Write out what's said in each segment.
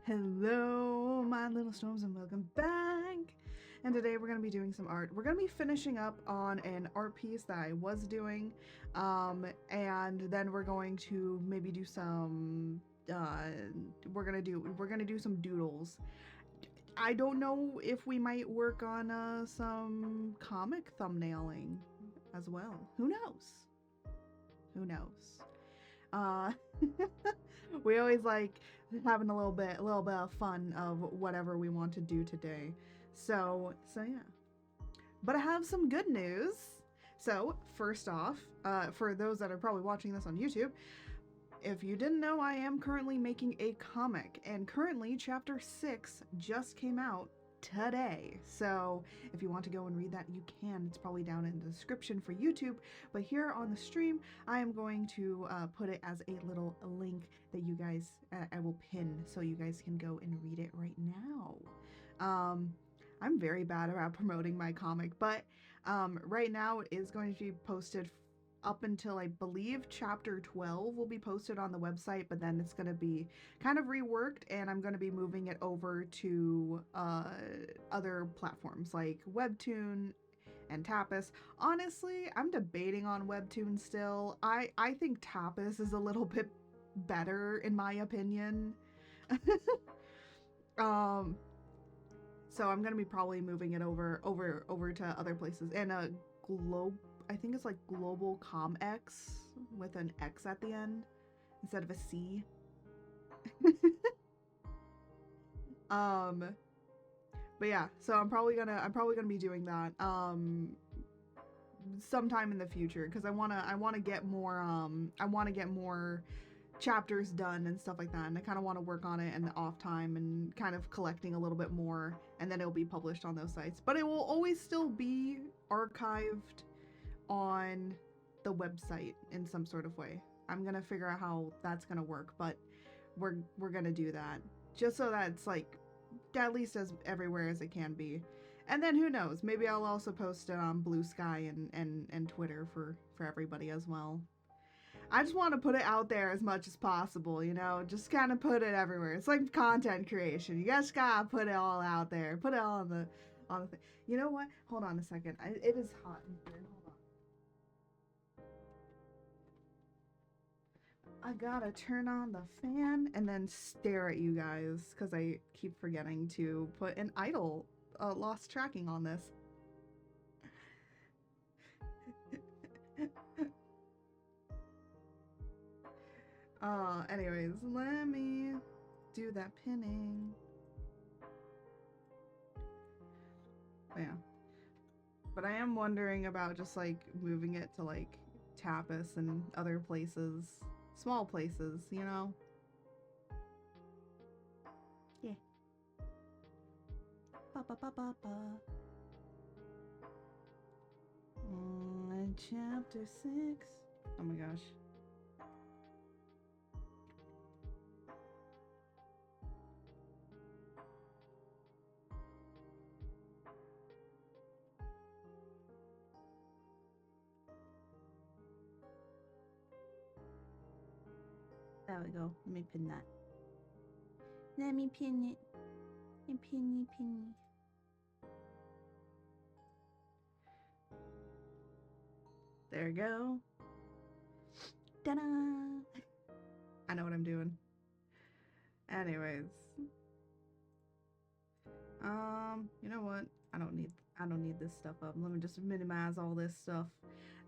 Hello, my little storms, and welcome back. And today we're going to be doing some art. We're going to be finishing up on an art piece that I was doing, and then we're going to maybe do some. We're gonna do some doodles. I don't know if we might work on some comic thumbnailing as well. Who knows? Who knows? Uh, we always like having a little bit of fun of whatever we want to do today. So yeah. But I have some good news. So first off, for those that are probably watching this on YouTube, if you didn't know, I am currently making a comic, and currently chapter 6 just came out today. So if you want to go and read that, you can. It's probably down in the description for YouTube, but here on the stream I am going to put it as a little link that you guys I will pin so you guys can go and read it right now. I'm very bad about promoting my comic, but right now it is going to be posted up until I believe chapter 12 will be posted on the website, but then it's going to be kind of reworked, and I'm going to be moving it over to other platforms like Webtoon and Tapas. Honestly, I'm debating on Webtoon still. I think Tapas is a little bit better in my opinion. So I'm gonna be probably moving it over to other places, and I think it's like Global ComX with an X at the end instead of a C. But yeah, so I'm probably gonna be doing that sometime in the future, because I wanna get more chapters done and stuff like that, and I kind of want to work on it in the off time and kind of collecting a little bit more, and then it'll be published on those sites. But it will always still be archived on the website in some sort of way. I'm gonna figure out how that's gonna work, but we're gonna do that just so that it's like at least as everywhere as it can be. And then who knows, maybe I'll also post it on Blue Sky and Twitter for everybody as well. I just want to put it out there as much as possible, you know, just kind of put it everywhere. It's like content creation. You just gotta put it all out there. Put it all on the thing. You know what? Hold on a second. It is hot in here. I gotta turn on the fan and then stare at you guys because I keep forgetting to put an idle lost tracking on this. Anyways, let me do that pinning. Yeah. But I am wondering about just like moving it to like Tapas and other places. Small places, you know? Yeah. Chapter 6. Oh my gosh. There we go. Let me pin that. Let me pin it. And pin. There we go. Ta-da! I know what I'm doing. Anyways. You know what? I don't need this stuff up. Let me just minimize all this stuff.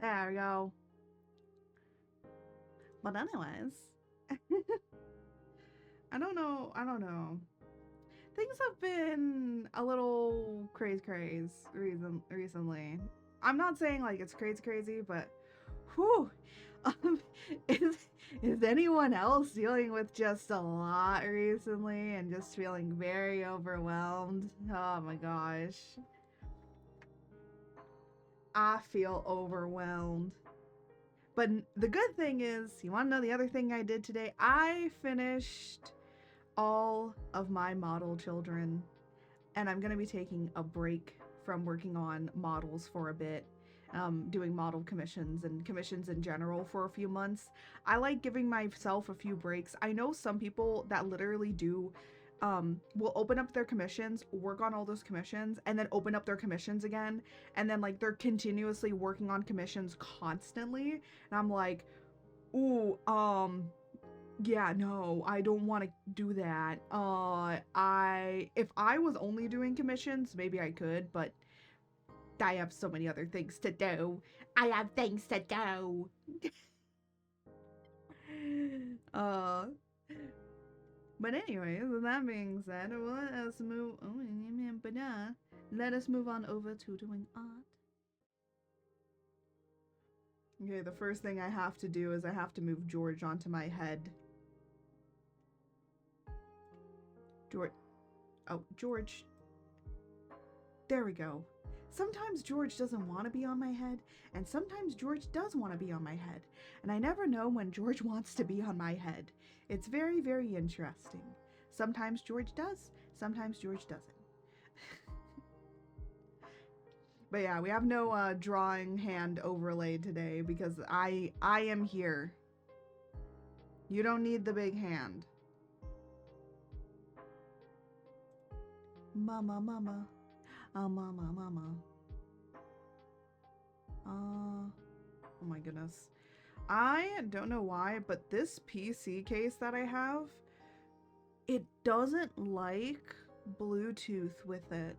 There we go. But anyways. I don't know. Things have been a little crazy recently. I'm not saying like it's crazy, but whew. Is anyone else dealing with just a lot recently and just feeling very overwhelmed? Oh my gosh. I feel overwhelmed. But the good thing is, you want to know the other thing I did today? I finished all of my model children, and I'm going to be taking a break from working on models for a bit, doing model commissions and commissions in general for a few months. I like giving myself a few breaks. I know some people that literally do will open up their commissions, work on all those commissions, and then open up their commissions again, and then like they're continuously working on commissions constantly, and I'm like, ooh, yeah, no, I don't want to do that. If I was only doing commissions, maybe I could, but I have so many other things to do. I have things to do. uh, but anyways, with that being said, let us move. Let us move on over to doing art. Okay, the first thing I have to do is I have to move George onto my head. George. Oh, George. There we go. Sometimes George doesn't want to be on my head, and sometimes George does want to be on my head, and I never know when George wants to be on my head. It's very, very interesting. Sometimes George does, sometimes George doesn't. But yeah, we have no drawing hand overlay today because I am here. You don't need the big hand. Mama, mama. Mama, mama. Oh my goodness. I don't know why, but this PC case that I have, it doesn't like Bluetooth with it,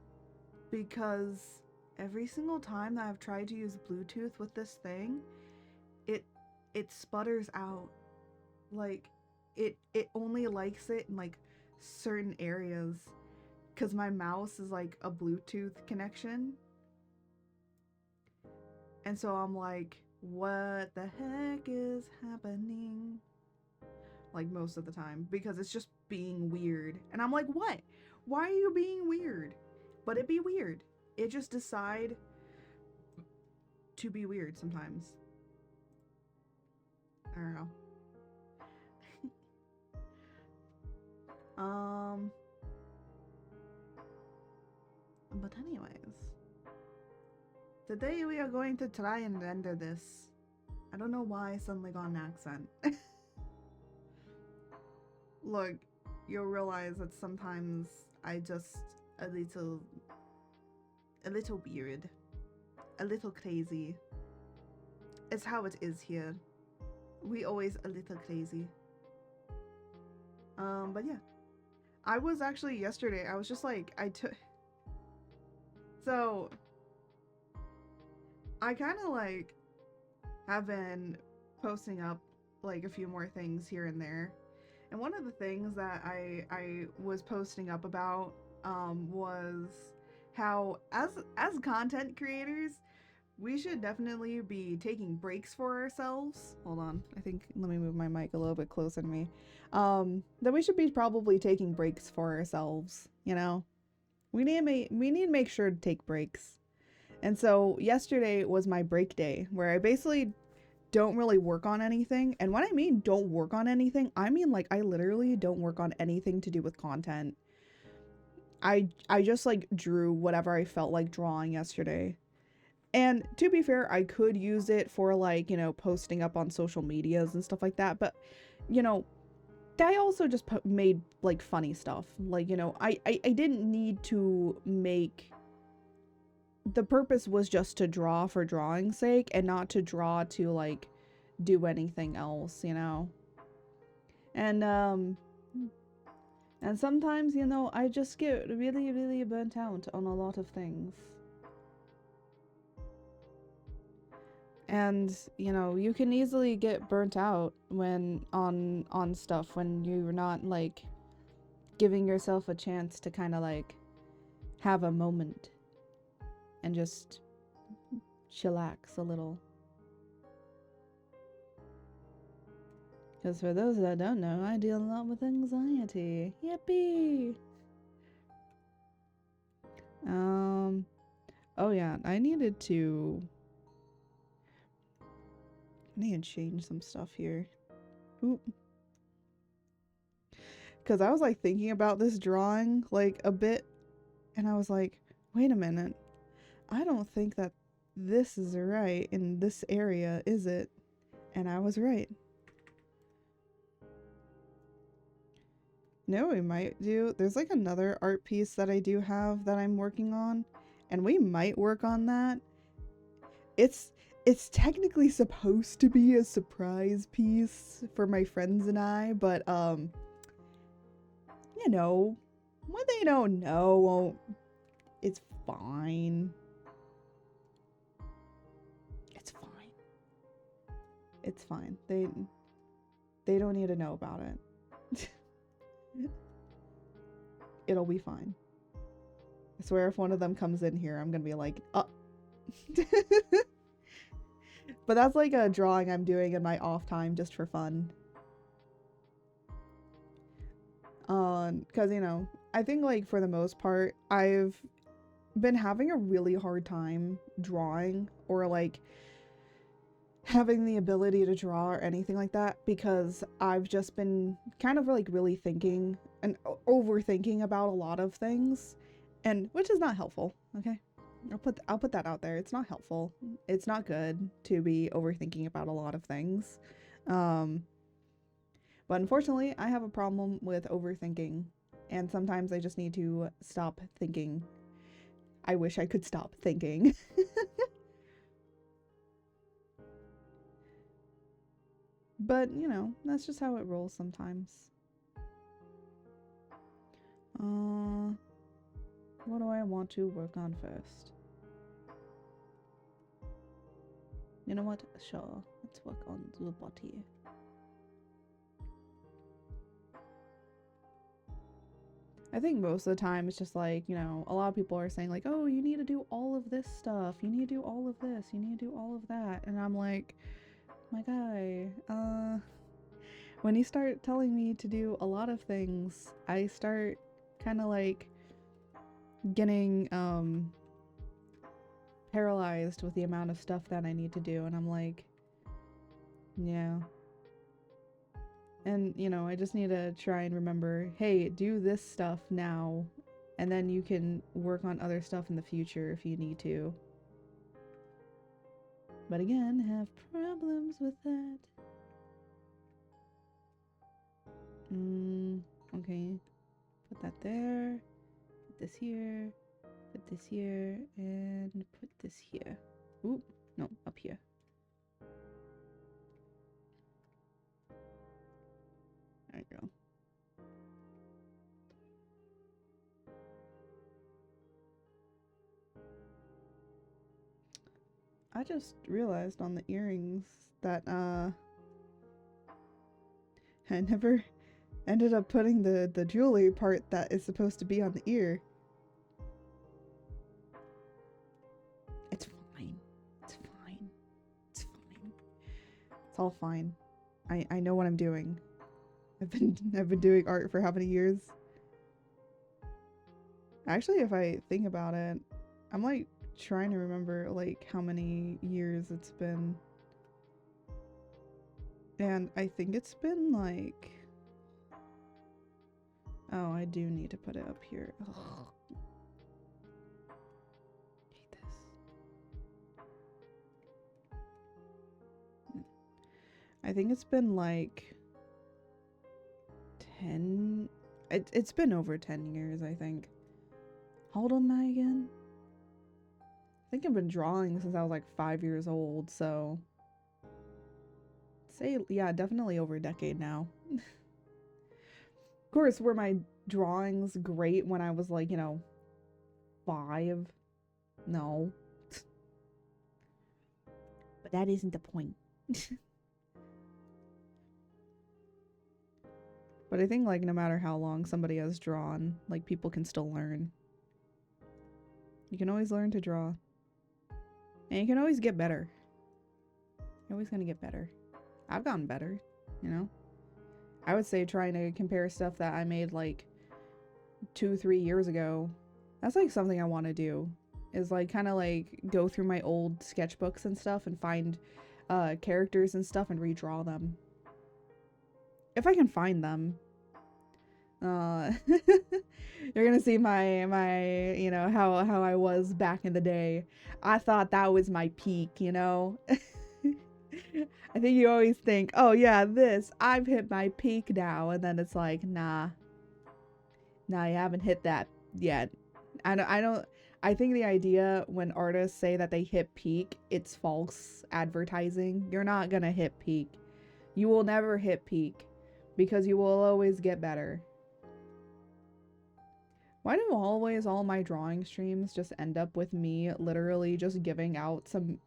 because every single time that I've tried to use Bluetooth with this thing, it sputters out. Like, it only likes it in like certain areas, because my mouse is like a Bluetooth connection. And so I'm like, what the heck is happening? Like, most of the time, because it's just being weird. And I'm like, what? Why are you being weird? But it be weird. It just decide to be weird sometimes. I don't know. But anyways, today we are going to try and render this. I don't know why I suddenly got an accent. Look, you'll realize that sometimes I just a little weird, a little crazy. It's how it is here. We always a little crazy. But yeah. I was actually yesterday, I was just like, so I kind of like have been posting up like a few more things here and there. And one of the things that I was posting up about was how as content creators, we should definitely be taking breaks for ourselves. Hold on, I think, let me move my mic a little bit closer to me. That we should be probably taking breaks for ourselves, you know? We need to make sure to take breaks. And so yesterday was my break day, where I basically don't really work on anything. And when I mean don't work on anything, I mean like I literally don't work on anything to do with content. I just like drew whatever I felt like drawing yesterday. And to be fair, I could use it for like, you know, posting up on social medias and stuff like that. But, you know, I also just made like funny stuff. Like, you know, I didn't need to make... The purpose was just to draw for drawing's sake and not to draw to like do anything else, you know. And sometimes, you know, I just get really, really burnt out on a lot of things. And, you know, you can easily get burnt out when on stuff when you're not like giving yourself a chance to kind of like have a moment and just chillax a little. Because for those that don't know, I deal a lot with anxiety. Yippee! Oh yeah, I need to change some stuff here. Oop. Because I was like thinking about this drawing like a bit, and I was like, wait a minute. I don't think that this is right in this area, is it? And I was right. No, we might do. There's like another art piece that I do have that I'm working on, and we might work on that. It's it's technically supposed to be a surprise piece for my friends and I, but you know, when they don't know, it's fine. It's fine. It's fine. They don't need to know about it. It'll be fine. I swear if one of them comes in here, I'm gonna be like, But that's like a drawing I'm doing in my off time just for fun. Because, you know, I think like for the most part, I've been having a really hard time drawing or like having the ability to draw or anything like that because I've just been kind of like really thinking and overthinking about a lot of things, and which is not helpful, okay? I'll put that out there. It's not helpful. It's not good to be overthinking about a lot of things. But unfortunately, I have a problem with overthinking, and sometimes I just need to stop thinking. I wish I could stop thinking. But, you know, that's just how it rolls sometimes. What do I want to work on first? You know what? Sure. Let's work on the body. I think most of the time it's just like, you know, a lot of people are saying like, oh, you need to do all of this stuff. You need to do all of this. You need to do all of that. And I'm like, my guy, when you start telling me to do a lot of things, I start kind of like getting paralyzed with the amount of stuff that I need to do, and I'm like, yeah. And, you know, I just need to try and remember, hey, do this stuff now, and then you can work on other stuff in the future if you need to. But again, have problems with that. Okay. Put that there. Put this here. Put this here. And put this here. Oop. No, up here. There you go. I just realized on the earrings that I never ended up putting the jewelry part that is supposed to be on the ear. It's fine. It's fine. It's fine. It's all fine. I know what I'm doing. I've been doing art for how many years? Actually, if I think about it, I'm like trying to remember like how many years it's been. And I think it's been like, oh, I do need to put it up here. Ugh. Hate this. I think it's been like 10. It's been over 10 years, I think. How old am I again? I think I've been drawing since I was like 5 years old, so say, yeah, definitely over a decade now. Of course, were my drawings great when I was like, you know, 5? No. But that isn't the point. But I think like no matter how long somebody has drawn, like people can still learn. You can always learn to draw. And you can always get better. You're always gonna get better. I've gotten better, you know? I would say trying to compare stuff that I made like 2-3 years ago, that's like something I want to do. Is like kind of like go through my old sketchbooks and stuff and find characters and stuff and redraw them. If I can find them. You're gonna see my you know how I was back in the day. I thought that was my peak, you know. I think you always think, oh yeah, I've hit my peak now, and then it's like, nah, No, you haven't hit that yet. I think the idea when artists say that they hit peak, it's false advertising. You're not gonna hit peak. You will never hit peak because you will always get better. Why do always all my drawing streams just end up with me literally just giving out some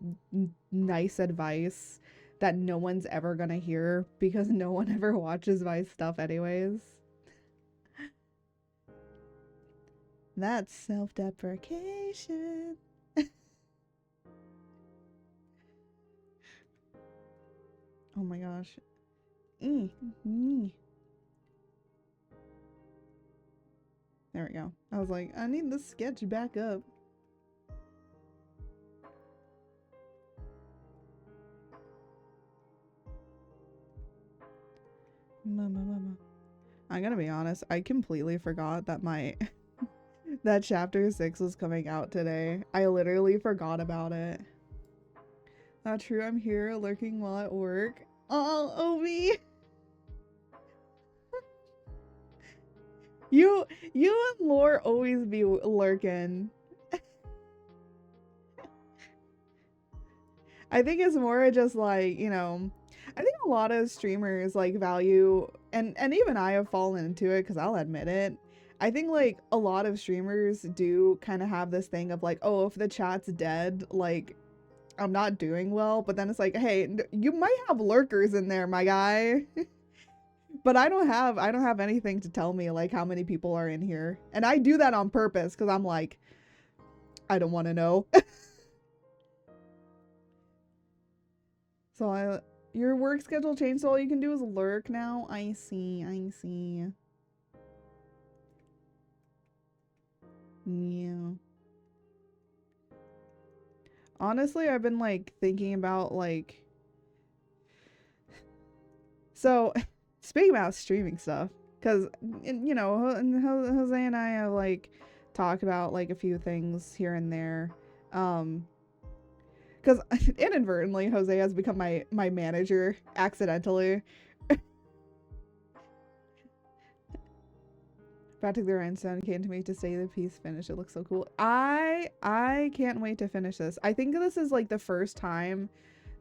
nice advice that no one's ever gonna hear because no one ever watches my stuff anyways? That's self-deprecation. Oh my gosh. There we go. I was like, I need this sketch back up. Mama. I'm gonna be honest, I completely forgot that my that chapter 6 was coming out today. I literally forgot about it. Not true, I'm here lurking while at work. Oh, Obi! You and Lore always be lurking. I think it's more just like, you know, I think a lot of streamers like value, and even I have fallen into it because I'll admit it. I think like a lot of streamers do kind of have this thing of like, oh, if the chat's dead, like I'm not doing well. But then it's like, hey, you might have lurkers in there, my guy. But I don't have anything to tell me like how many people are in here, and I do that on purpose because I'm like, I don't want to know. So your work schedule changed, so all you can do is lurk now? I see. Yeah. Honestly, I've been like thinking about like, so speaking about streaming stuff, because you know, Jose and I have like talked about like a few things here and there. Because inadvertently, Jose has become my manager accidentally. Batik the Rhinestone came to me to say the piece finished. It looks so cool. I can't wait to finish this. I think this is like the first time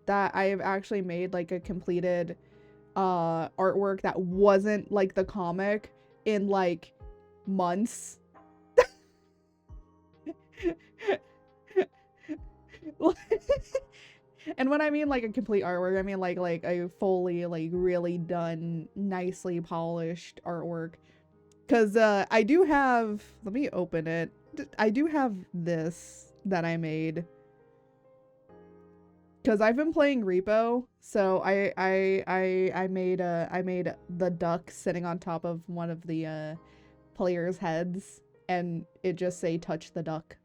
that I have actually made like a completed artwork that wasn't like the comic in like months. And when I mean like a complete artwork, I mean like a fully like really done, nicely polished artwork. Cause I do have, let me open it. I do have this that I made. Cause I've been playing Repo, so I made the duck sitting on top of one of the players' heads, and it just say touch the duck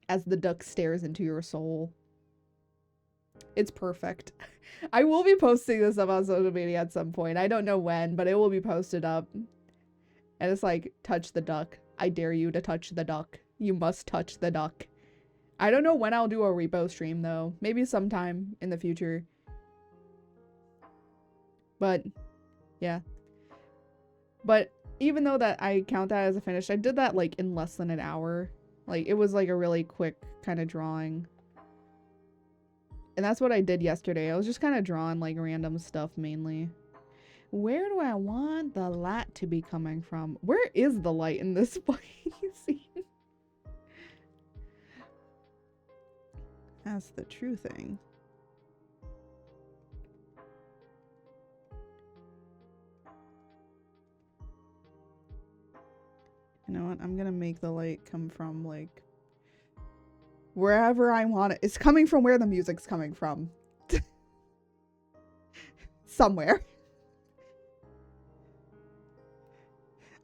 as the duck stares into your soul. It's perfect. I will be posting this up on social media at some point. I don't know when, but it will be posted up. And it's like, touch the duck. I dare you to touch the duck. You must touch the duck. I don't know when I'll do a repo stream though. Maybe sometime in the future. But yeah. But even though that I count that as a finish, I did that like in less than an hour. Like it was like a really quick kind of drawing. And that's what I did yesterday. I was just kind of drawing like random stuff mainly. Where do I want the light to be coming from? Where is the light in this scene? That's the true thing. You know what? I'm gonna make the light come from like wherever I want it. It's coming from where the music's coming from. Somewhere.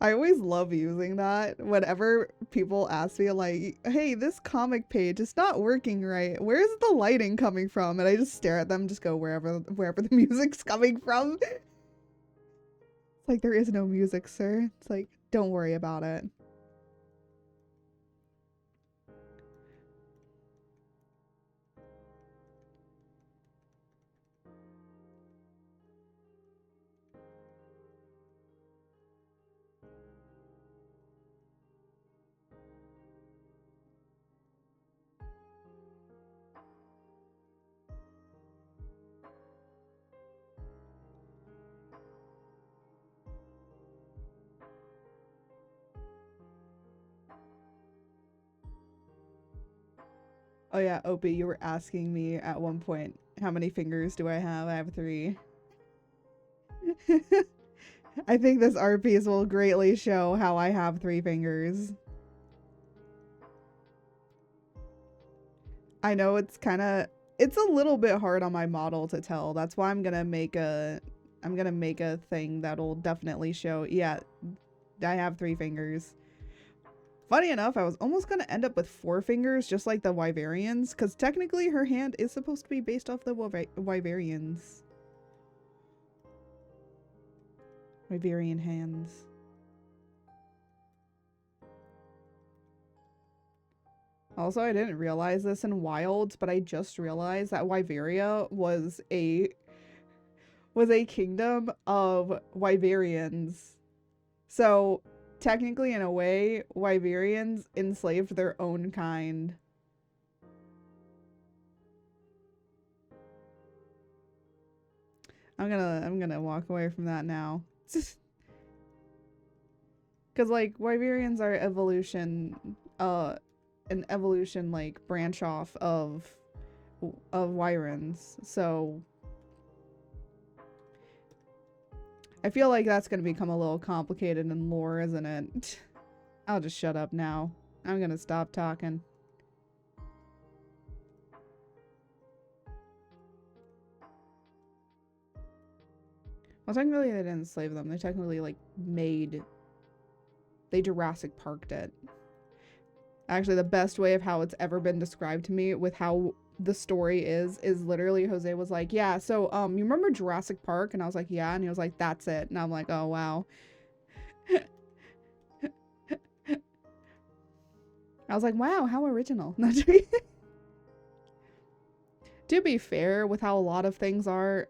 I always love using that whenever people ask me like, hey, this comic page is not working right. Where's the lighting coming from? And I just stare at them, just go wherever the music's coming from. It's like, there is no music, sir. It's like, don't worry about it. Oh yeah, Opie, you were asking me at one point, how many fingers do I have? I have 3. I think this art piece will greatly show how I have 3 fingers. I know it's a little bit hard on my model to tell. That's why I'm gonna make a thing that'll definitely show, yeah, I have 3 fingers. Funny enough, I was almost gonna end up with 4 fingers, just like the Wyverians, because technically her hand is supposed to be based off the Wyverians. Wyverian hands. Also, I didn't realize this in Wilds, but I just realized that Wyveria was a kingdom of Wyverians. So, technically, in a way, Wyverians enslaved their own kind. I'm gonna walk away from that now. Cause like Wyverians are an evolution like branch off of Wyrens, so I feel like that's gonna become a little complicated in lore, isn't it? I'll just shut up now. I'm gonna stop talking. Well, technically they didn't enslave them. They technically like they Jurassic Parked it. Actually, the best way of how it's ever been described to me with how the story is literally Jose was like, yeah, so you remember Jurassic Park? And I was like, yeah, and he was like, that's it. And I'm like, oh wow. I was like, wow, how original. To be fair with how a lot of things are,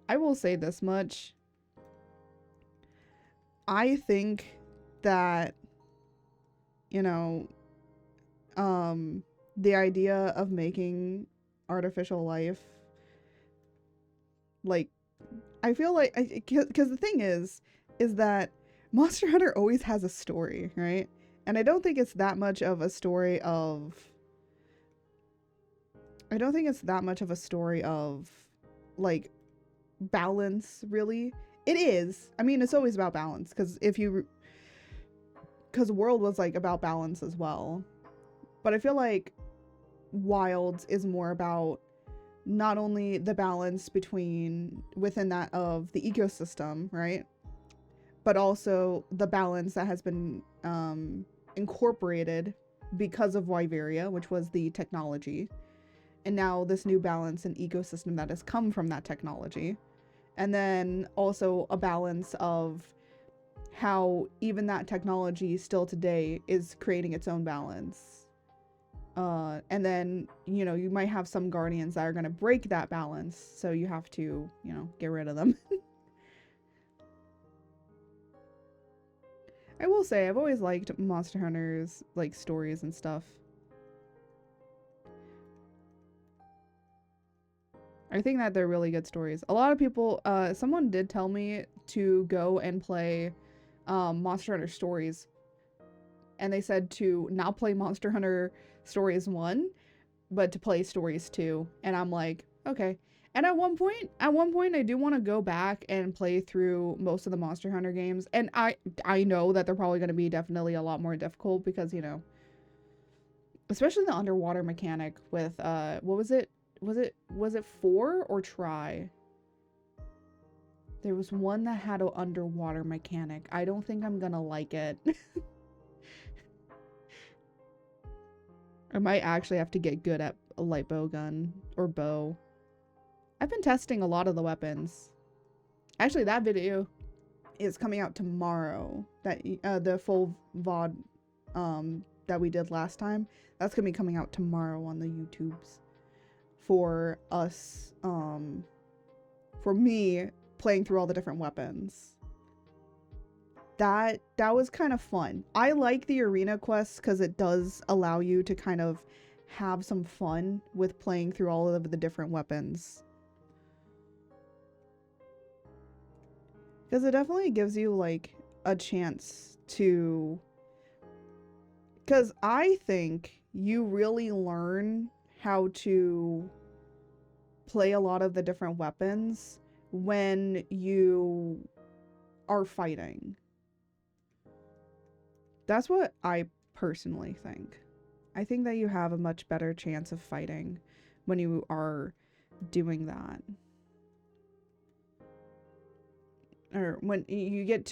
I will say this much. I think that, you know, the idea of making artificial life, like, I feel like, because the thing is that Monster Hunter always has a story, right? And I don't think it's that much of a story of, like, balance, really. It is. I mean, it's always about balance, because World was, like, about balance as well. But I feel like Wilds is more about not only the balance within that of the ecosystem, right? But also the balance that has been incorporated because of Wyveria, which was the technology. And now this new balance and ecosystem that has come from that technology. And then also a balance of how even that technology still today is creating its own balance. And then, you know, you might have some guardians that are going to break that balance. So you have to, you know, get rid of them. I will say, I've always liked Monster Hunter's, like, stories and stuff. I think that they're really good stories. A lot of people, someone did tell me to go and play Monster Hunter Stories. And they said to not play Monster Hunter Stories 1, but to play Stories 2. And I'm like, okay. And at one point I do want to go back and play through most of the Monster Hunter games. And I know that they're probably going to be definitely a lot more difficult because, you know, especially the underwater mechanic with, what was it? Was it 4 or Try? There was one that had an underwater mechanic. I don't think I'm gonna like it. I might actually have to get good at a light bow gun or bow. I've been testing a lot of the weapons. Actually, that video is coming out tomorrow. That the full VOD that we did last time, that's gonna be coming out tomorrow on the YouTubes. For us, for me playing through all the different weapons. That was kind of fun. I like the arena quests because it does allow you to kind of have some fun with playing through all of the different weapons. Because it definitely gives you, like, a chance to... Because I think you really learn how to play a lot of the different weapons when you are fighting. That's what I personally think. I think that you have a much better chance of fighting when you are doing that. Or when you get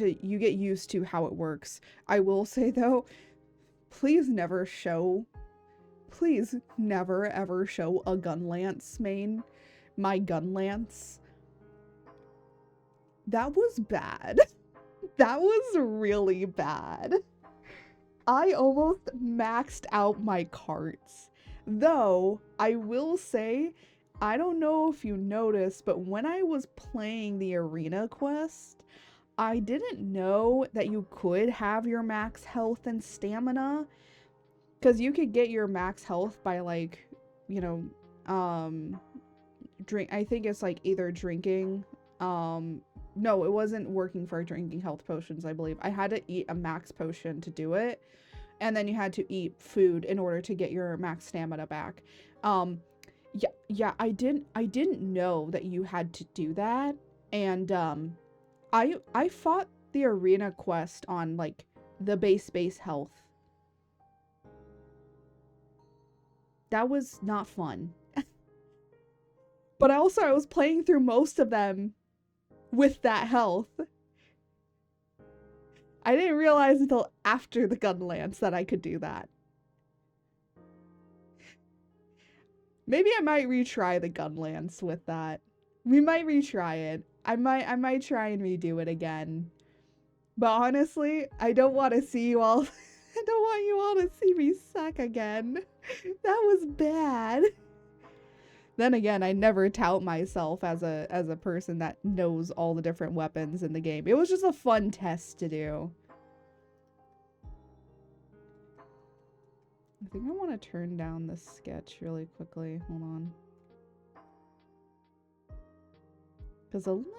used to how it works. I will say though, please never ever show a gun lance main. My gun lance. That was bad. That was really bad. I almost maxed out my carts. Though, I will say, I don't know if you noticed, but when I was playing the arena quest, I didn't know that you could have your max health and stamina. Because you could get your max health by, like, you know, I think it's like either drinking, no, it wasn't working for drinking health potions, I believe. I had to eat a max potion to do it, and then you had to eat food in order to get your max stamina back. Yeah, I didn't know that you had to do that, and I fought the arena quest on like the base health. That was not fun. But also I was playing through most of them with that health. I didn't realize until after the gun lance that I could do that. Maybe I might retry the gun lance with that. We might retry it. I might try and redo it again. But honestly, I don't want to see you all I don't want you all to see me suck again. That was bad. Then again, I never tout myself as a person that knows all the different weapons in the game. It was just a fun test to do. I think I want to turn down this sketch really quickly. Hold on. Because a little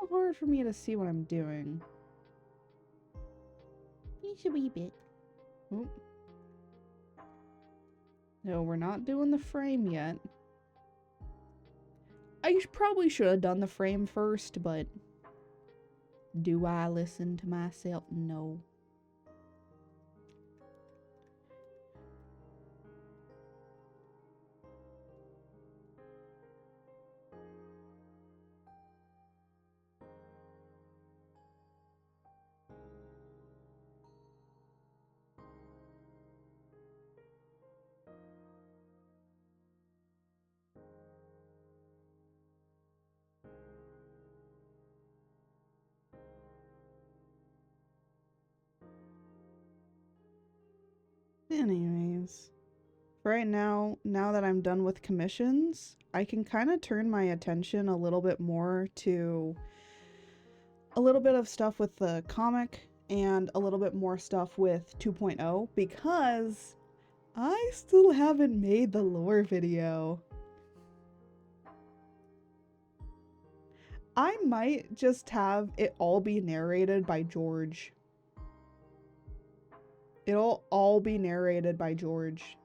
hard for me to see what I'm doing. Just a wee bit. Oh. No, we're not doing the frame yet. I probably should have done the frame first, but do I listen to myself? No. Anyways, right now that I'm done with commissions, I can kind of turn my attention a little bit more to a little bit of stuff with the comic and a little bit more stuff with 2.0 because I still haven't made the lore video. I might just have it all be narrated by George. It'll all be narrated by George.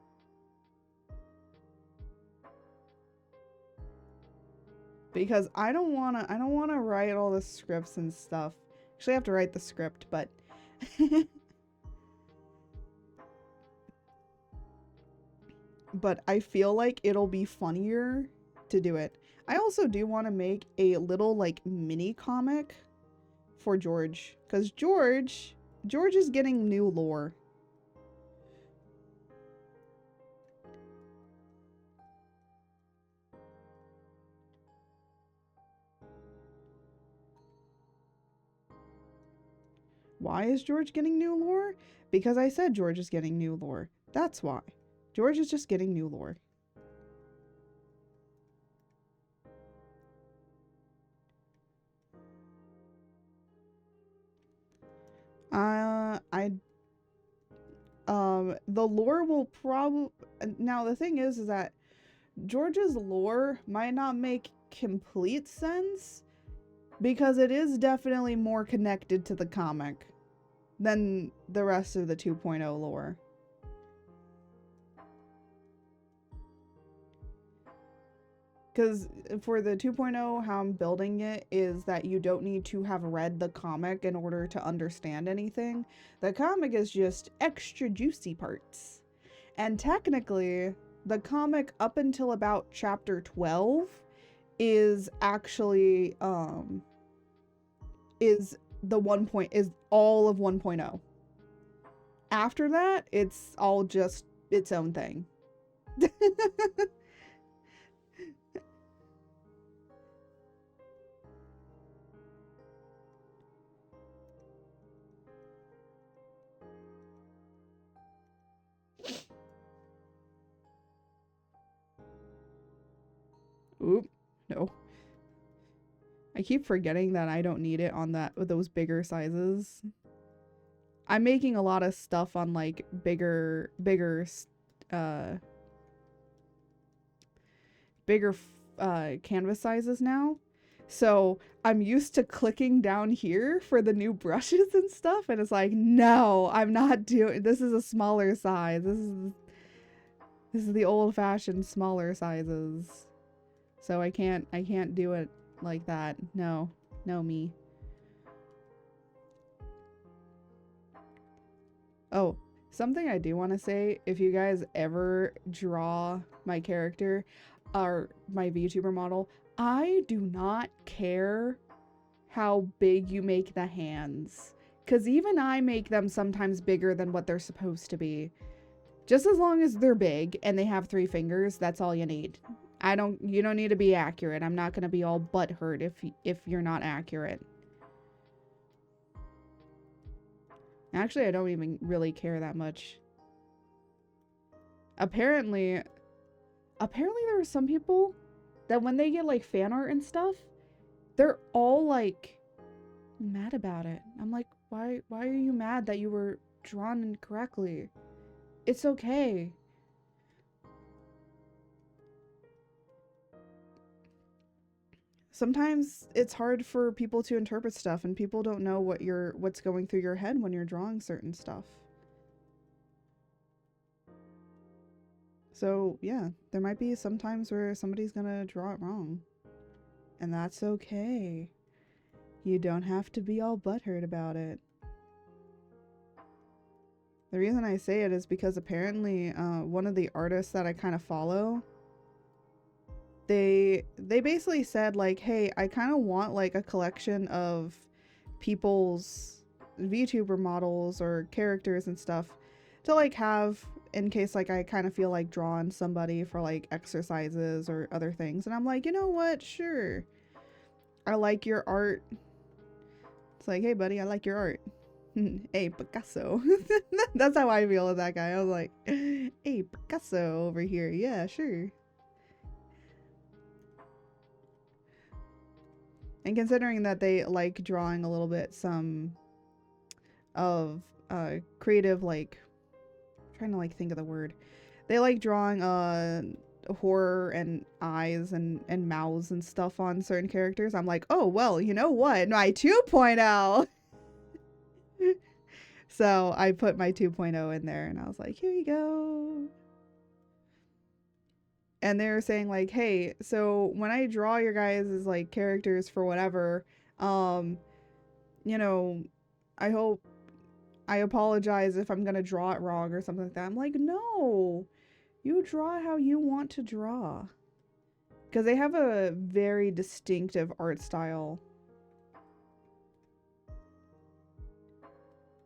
Because I don't wanna write all the scripts and stuff. Actually I have to write the script, but but I feel like it'll be funnier to do it. I also do want to make a little like mini comic for George, because George is getting new lore. Why is George getting new lore? Because I said George is getting new lore. That's why. George is just getting new lore. The lore will probably... Now, the thing is that George's lore might not make complete sense because it is definitely more connected to the comic than the rest of the 2.0 lore. because for the 2.0, how I'm building it is that you don't need to have read the comic in order to understand anything. The comic is just extra juicy parts. And technically, the comic up until about chapter 12 is actually is all of 1.0. After that, it's all just its own thing. Oop, no. I keep forgetting that I don't need it on those bigger sizes. I'm making a lot of stuff on like bigger canvas sizes now. So I'm used to clicking down here for the new brushes and stuff, and it's like, no, I'm not doing, this is a smaller size. This is the old-fashioned smaller sizes. So I can't do it like that. No me. Oh, something I do want to say, if you guys ever draw my character or my VTuber model, I do not care how big you make the hands, because even I make them sometimes bigger than what they're supposed to be. Just as long as they're big and they have 3 fingers, that's all you need. You don't need to be accurate. I'm not going to be all butthurt if you're not accurate. Actually, I don't even really care that much. Apparently there are some people that when they get like fan art and stuff, they're all like mad about it. I'm like, why are you mad that you were drawn incorrectly? It's okay. Sometimes it's hard for people to interpret stuff, and people don't know what's going through your head when you're drawing certain stuff. So yeah, there might be some times where somebody's gonna draw it wrong. And that's okay. You don't have to be all butthurt about it. The reason I say it is because apparently one of the artists that I kind of follow, they basically said like, hey, I kind of want like a collection of people's VTuber models or characters and stuff to like have in case like I kind of feel like drawing somebody for like exercises or other things. And I'm like, you know what? Sure. I like your art. It's like, hey buddy, I like your art. Hey, Picasso. That's how I feel with that guy. I was like, hey, Picasso over here. Yeah, sure. And considering that they like drawing a little bit some of creative, like, I'm trying to like think of the word. They like drawing horror and eyes and mouths and stuff on certain characters. I'm like, oh well, you know what? My 2.0. So I put my 2.0 in there and I was like, here you go. And they were saying like, hey, so when I draw your guys' like characters for whatever, you know, I apologize if I'm gonna draw it wrong or something like that. I'm like, no, you draw how you want to draw. Because they have a very distinctive art style.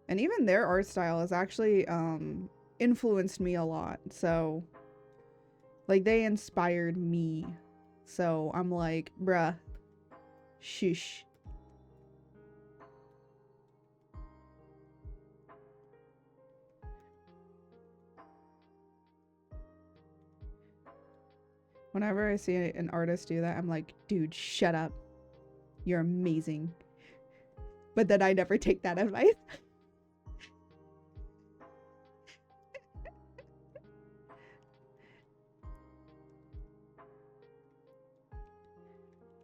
And even their art style has actually influenced me a lot. So, like, they inspired me. So I'm like, bruh, shush. Whenever I see an artist do that, I'm like, dude, shut up. You're amazing. But then I never take that advice.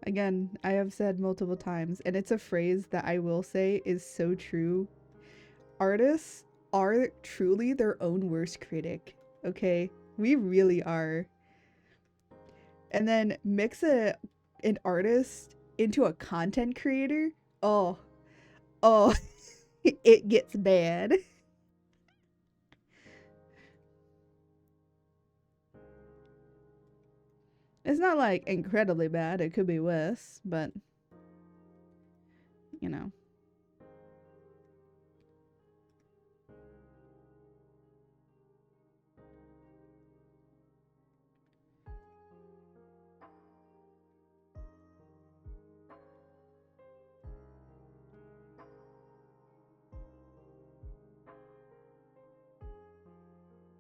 Again, I have said multiple times, and it's a phrase that I will say is so true. Artists are truly their own worst critic, okay? We really are. and then mix an artist into a content creator. Oh, oh, it gets bad. It's not like incredibly bad. It could be worse, but you know.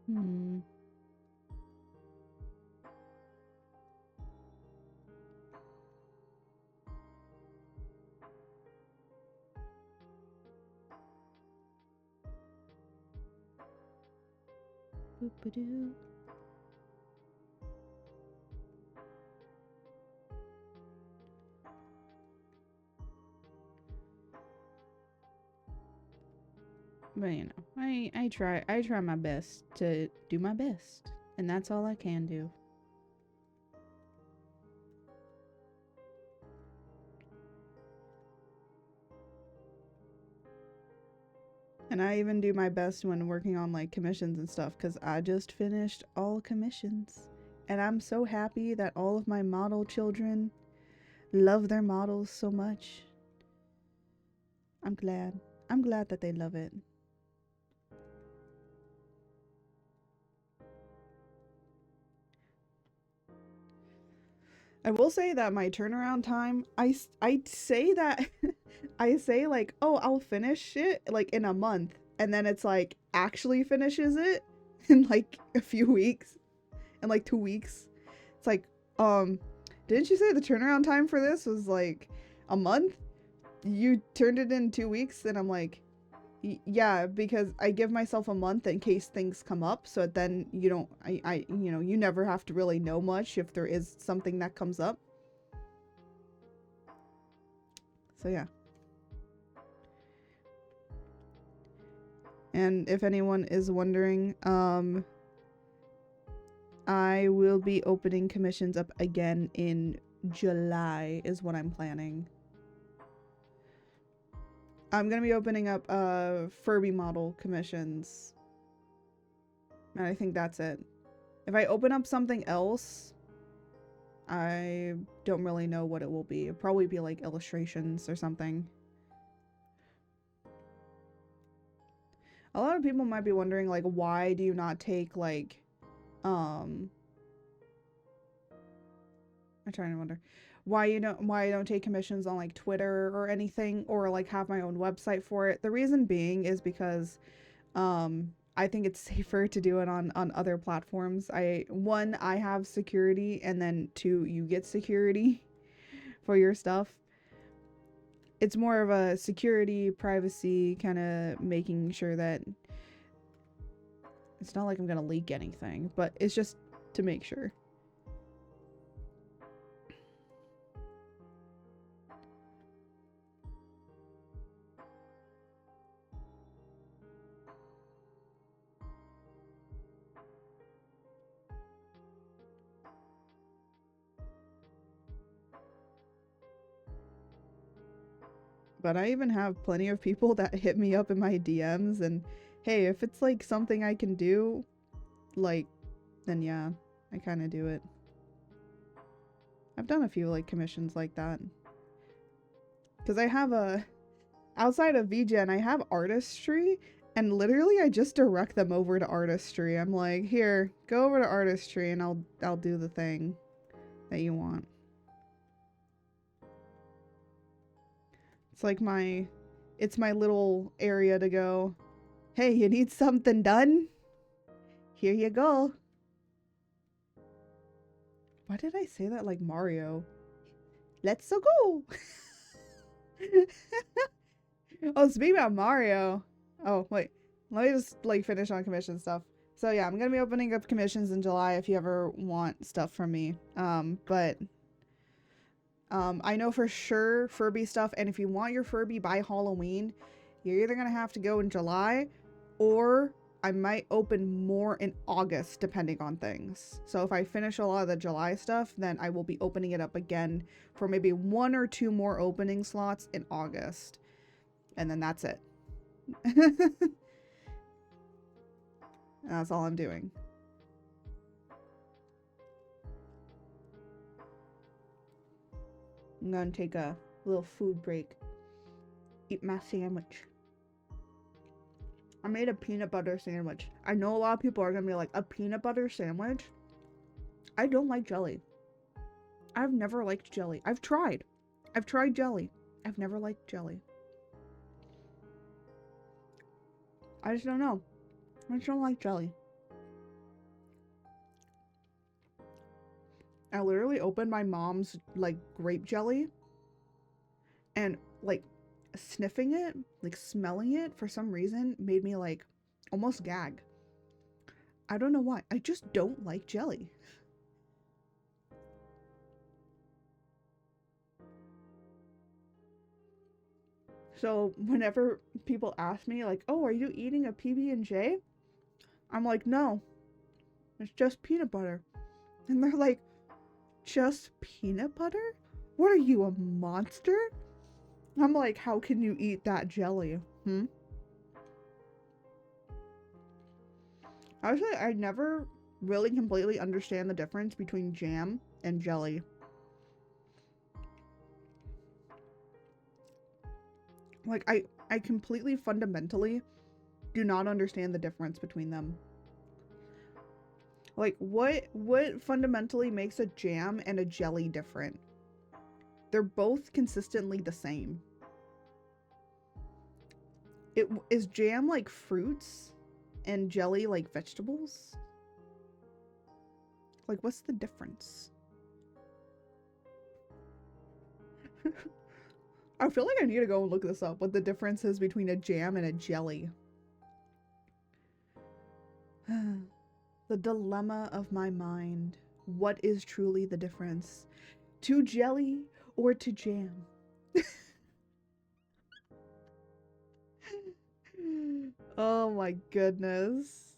Hmm. Boop-a-doo. But you know, I try my best to do my best, and that's all I can do. And I even do my best when working on like commissions and stuff cuz I just finished all commissions. And I'm so happy that all of my model children love their models so much. I'm glad. I'm glad that they love it. I will say that my turnaround time, I say that I say like, "Oh, I'll finish it like in a month." And then it's like actually finishes it in like a few weeks, in like 2 weeks. It's like, um, didn't you say the turnaround time for this was like a month? You turned it in 2 weeks, and I'm like, yeah, because I give myself a month in case things come up, so then you don't, you know, you never have to really know much if there is something that comes up. So yeah. And if anyone is wondering, I will be opening commissions up again in July is what I'm planning. I'm gonna be opening up Furby model commissions. And I think that's it. If I open up something else, I don't really know what it will be. It'll probably be like illustrations or something. A lot of people might be wondering like why do you not take like I'm trying to wonder why I don't take commissions on like Twitter or anything or like have my own website for it. The reason being is because I think it's safer to do it on other platforms. I have security, and then two, you get security for your stuff. It's more of a security, privacy, kind of making sure that it's not like I'm gonna leak anything, but it's just to make sure. But I even have plenty of people that hit me up in my DMs and, hey, if it's like something I can do, like, then yeah, I kind of do it. I've done a few like commissions like that. Because I have outside of VGen, I have artistry, and literally I just direct them over to artistry. I'm like, here, go over to artistry and I'll do the thing that you want. It's like it's my little area to go, hey, you need something done? Here you go. Why did I say that like Mario? Let's go. Oh, speaking about Mario. Oh, wait. Let me just like finish on commission stuff. So yeah, I'm gonna be opening up commissions in July if you ever want stuff from me. But I know for sure Furby stuff, and if you want your Furby by Halloween, you're either gonna have to go in July or I might open more in August depending on things. So if I finish a lot of the July stuff, then I will be opening it up again for maybe 1 or 2 more opening slots in August. And then that's it. That's all I'm doing. I'm gonna take a little food break. Eat my sandwich. I made a peanut butter sandwich. I know a lot of people are gonna be like, a peanut butter sandwich? I don't like jelly. I've never liked jelly. I've tried jelly. I've never liked jelly. I just don't know. I just don't like jelly. I literally opened my mom's, like, grape jelly. And, like, sniffing it, like, smelling it, for some reason, made me, like, almost gag. I don't know why. I just don't like jelly. So, whenever people ask me, like, oh, are you eating a PB&J? I'm like, no. It's just peanut butter. And they're like, just peanut butter? What are you, a monster? I'm like, how can you eat that jelly? Actually, I never really completely understand the difference between jam and jelly. Like, I completely fundamentally do not understand the difference between them. Like, what fundamentally makes a jam and a jelly different? They're both consistently the same. Is jam like fruits and jelly like vegetables? Like, what's the difference? I feel like I need to go and look this up, what the difference is between a jam and a jelly. The dilemma of my mind. What is truly the difference? To jelly or to jam? Oh my goodness.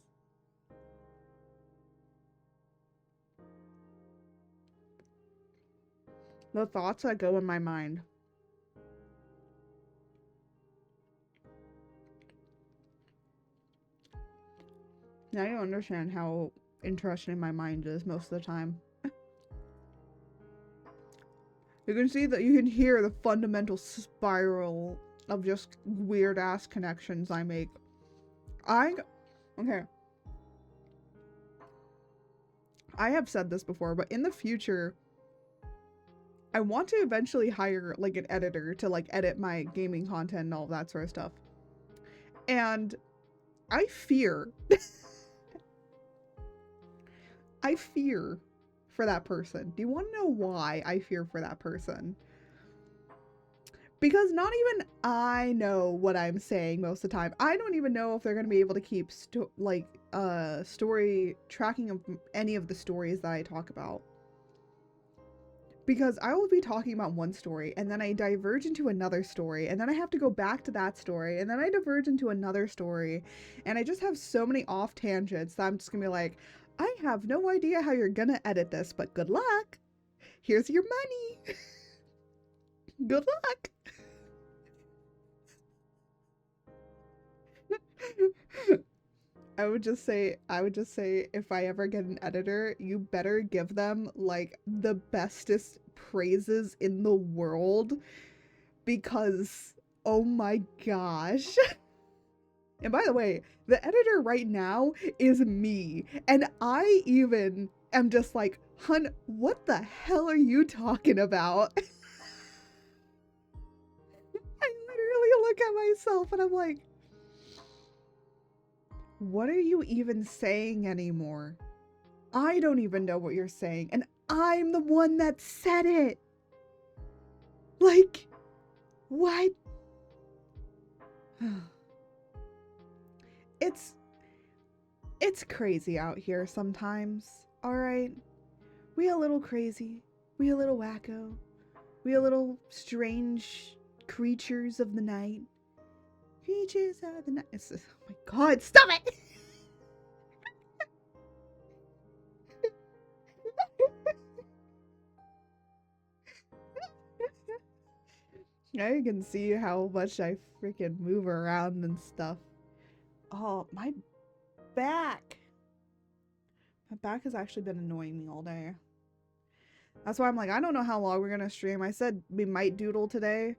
The thoughts that go in my mind. Now you understand how interesting my mind is most of the time. You can see that you can hear the fundamental spiral of just weird ass connections I make. Okay. I have said this before, but in the future, I want to eventually hire like an editor to like edit my gaming content and all that sort of stuff. And I fear I fear for that person. Do you want to know why I fear for that person? Because not even I know what I'm saying most of the time. I don't even know if they're going to be able to keep story tracking of any of the stories that I talk about. Because I will be talking about one story and then I diverge into another story and then I have to go back to that story and then I diverge into another story and I just have so many off tangents that I'm just gonna be like, I have no idea how you're gonna edit this, but good luck. Here's your money. Good luck. I would just say if I ever get an editor, you better give them like the bestest praises in the world, because oh my gosh. And by the way, the editor right now is me, and I even am just like, hun, what the hell are you talking about? I literally look at myself and I'm like, what are you even saying anymore? I don't even know what you're saying, and I'm the one that said it. Like, what? It's crazy out here sometimes, alright? We a little crazy. We a little wacko. We a little strange creatures of the night. Creatures of the night. Oh my god, stop it! I can see how much I freaking move around and stuff. Oh, my back. My back has actually been annoying me all day. That's why I'm like, I don't know how long we're going to stream. I said we might doodle today.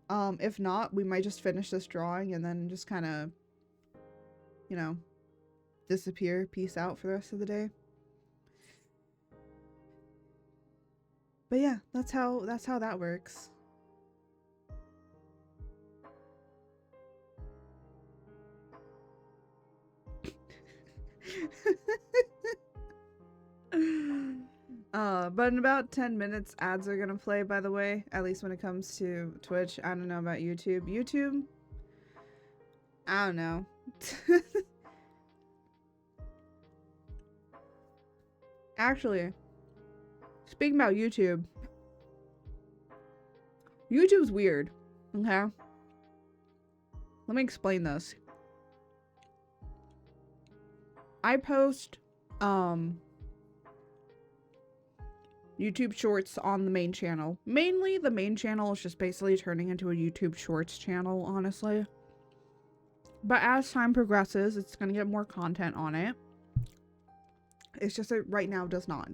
If not, we might just finish this drawing and then just kind of, you know, disappear, peace out for the rest of the day. But yeah, that's how that works. But in about 10 minutes, ads are gonna play, by the way, at least when it comes to Twitch. I don't know about YouTube. YouTube? I don't know. Actually, speaking about YouTube, YouTube's weird, okay? Let me explain this. I post, YouTube Shorts on the main channel. Mainly, the main channel is just basically turning into a YouTube Shorts channel, honestly. But as time progresses, it's gonna get more content on it. It's just that right now does not.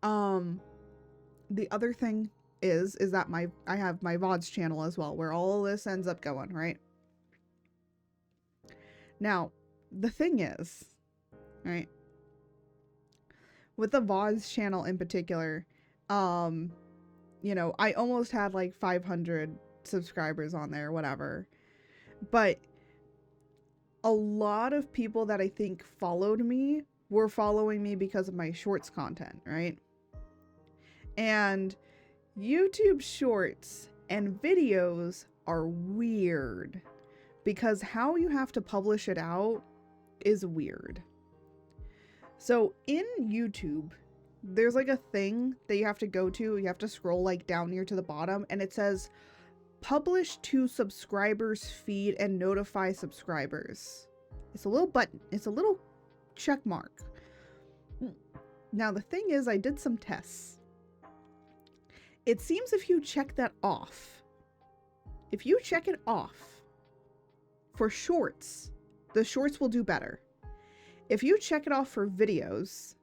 The other thing is that I have my VODs channel as well, where all this ends up going, right? Now, the thing is, right, with the VODs channel in particular, you know, I almost had like 500 subscribers on there, whatever. But a lot of people that I think followed me were following me because of my shorts content, right? And YouTube shorts and videos are weird because how you have to publish it out is weird. So in YouTube, there's like a thing that you have to go to. You have to scroll like down near to the bottom and it says publish to subscribers feed and notify subscribers. It's a little button. It's a little check mark. Now the thing is, I did some tests. It seems if you check that off, if you check it off for shorts, the shorts will do better. If you check it off for videos,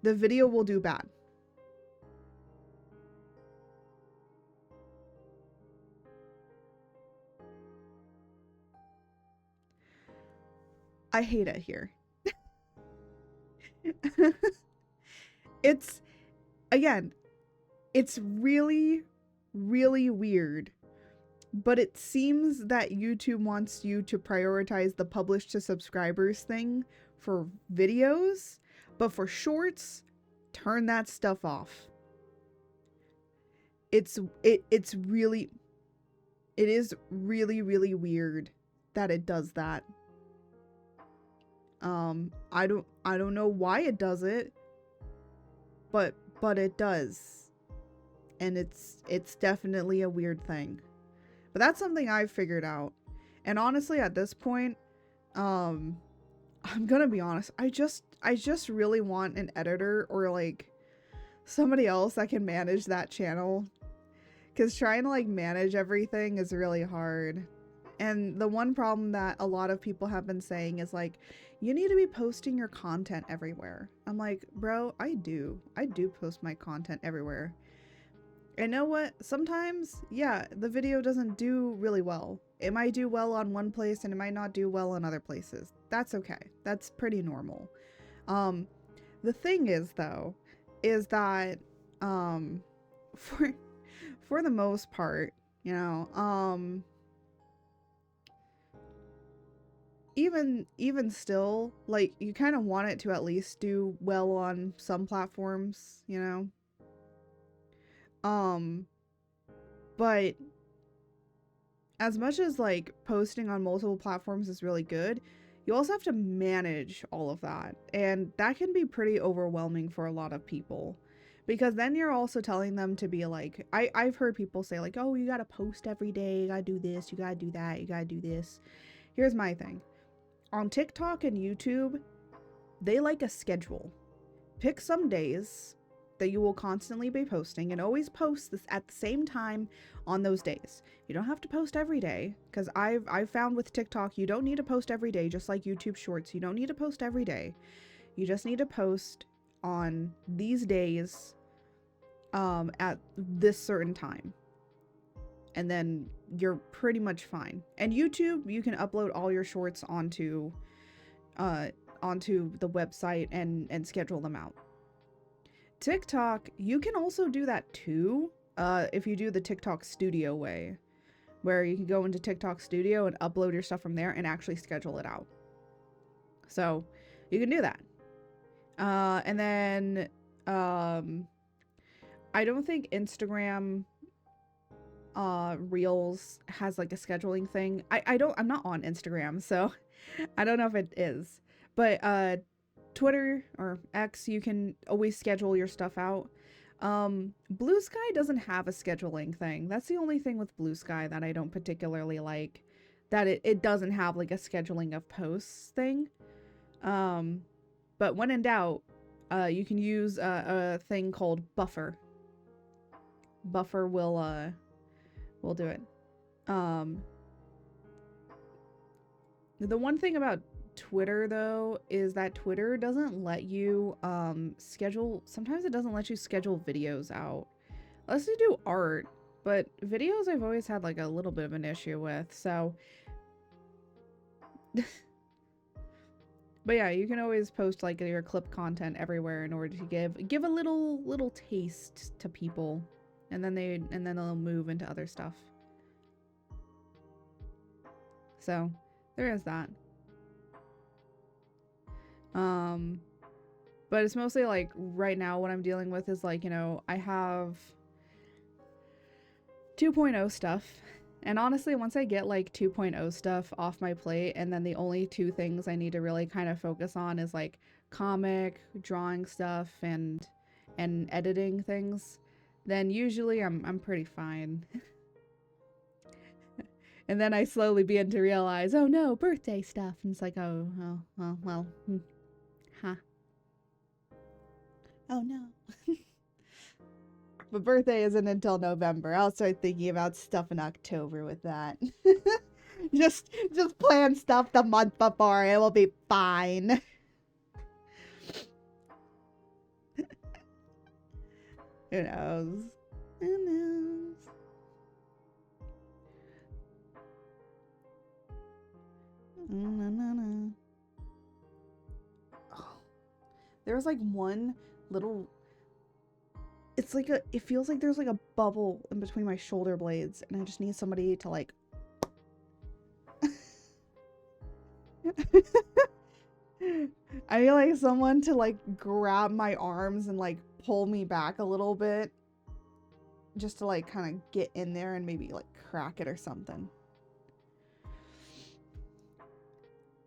the video will do bad. I hate it here. It's, again, it's really, really weird. But it seems that YouTube wants you to prioritize the publish to subscribers thing for videos, but for shorts, turn that stuff off. It is really weird that it does that. I don't know why it does it, but it does. And it's definitely a weird thing. But that's something I've figured out. And honestly, at this point, I'm gonna be honest, I just really want an editor or like somebody else that can manage that channel. Because trying to like manage everything is really hard. And the one problem that a lot of people have been saying is like, you need to be posting your content everywhere. I'm like, bro, I do post my content everywhere. And know what? Sometimes, yeah, the video doesn't do really well. It might do well on one place and it might not do well on other places. That's okay. That's pretty normal. The thing is though, is that, for the most part, you know, even still, like, you kind of want it to at least do well on some platforms, you know? But as much as like posting on multiple platforms is really good, you also have to manage all of that. And that can be pretty overwhelming for a lot of people. Because then you're also telling them to be like, I've heard people say like, oh, you gotta post every day, you gotta do this, you gotta do that, you gotta do this. Here's my thing. On TikTok and YouTube, they like a schedule. Pick some days that you will constantly be posting, and always post this at the same time on those days. You don't have to post every day, because I've found with TikTok you don't need to post every day, just like YouTube Shorts. You don't need to post every day. You just need to post on these days at this certain time. And then you're pretty much fine. And YouTube, you can upload all your shorts onto the website and schedule them out. TikTok, you can also do that too, if you do the TikTok Studio way, where you can go into TikTok Studio and upload your stuff from there and actually schedule it out. So you can do that. And then I don't think Instagram Reels has like a scheduling thing. I'm not on Instagram, so I don't know if it is. But Twitter or X, you can always schedule your stuff out. Blue Sky doesn't have a scheduling thing. That's the only thing with Blue Sky that I don't particularly like. That it doesn't have like a scheduling of posts thing. But when in doubt, you can use a thing called Buffer. Buffer will do it. The one thing about Twitter though is that Twitter doesn't let you schedule. Sometimes it doesn't let you schedule videos out. Unless you do art, but videos I've always had like a little bit of an issue with. So but yeah, you can always post like your clip content everywhere in order to give a little taste to people, and then they'll move into other stuff. So there is that. But it's mostly like right now what I'm dealing with is like, you know, I have 2.0 stuff. And honestly, once I get like 2.0 stuff off my plate, and then the only two things I need to really kind of focus on is like comic, drawing stuff, and editing things, then usually I'm pretty fine. And then I slowly begin to realize, oh no, birthday stuff. And it's like, oh well, huh. Oh no. But birthday isn't until November. I'll start thinking about stuff in October with that. just plan stuff the month before. It will be fine. Who knows? Who knows? Oh, there was like one little... It's like it feels like there's like a bubble in between my shoulder blades, and I just need somebody to like... I need like someone to like grab my arms and like pull me back a little bit, just to like kind of get in there and maybe like crack it or something.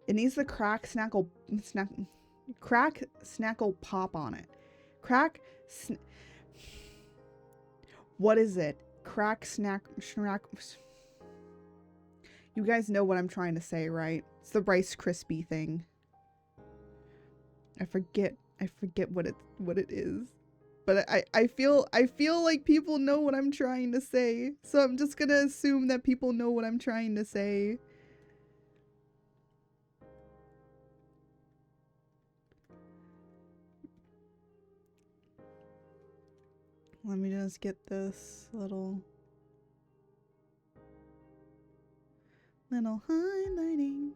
It needs the crack, snackle, pop on it. What is it? Crack, snack. You guys know what I'm trying to say, right? It's the Rice Krispie thing. I forget what it is. But I feel like people know what I'm trying to say. So I'm just gonna assume that people know what I'm trying to say. Let me just get this little highlighting.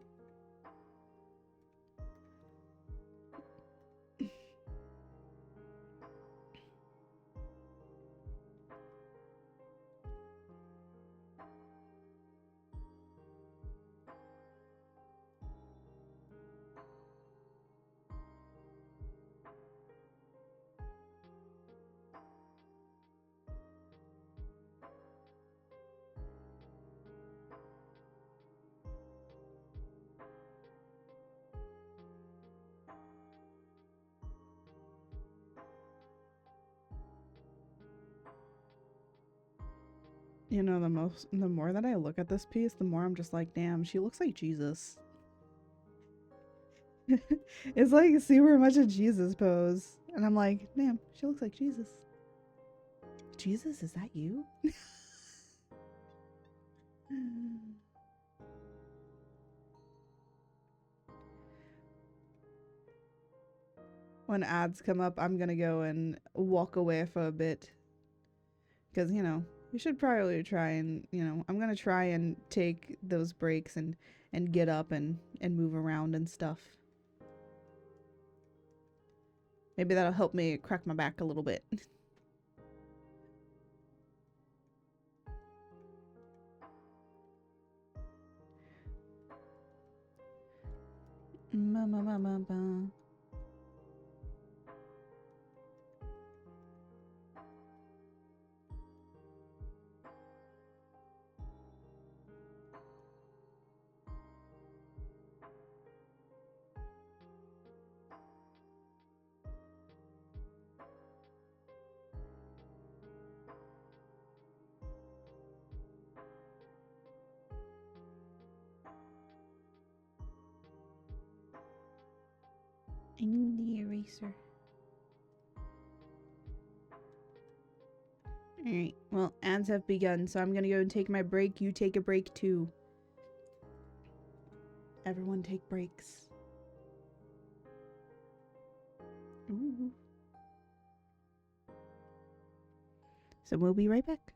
You know, the more that I look at this piece, the more I'm just like, damn, she looks like Jesus. It's like super much a Jesus pose. And I'm like, damn, she looks like Jesus. Jesus, is that you? When ads come up, I'm gonna go and walk away for a bit. Because, you know, we should probably try and, you know, I'm gonna try and take those breaks and get up and move around and stuff. Maybe that'll help me crack my back a little bit. I need the eraser. Alright, well, ads have begun, so I'm gonna go and take my break. You take a break too. Everyone take breaks. Ooh. So we'll be right back.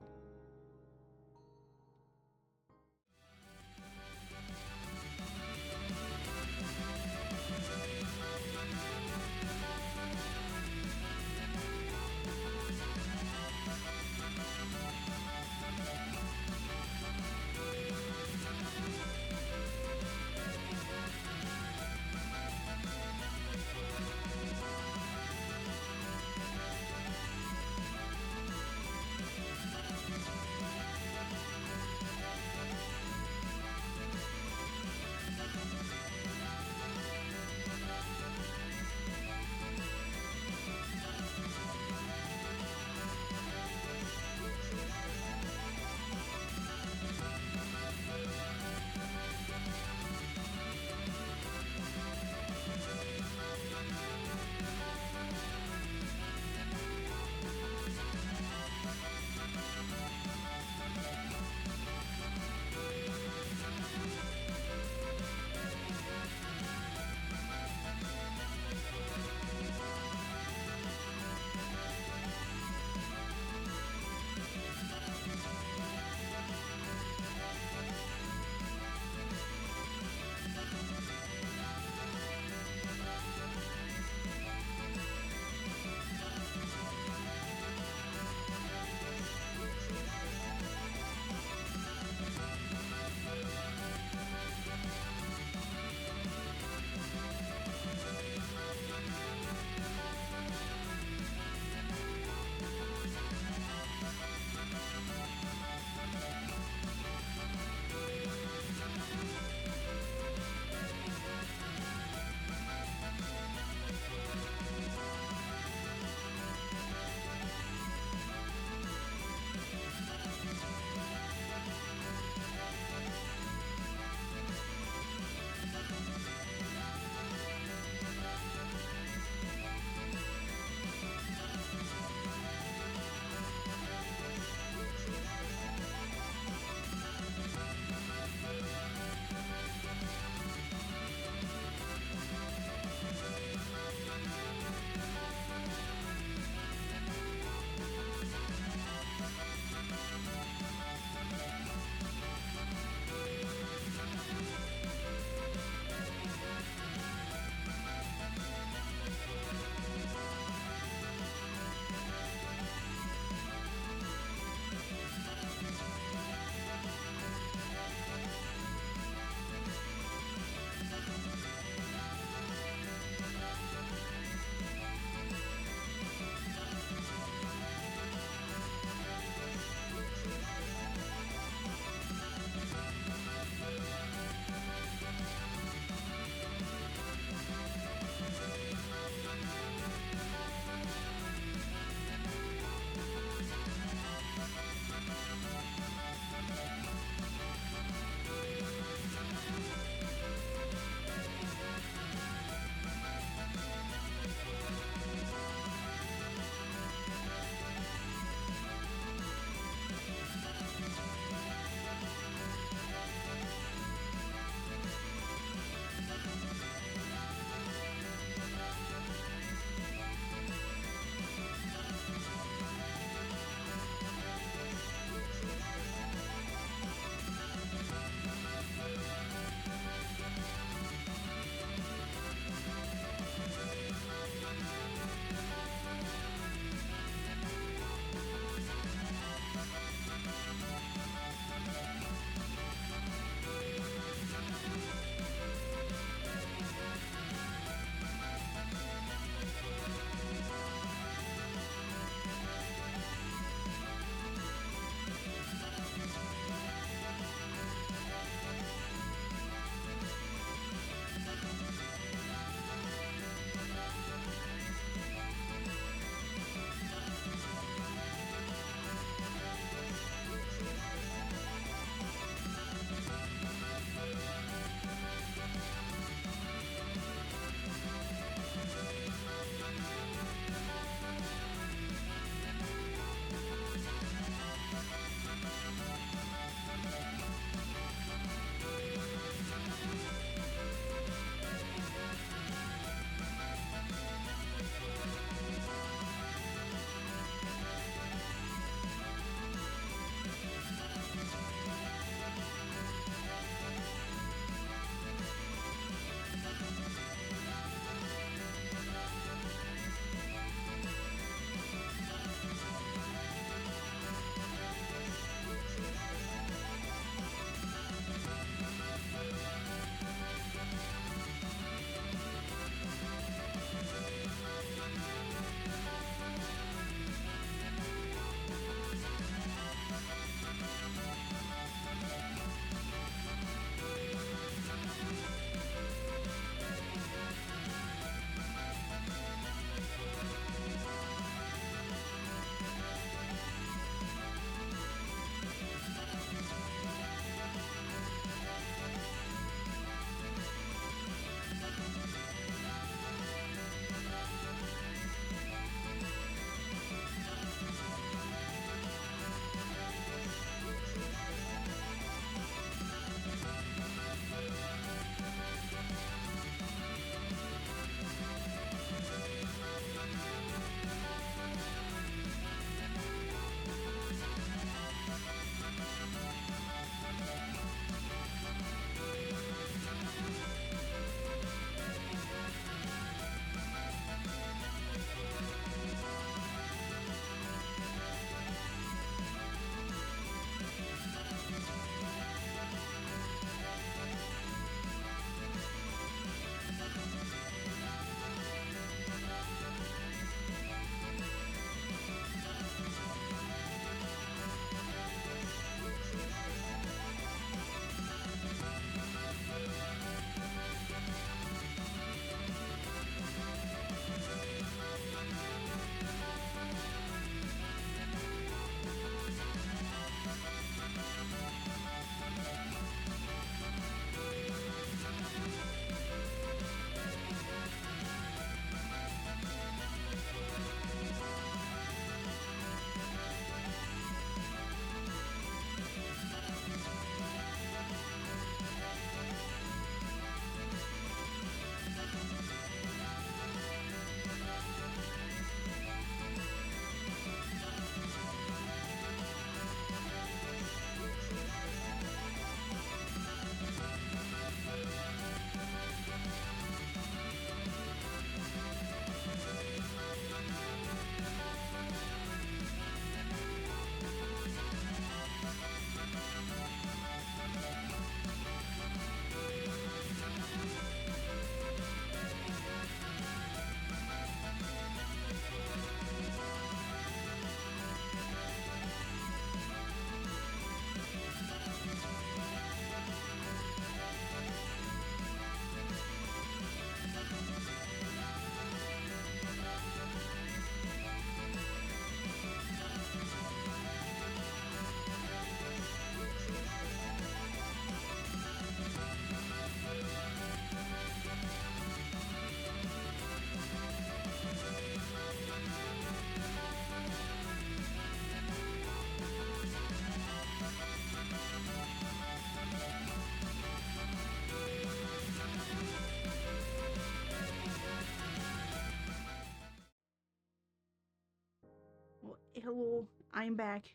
I'm back.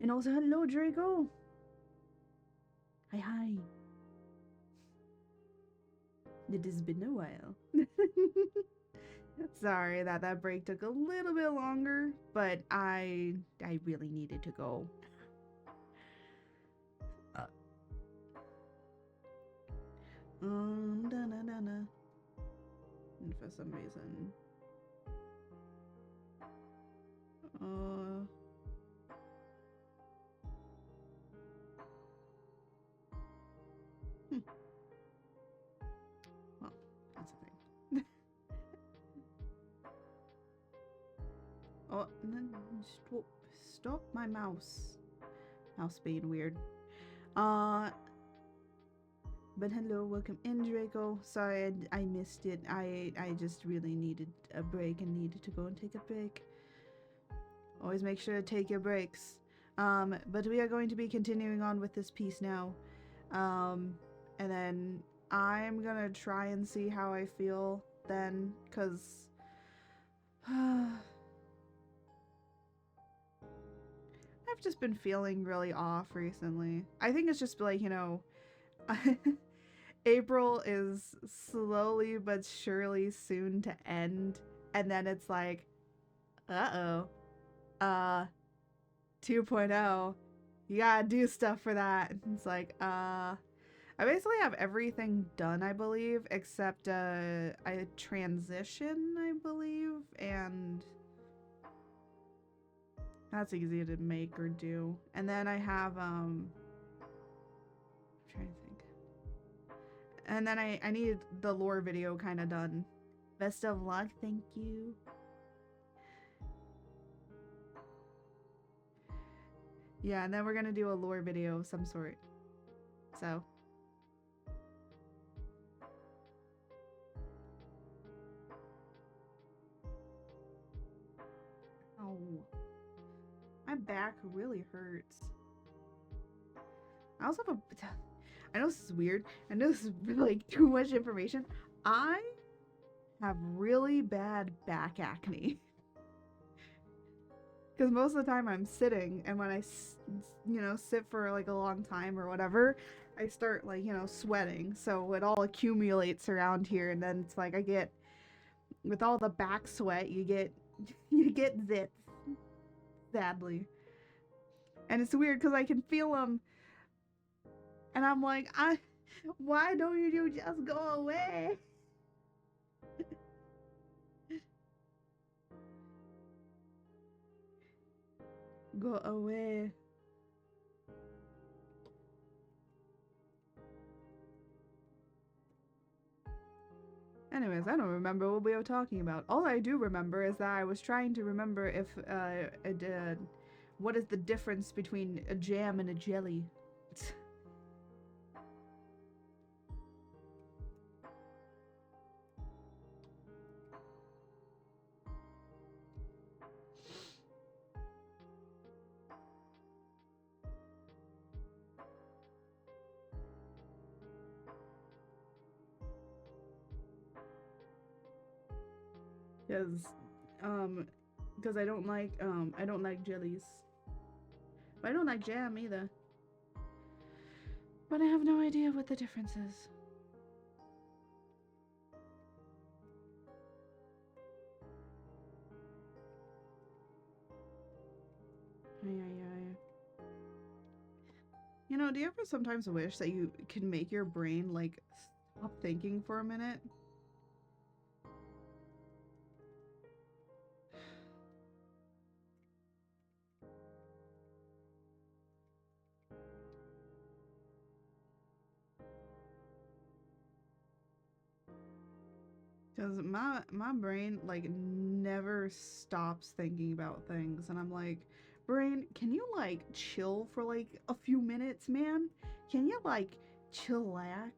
And also, hello, Draco. Hi. It has been a while. Sorry that break took a little bit longer, but I really needed to go. And for some reason, well, that's the thing. Oh, stop my mouse. Mouse being weird. But hello, welcome in, Draco. Sorry I missed it. I just really needed a break and needed to go and take a break. Always make sure to take your breaks. But we are going to be continuing on with this piece now. And then I'm gonna try and see how I feel then, cause I've just been feeling really off recently. I think it's just like, you know, April is slowly but surely soon to end, and then it's like, 2.0, you gotta do stuff for that. It's like, I basically have everything done, I believe, except a transition, I believe, and that's easy to make or do. And then I have, I'm trying to think. And then I needed the lore video kind of done. Best of luck, thank you. Yeah, and then we're gonna do a lore video of some sort. So. Oh. My back really hurts. I also have a... I know this is weird. I know this is like too much information. I have really bad back acne. Because most of the time I'm sitting, and when I, you know, sit for like a long time or whatever, I start like, you know, sweating. So it all accumulates around here, and then it's like I get, with all the back sweat, you get zits, sadly. And it's weird because I can feel them, and I'm like, why don't you just go away? Go away. Anyways, I don't remember what we were talking about. All I do remember is that I was trying to remember if, what is the difference between a jam and a jelly? Because I don't like jellies. But I don't like jam either. But I have no idea what the difference is. You know, do you ever sometimes wish that you can make your brain, like, stop thinking for a minute? Because my brain, like, never stops thinking about things. And I'm like, brain, can you, like, chill for, like, a few minutes, man? Can you, like, chillax?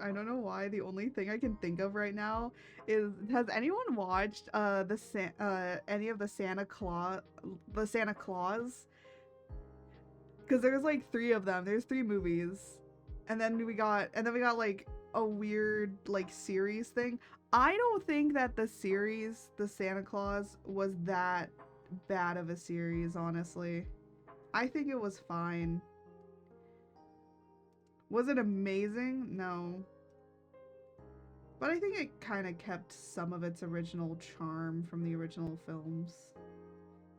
I don't know why. The only thing I can think of right now is, has anyone watched any of the Santa Claus? Because there's like three of them. There's three movies, and then we got like a weird like series thing. I don't think that the series, the Santa Claus, was that bad of a series, honestly. I think it was fine. Was it amazing? No. But I think it kind of kept some of its original charm from the original films.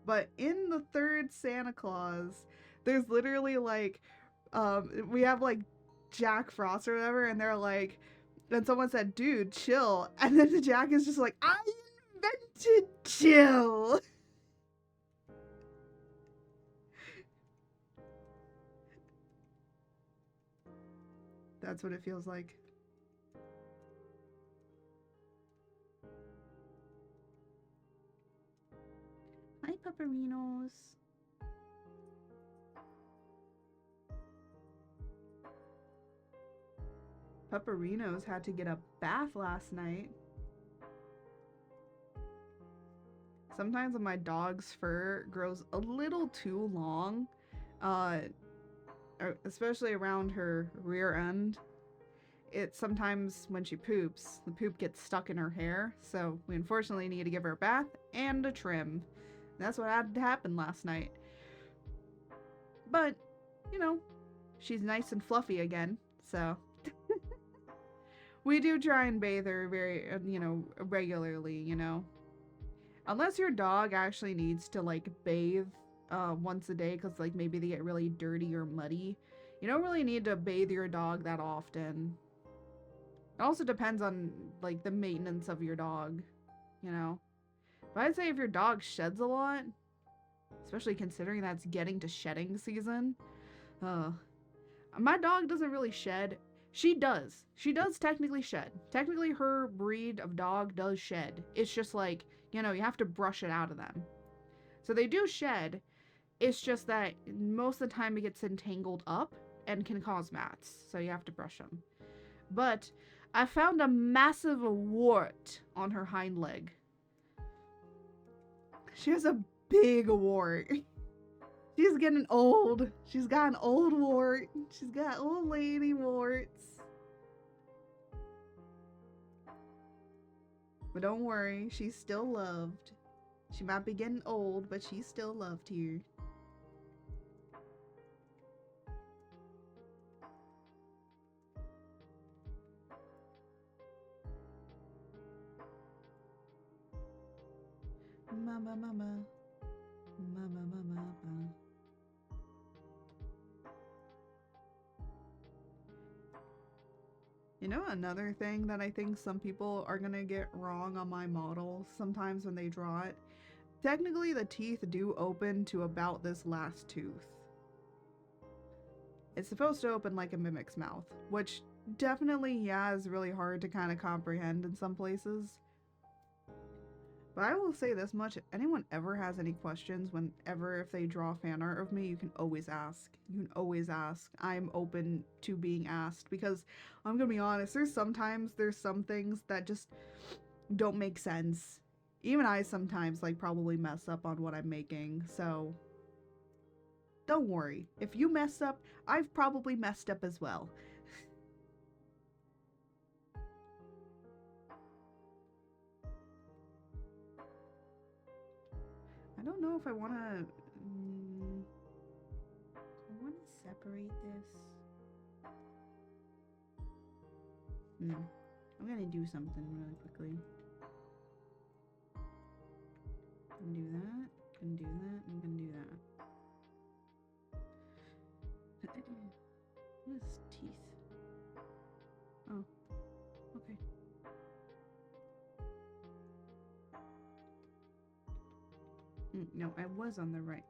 But in the third Santa Claus, there's literally like, we have like Jack Frost or whatever, and they're like, and someone said, dude, chill. And then the Jack is just like, I invented chill. That's what it feels like. Hi, pupperinos. Pupperinos had to get a bath last night. Sometimes when my dog's fur grows a little too long, especially around her rear end, it sometimes when she poops, the poop gets stuck in her hair, so we unfortunately need to give her a bath and a trim. That's what had to happen last night. But, you know, she's nice and fluffy again, so. We do try and bathe her very, regularly, Unless your dog actually needs to, like, bathe once a day because, like, maybe they get really dirty or muddy. You don't really need to bathe your dog that often. It also depends on, like, the maintenance of your dog, But I'd say if your dog sheds a lot, especially considering that's getting to shedding season, my dog doesn't really shed. She does. She does technically shed. Technically, her breed of dog does shed. It's just like, you have to brush it out of them. So they do shed. It's just that most of the time it gets entangled up and can cause mats. So you have to brush them. But I found a massive wart on her hind leg. She has a big wart. She's getting old. She's got an old wart. She's got old lady warts. But don't worry, she's still loved. She might be getting old, but she's still loved here. Mama, mama. Mama, mama, mama. Another thing that I think some people are gonna get wrong on my model sometimes when they draw it. Technically, the teeth do open to about this last tooth. It's supposed to open like a mimic's mouth, which definitely, is really hard to kind of comprehend in some places. But I will say this much, if anyone ever has any questions, if they draw fan art of me, you can always ask. You can always ask. I'm open to being asked because I'm gonna be honest, there's some things that just don't make sense. Even I sometimes probably mess up on what I'm making, so don't worry. If you mess up, I've probably messed up as well. I don't know if I want to... I want to separate this. I'm going to do something really quickly. Can do that. Can do that. I'm going to do that. What is teeth? Oh. Okay. No, I was on the right.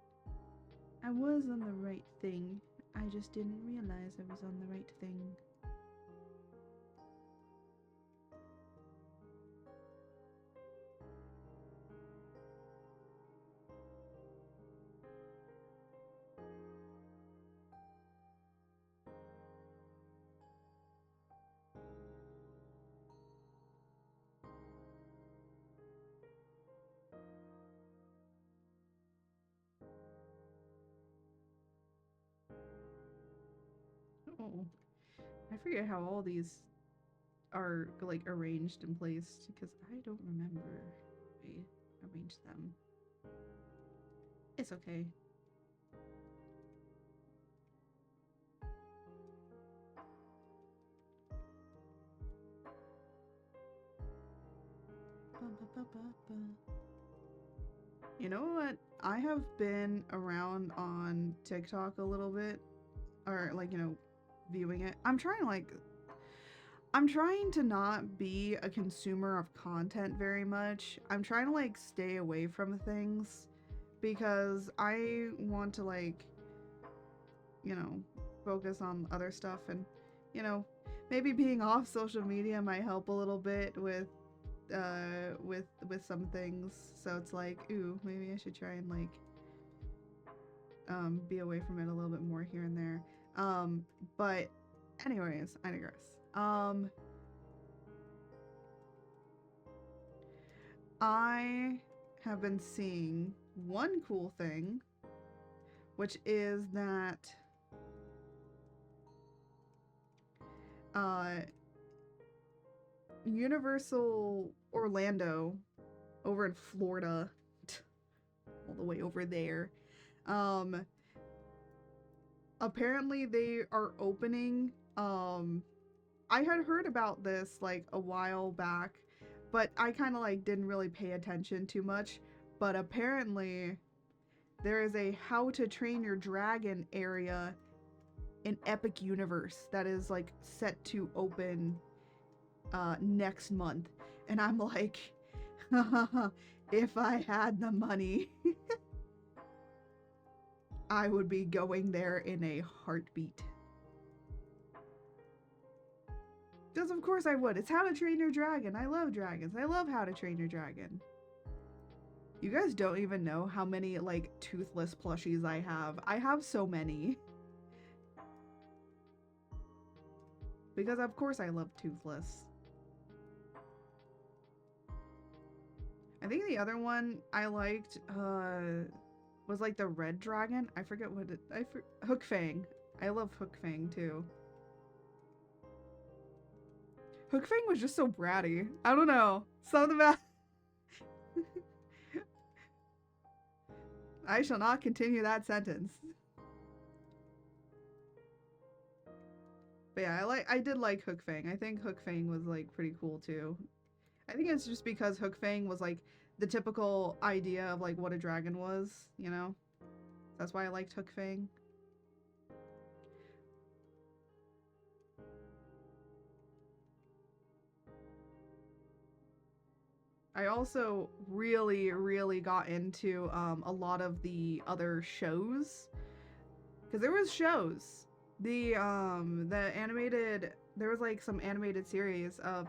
I was on the right thing. I just didn't realize I was on the right thing. I forget how all these are like arranged and placed because I don't remember we arranged them. It's okay. You know what? I have been around on TikTok a little bit, or like, you know, viewing it. I'm trying to not be a consumer of content very much. I'm trying to like stay away from things because I want to like, you know, focus on other stuff, and you know, maybe being off social media might help a little bit with some things. So it's like, ooh, maybe I should try and like be away from it a little bit more here and there. But anyways, I digress. I have been seeing one cool thing, which is that Universal Orlando over in Florida, all the way over there, apparently they are opening, I had heard about this like a while back, but I kind of like didn't really pay attention too much, but apparently there is a How to Train Your Dragon area in Epic Universe that is like set to open next month, and I'm like, if I had the money, I would be going there in a heartbeat. Because of course I would. It's How to Train Your Dragon. I love dragons. I love How to Train Your Dragon. You guys don't even know how many like toothless plushies I have. I have so many. Because of course I love toothless. I think the other one I liked was like the red dragon. I forget what it... Hook Fang. I love Hook Fang too. Hook Fang was just so bratty. I don't know. Something about... I shall not continue that sentence. But yeah, I did like Hook Fang. I think Hook Fang was like pretty cool too. I think it's just because Hook Fang was like the typical idea of like what a dragon was, you know? That's why I liked Hook Fang. I also really got into a lot of the other shows, because there was shows. The animated, there was like some animated series of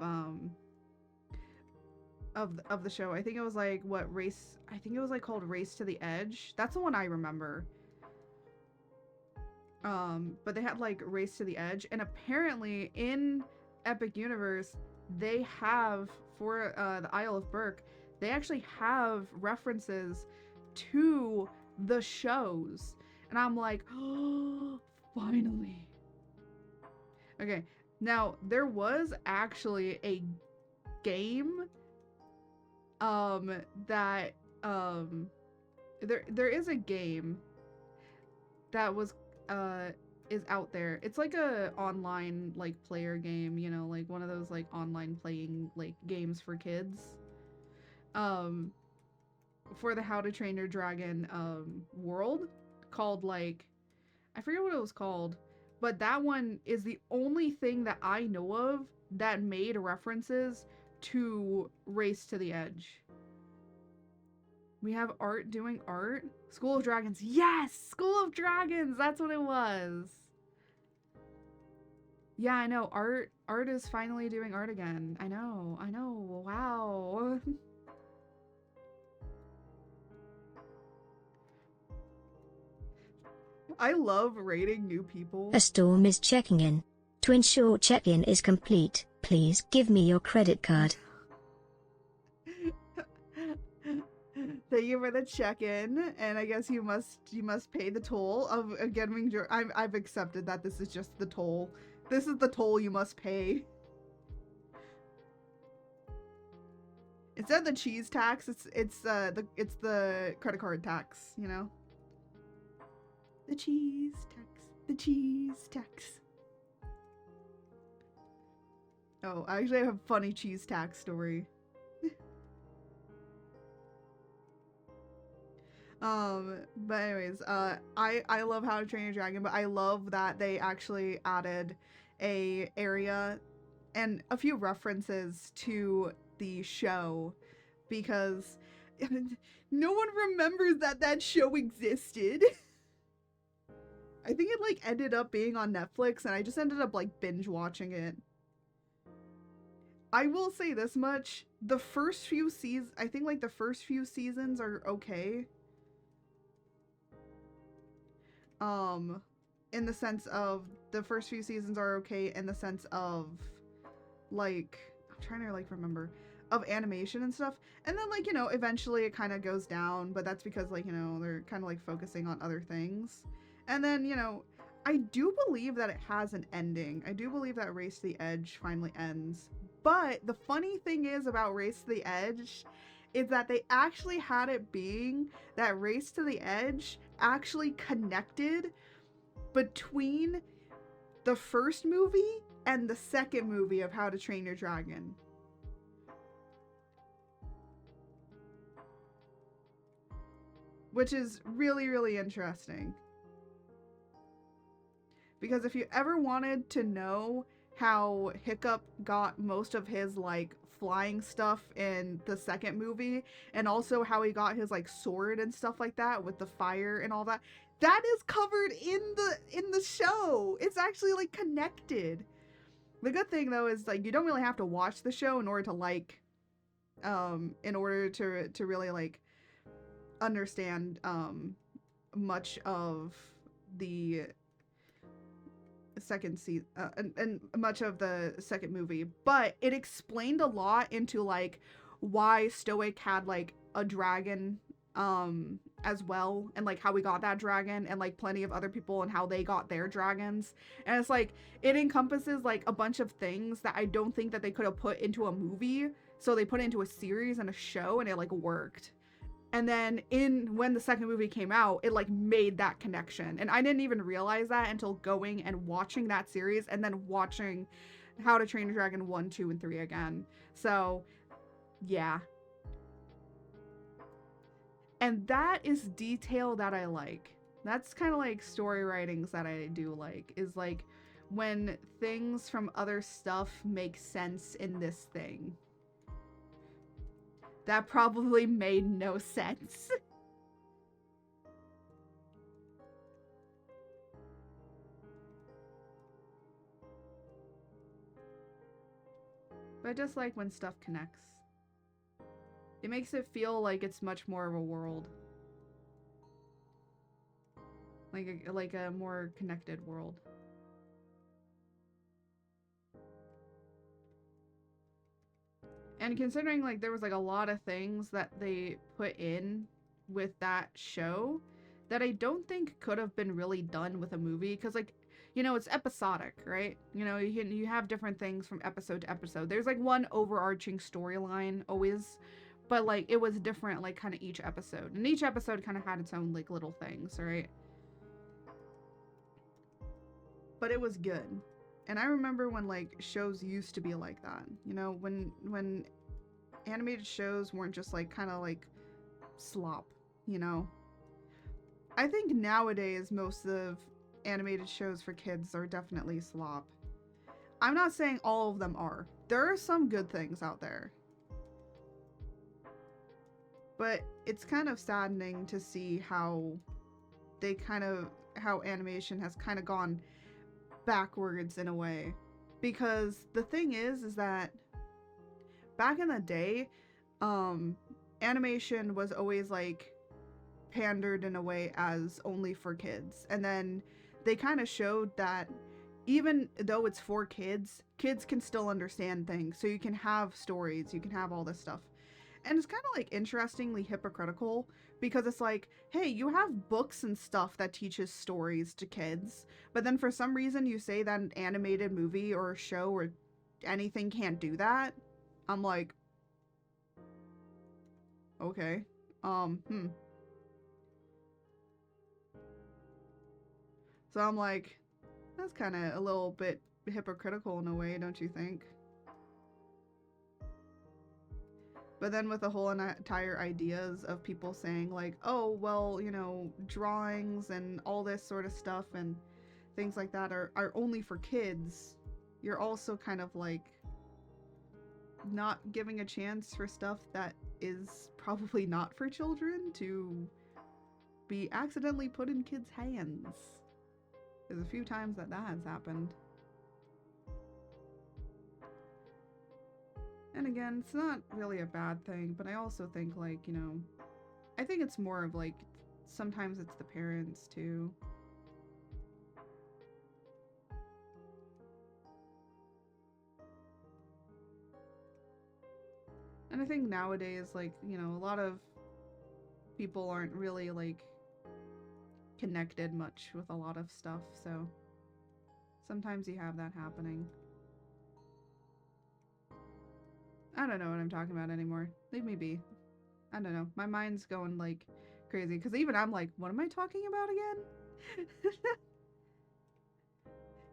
the show. I think it was like I think it was like called Race to the Edge. That's the one I remember. But they had like Race to the Edge, and apparently in Epic Universe they have, for the Isle of Berk, they actually have references to the shows, and I'm like, oh, finally. Okay, now there was actually a game that there is a game that was is out there. It's like a online like player game, you know, like one of those like online playing like games for kids. For the How to Train Your Dragon world, called like, I forget what it was called, but that one is the only thing that I know of that made references to Race to the Edge. We have Art doing art. School of Dragons. Yes! School of Dragons! That's what it was. Yeah, I know. Art is finally doing art again. I know. Wow. I love rating new people. A storm is checking in. To ensure check-in is complete, please give me your credit card. Thank you for the check-in, and I guess you must pay the toll of getting I've accepted that this is just the toll This is the toll you must pay. Instead of the cheese tax, it's the credit card tax, you know? The cheese tax. The cheese tax. Oh, I actually have a funny cheese tax story. But anyways, I love How to Train Your Dragon, but I love that they actually added a area and a few references to the show, because no one remembers that that show existed. I think it like ended up being on Netflix, and I just ended up like binge watching it. I will say this much: the first few seasons, I think like the first few seasons are okay. In the sense of the first few seasons are okay in the sense of like, I'm trying to like remember, of animation and stuff, and then like, you know, eventually it kind of goes down, but that's because like, you know, they're kind of like focusing on other things. And then, you know, I do believe that it has an ending. I do believe that Race to the Edge finally ends. But the funny thing is about Race to the Edge is that they actually had it being that Race to the Edge actually connected between the first movie and the second movie of How to Train Your Dragon. Which is really, really interesting. Because if you ever wanted to know how Hiccup got most of his like flying stuff in the second movie, and also how he got his like sword and stuff like that with the fire and all that, that is covered in the show. It's actually like connected. The good thing though is like you don't really have to watch the show in order to like in order to really like understand much of the second season and much of the second movie, but it explained a lot into like why Stoic had like a dragon as well, and like how we got that dragon, and like plenty of other people and how they got their dragons. And it's like it encompasses like a bunch of things that I don't think that they could have put into a movie, so they put it into a series and a show, and it like worked. And then when the second movie came out, it like made that connection. And I didn't even realize that until going and watching that series, and then watching How to Train Your Dragon 1, 2, and 3 again. So, yeah. And that is detail that I like. That's kind of like story writings that I do like, is like when things from other stuff make sense in this thing. That probably made no sense. But I just like when stuff connects. It makes it feel like it's much more of a world. Like a more connected world. And considering like there was like a lot of things that they put in with that show that I don't think could have been really done with a movie, because like, you know, it's episodic, right? You know, you have different things from episode to episode. There's like one overarching storyline always, but like it was different like kind of each episode, and each episode kind of had its own like little things, right? But it was good. And I remember when like shows used to be like that, you know, when animated shows weren't just like kind of like slop, you know. I think nowadays most of animated shows for kids are definitely slop. I'm not saying all of them are. There are some good things out there. But it's kind of saddening to see how animation has kind of gone backwards in a way. Because the thing is that back in the day, animation was always like pandered in a way as only for kids. And then they kind of showed that even though it's for kids, kids can still understand things. So you can have stories, you can have all this stuff. and it's kind of like interestingly hypocritical because it's like, hey, you have books and stuff that teaches stories to kids, but then for some reason you say that an animated movie or a show or anything can't do that. I'm like, okay. So I'm like, that's kind of a little bit hypocritical in a way, don't you think? But then with the whole entire ideas of people saying like, oh, well, you know, drawings and all this sort of stuff and things like that are only for kids, you're also kind of like not giving a chance for stuff that is probably not for children to be accidentally put in kids' hands. There's a few times that has happened. And again, it's not really a bad thing, but I also think, like, you know, I think it's more of, like, sometimes it's the parents, too. And I think nowadays, like, you know, a lot of people aren't really, like, connected much with a lot of stuff, so sometimes you have that happening. I don't know what I'm talking about anymore. Leave me be. I don't know. My mind's going, like, crazy. Because even I'm like, what am I talking about again?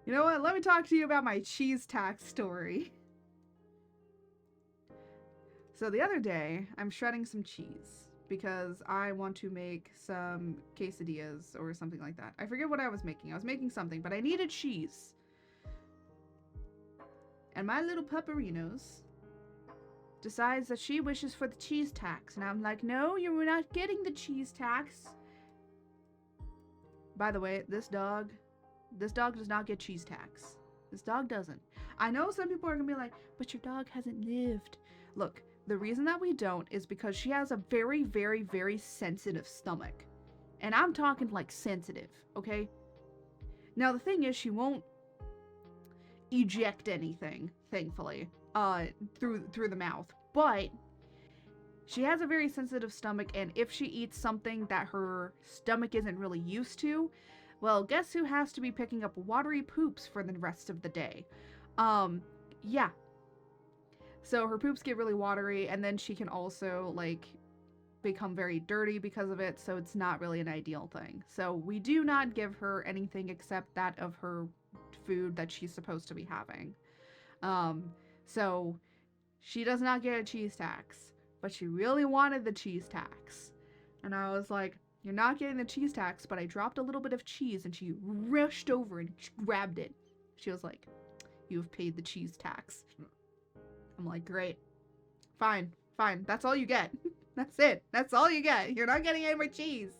You know what? Let me talk to you about my cheese tax story. So the other day, I'm shredding some cheese because I want to make some quesadillas or something like that. I forget what I was making. I was making something, but I needed cheese. And my little pupperinos decides that she wishes for the cheese tax. And I'm like, no, you're not getting the cheese tax. By the way, this dog does not get cheese tax. This dog doesn't. I know some people are gonna be like, but your dog hasn't lived. Look, the reason that we don't is because she has a very, very, very sensitive stomach. And I'm talking like sensitive, okay? Now the thing is, she won't eject anything, thankfully, through the mouth. But she has a very sensitive stomach, and if she eats something that her stomach isn't really used to, well, guess who has to be picking up watery poops for the rest of the day? Yeah. So her poops get really watery, and then she can also, like, become very dirty because of it, so it's not really an ideal thing. So we do not give her anything except that of her food that she's supposed to be having. So she does not get a cheese tax, but she really wanted the cheese tax. And I was like, you're not getting the cheese tax, but I dropped a little bit of cheese, and she rushed over and grabbed it. She was like, you have paid the cheese tax. I'm like, great. Fine. That's all you get. That's it. That's all you get. You're not getting any more cheese.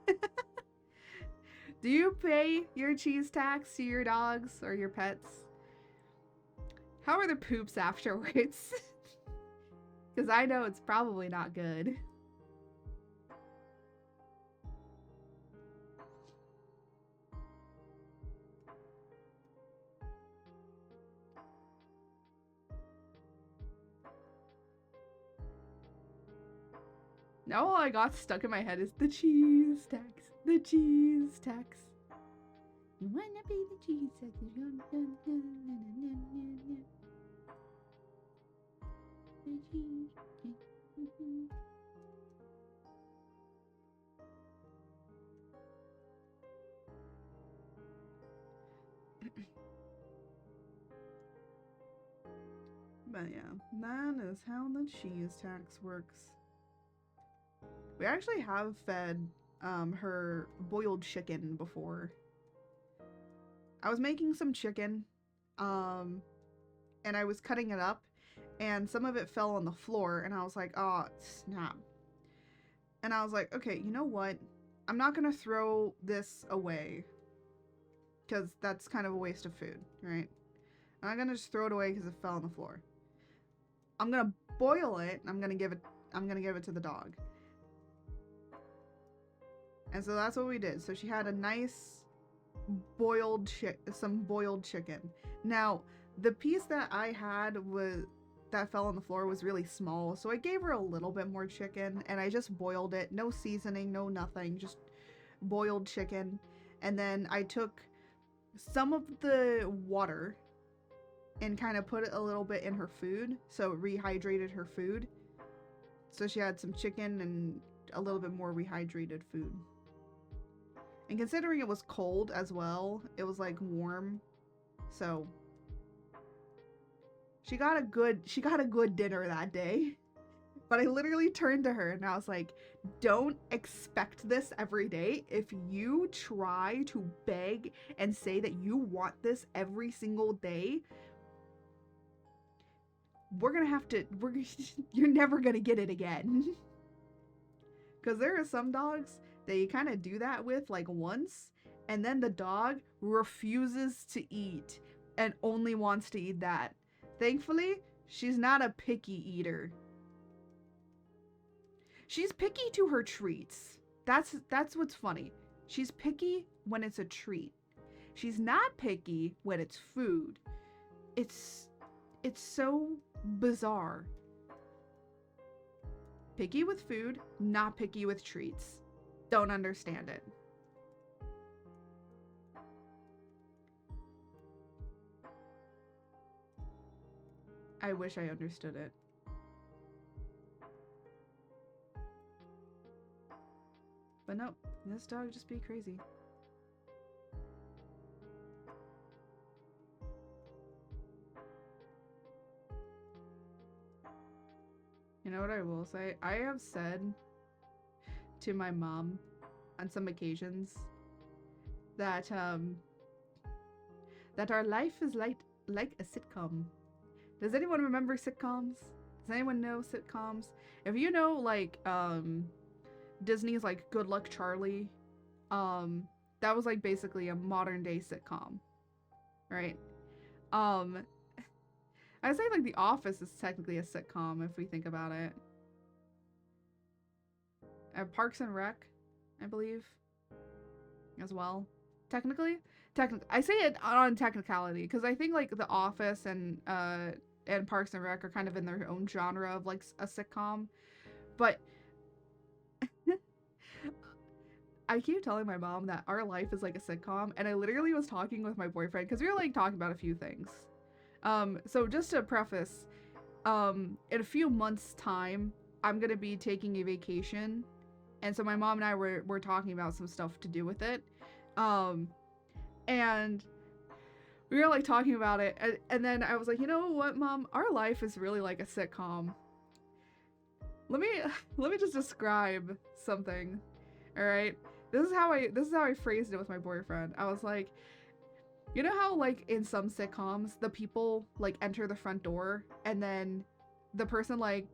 Do you pay your cheese tax to your dogs or your pets? How are the poops afterwards? Because I know it's probably not good. Now all I got stuck in my head is the cheese tax. The cheese tax. You wanna be the cheese tax? But yeah, that is how the cheese tax works. We actually have fed her boiled chicken before. I was making some chicken, and I was cutting it up, and some of it fell on the floor, and I was like, oh, snap. And I was like, okay, you know what? I'm not gonna throw this away, because that's kind of a waste of food, right? I'm not gonna just throw it away because it fell on the floor. I'm gonna boil it, and I'm gonna give it to the dog. And so that's what we did. So she had a nice boiled chicken. Now, the piece that I had that fell on the floor was really small, so I gave her a little bit more chicken, and I just boiled it. No seasoning, no nothing, just boiled chicken. And then I took some of the water and kind of put it a little bit in her food, so it rehydrated her food. So she had some chicken and a little bit more rehydrated food. And considering it was cold as well, it was like warm, so she got a good dinner that day. But I literally turned to her and I was like, don't expect this every day. If you try to beg and say that you want this every single day, you're never gonna get it again. Because there are some dogs that you kind of do that with like once, and then the dog refuses to eat and only wants to eat that. Thankfully, she's not a picky eater. She's picky to her treats. That's what's funny. She's picky when it's a treat. She's not picky when it's food. It's so bizarre. Picky with food, not picky with treats. Don't understand it. I wish I understood it. But no, this dog just be crazy. You know what I will say? I have said to my mom on some occasions that that our life is like a sitcom. Does anyone remember sitcoms? Does anyone know sitcoms? If you know like Disney's like Good Luck Charlie, that was like basically a modern day sitcom, right? I'd say like The Office is technically a sitcom if we think about it. Parks and Rec, I believe, as well. Technically, I say it on technicality because I think like The Office and Parks and Rec are kind of in their own genre of like a sitcom, but I keep telling my mom that our life is like a sitcom, and I literally was talking with my boyfriend because we were like talking about a few things. So just to preface, in a few months' time, I'm gonna be taking a vacation, and so my mom and I were talking about some stuff to do with it, and we were like talking about it, and then I was like, you know what, Mom, our life is really like a sitcom. Let me just describe something. All right, this is how I phrased it with my boyfriend. I was like, you know how like in some sitcoms the people like enter the front door and then the person like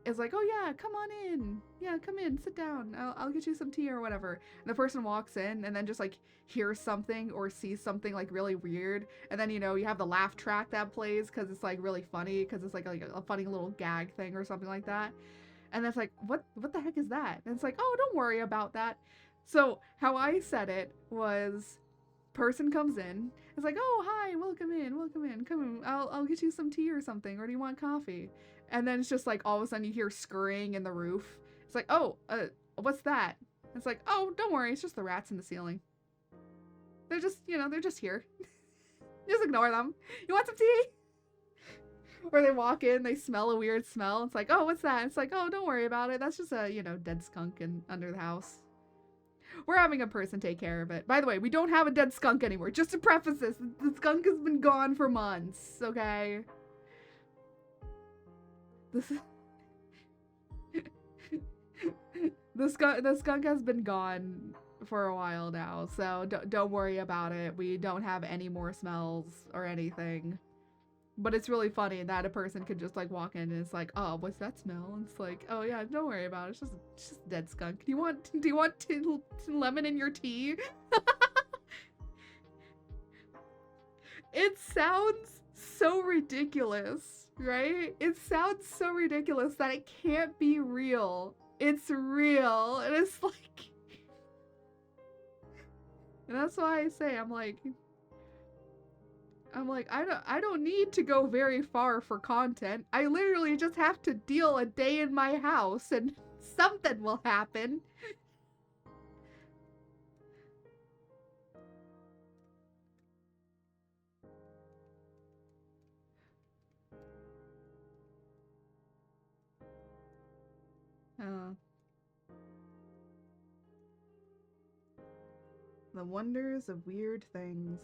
is like, oh yeah, come on in, yeah, come in, sit down, I'll get you some tea or whatever, and the person walks in and then just like hears something or sees something like really weird, and then you know you have the laugh track that plays because it's like really funny because it's like a funny little gag thing or something like that, and it's like, what the heck is that? And it's like, oh, don't worry about that. So how I said it was, person comes in, it's like, oh hi, welcome in, come in, I'll get you some tea or something, or do you want coffee? And then it's just like all of a sudden you hear scurrying in the roof. It's like, oh, what's that? It's like, oh, don't worry, it's just the rats in the ceiling. They're just, you know, they're just here. Just ignore them. You want some tea? Or they walk in, they smell a weird smell. It's like, oh, what's that? It's like, oh, don't worry about it. That's just a, you know, dead skunk under the house. We're having a person take care of it. By the way, we don't have a dead skunk anymore. Just to preface this, the skunk has been gone for months, okay? This is... the skunk has been gone for a while now, so don't worry about it. We don't have any more smells or anything. But it's really funny that a person could just like walk in and it's like, oh, what's that smell? And it's like, oh yeah, don't worry about it. It's just a dead skunk. Do you want lemon in your tea? It sounds so ridiculous, right? It sounds so ridiculous that it can't be real. It's real, and it's like, and that's why I say, I'm like, I'm like, I don't need to go very far for content. I literally just have to deal a day in my house and something will happen. Uh, the wonders of weird things.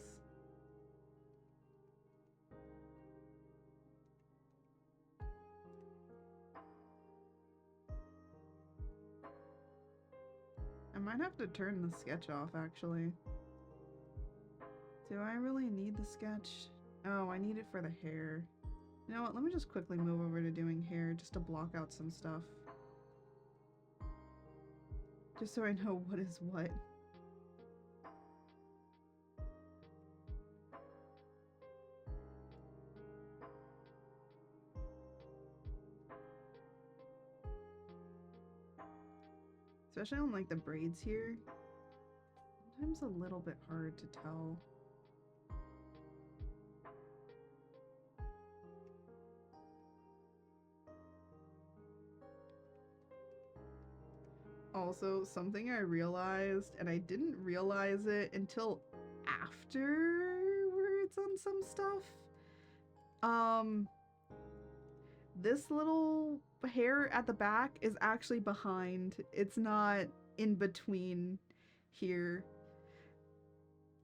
I might have to turn the sketch off, actually. Do I really need the sketch? Oh, I need it for the hair. You know what, let me just quickly move over to doing hair just to block out some stuff. Just so I know what is what. Especially on like the braids here. Sometimes a little bit hard to tell. Also, something I realized, and I didn't realize it until afterwards on some stuff. This little hair at the back is actually behind. It's not in between here.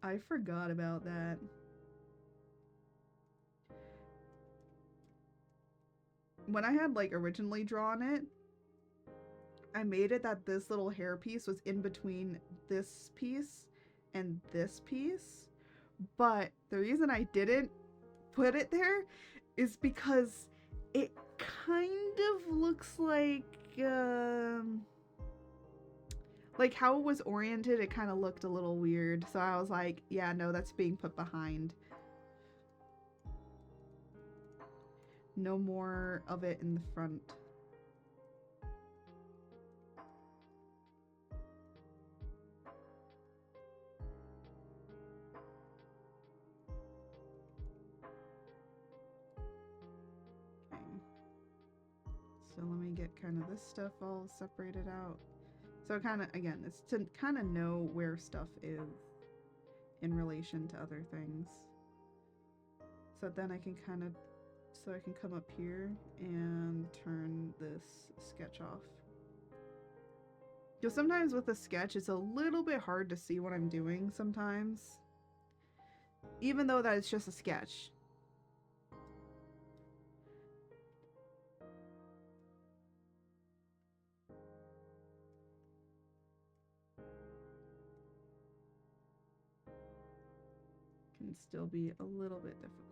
I forgot about that. When I had like originally drawn it, I made it that this little hair piece was in between this piece and this piece. But the reason I didn't put it there is because it kind of looks like how it was oriented, it kind of looked a little weird. So I was like, yeah, no, that's being put behind. No more of it in the front. Okay. So let me get kind of this stuff all separated out. So kind of, again, it's to kind of know where stuff is in relation to other things. So then I can kind of, so I can come up here and turn this sketch off. Because sometimes with a sketch, it's a little bit hard to see what I'm doing sometimes. Even though that it's just a sketch. Can still be a little bit difficult.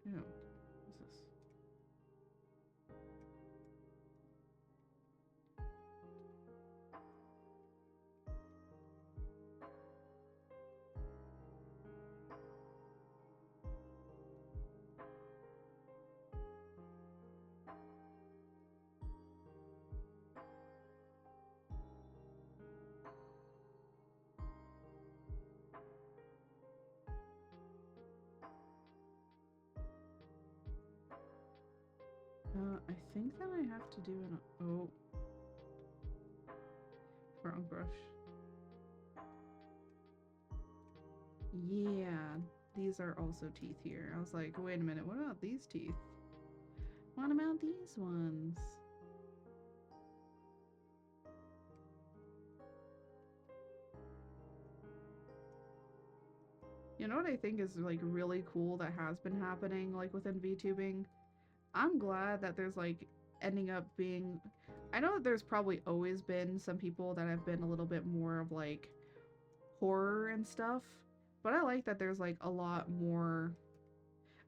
Oh, what's this? I think that I have to do an, oh, wrong brush. Yeah, these are also teeth here. I was like, wait a minute, what about these teeth? What about these ones? You know what I think is like really cool that has been happening like within VTubing? I'm glad that there's like ending up being, I know that there's probably always been some people that have been a little bit more of like horror and stuff, but I like that there's like a lot more.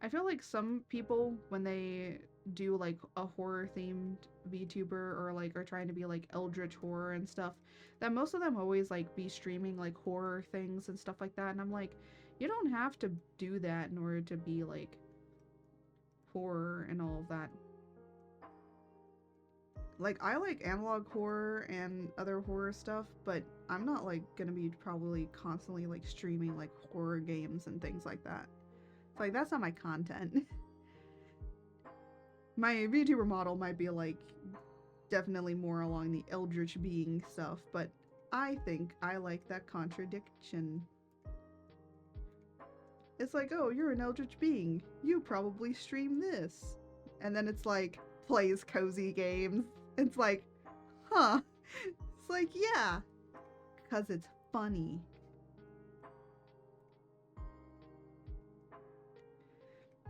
I feel like some people when they do like a horror themed VTuber or like are trying to be like eldritch horror and stuff, that most of them always like be streaming like horror things and stuff like that, and I'm like, you don't have to do that in order to be like horror and all of that. like I like analog horror and other horror stuff, but I'm not like gonna be probably constantly like streaming like horror games and things like that. It's like that's not my content. My VTuber model might be like definitely more along the eldritch being stuff, but I think I like that contradiction. It's like, oh, you're an eldritch being. You probably stream this. And then it's like, plays cozy games. It's like, huh. It's like, yeah. Because it's funny.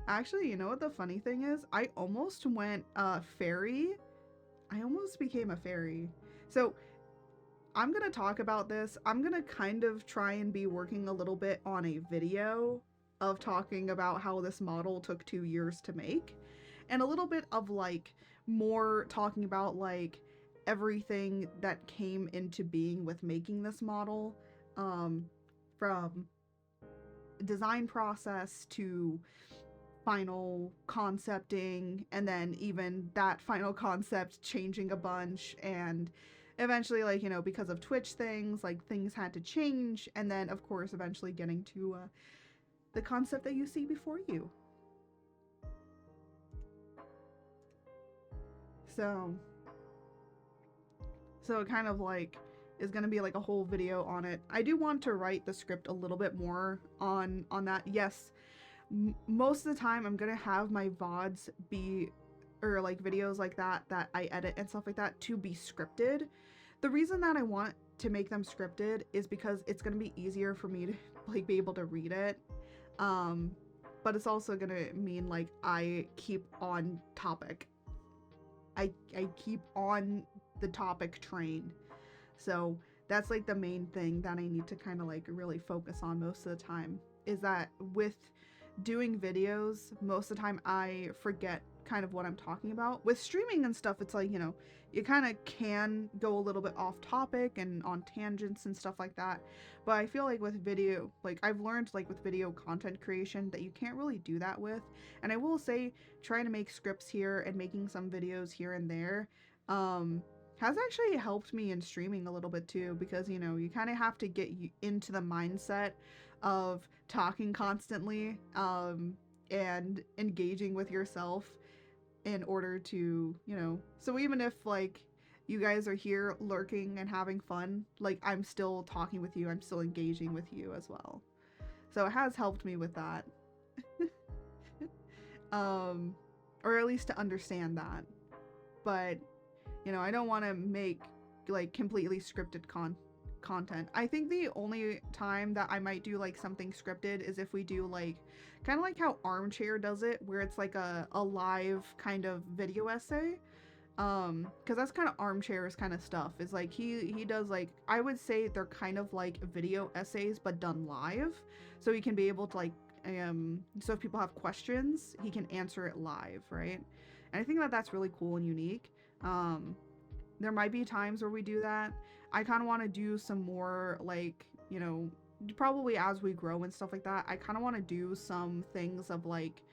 Actually, you know what the funny thing is? I almost went fairy. I almost became a fairy. So I'm going to talk about this. I'm going to kind of try and be working a little bit on a video of talking about how this model took 2 years to make, and a little bit of like more talking about like everything that came into being with making this model, from design process to final concepting, and then even that final concept changing a bunch, and eventually, like, you know, because of Twitch things, like things had to change, and then of course eventually getting to the concept that you see before you. So it kind of like is going to be like a whole video on it. I do want to write the script a little bit more on that. Yes, most of the time I'm going to have my VODs be, or like videos like that I edit and stuff like that, to be scripted. The reason that I want to make them scripted is because it's going to be easier for me to like be able to read it. But it's also going to mean like I keep on topic. I keep on the topic train. So that's like the main thing that I need to kind of like really focus on most of the time, is that with doing videos, most of the time I forget kind of what I'm talking about. With streaming and stuff, it's like, you know, you kind of can go a little bit off topic and on tangents and stuff like that. But I feel like with video, like I've learned like with video content creation that you can't really do that with. And I will say, trying to make scripts here and making some videos here and there has actually helped me in streaming a little bit too, because, you know, you kind of have to get into the mindset of talking constantly and engaging with yourself in order to, you know, so even if like you guys are here lurking and having fun, like I'm still talking with you, I'm still engaging with you as well. So it has helped me with that. Or at least to understand that. But, you know, I don't want to make like completely scripted content. I think the only time that I might do like something scripted is if we do like kind of like how Armchair does it, where it's like a live kind of video essay. Because that's kind of Armchair's kind of stuff, is like he does, like, I would say they're kind of like video essays but done live, so he can be able to like so if people have questions, he can answer it live, right? And I think that that's really cool and unique. There might be times where we do that. I kind of want to do some more, like, you know, probably as we grow and stuff like that, I kind of want to do some things of like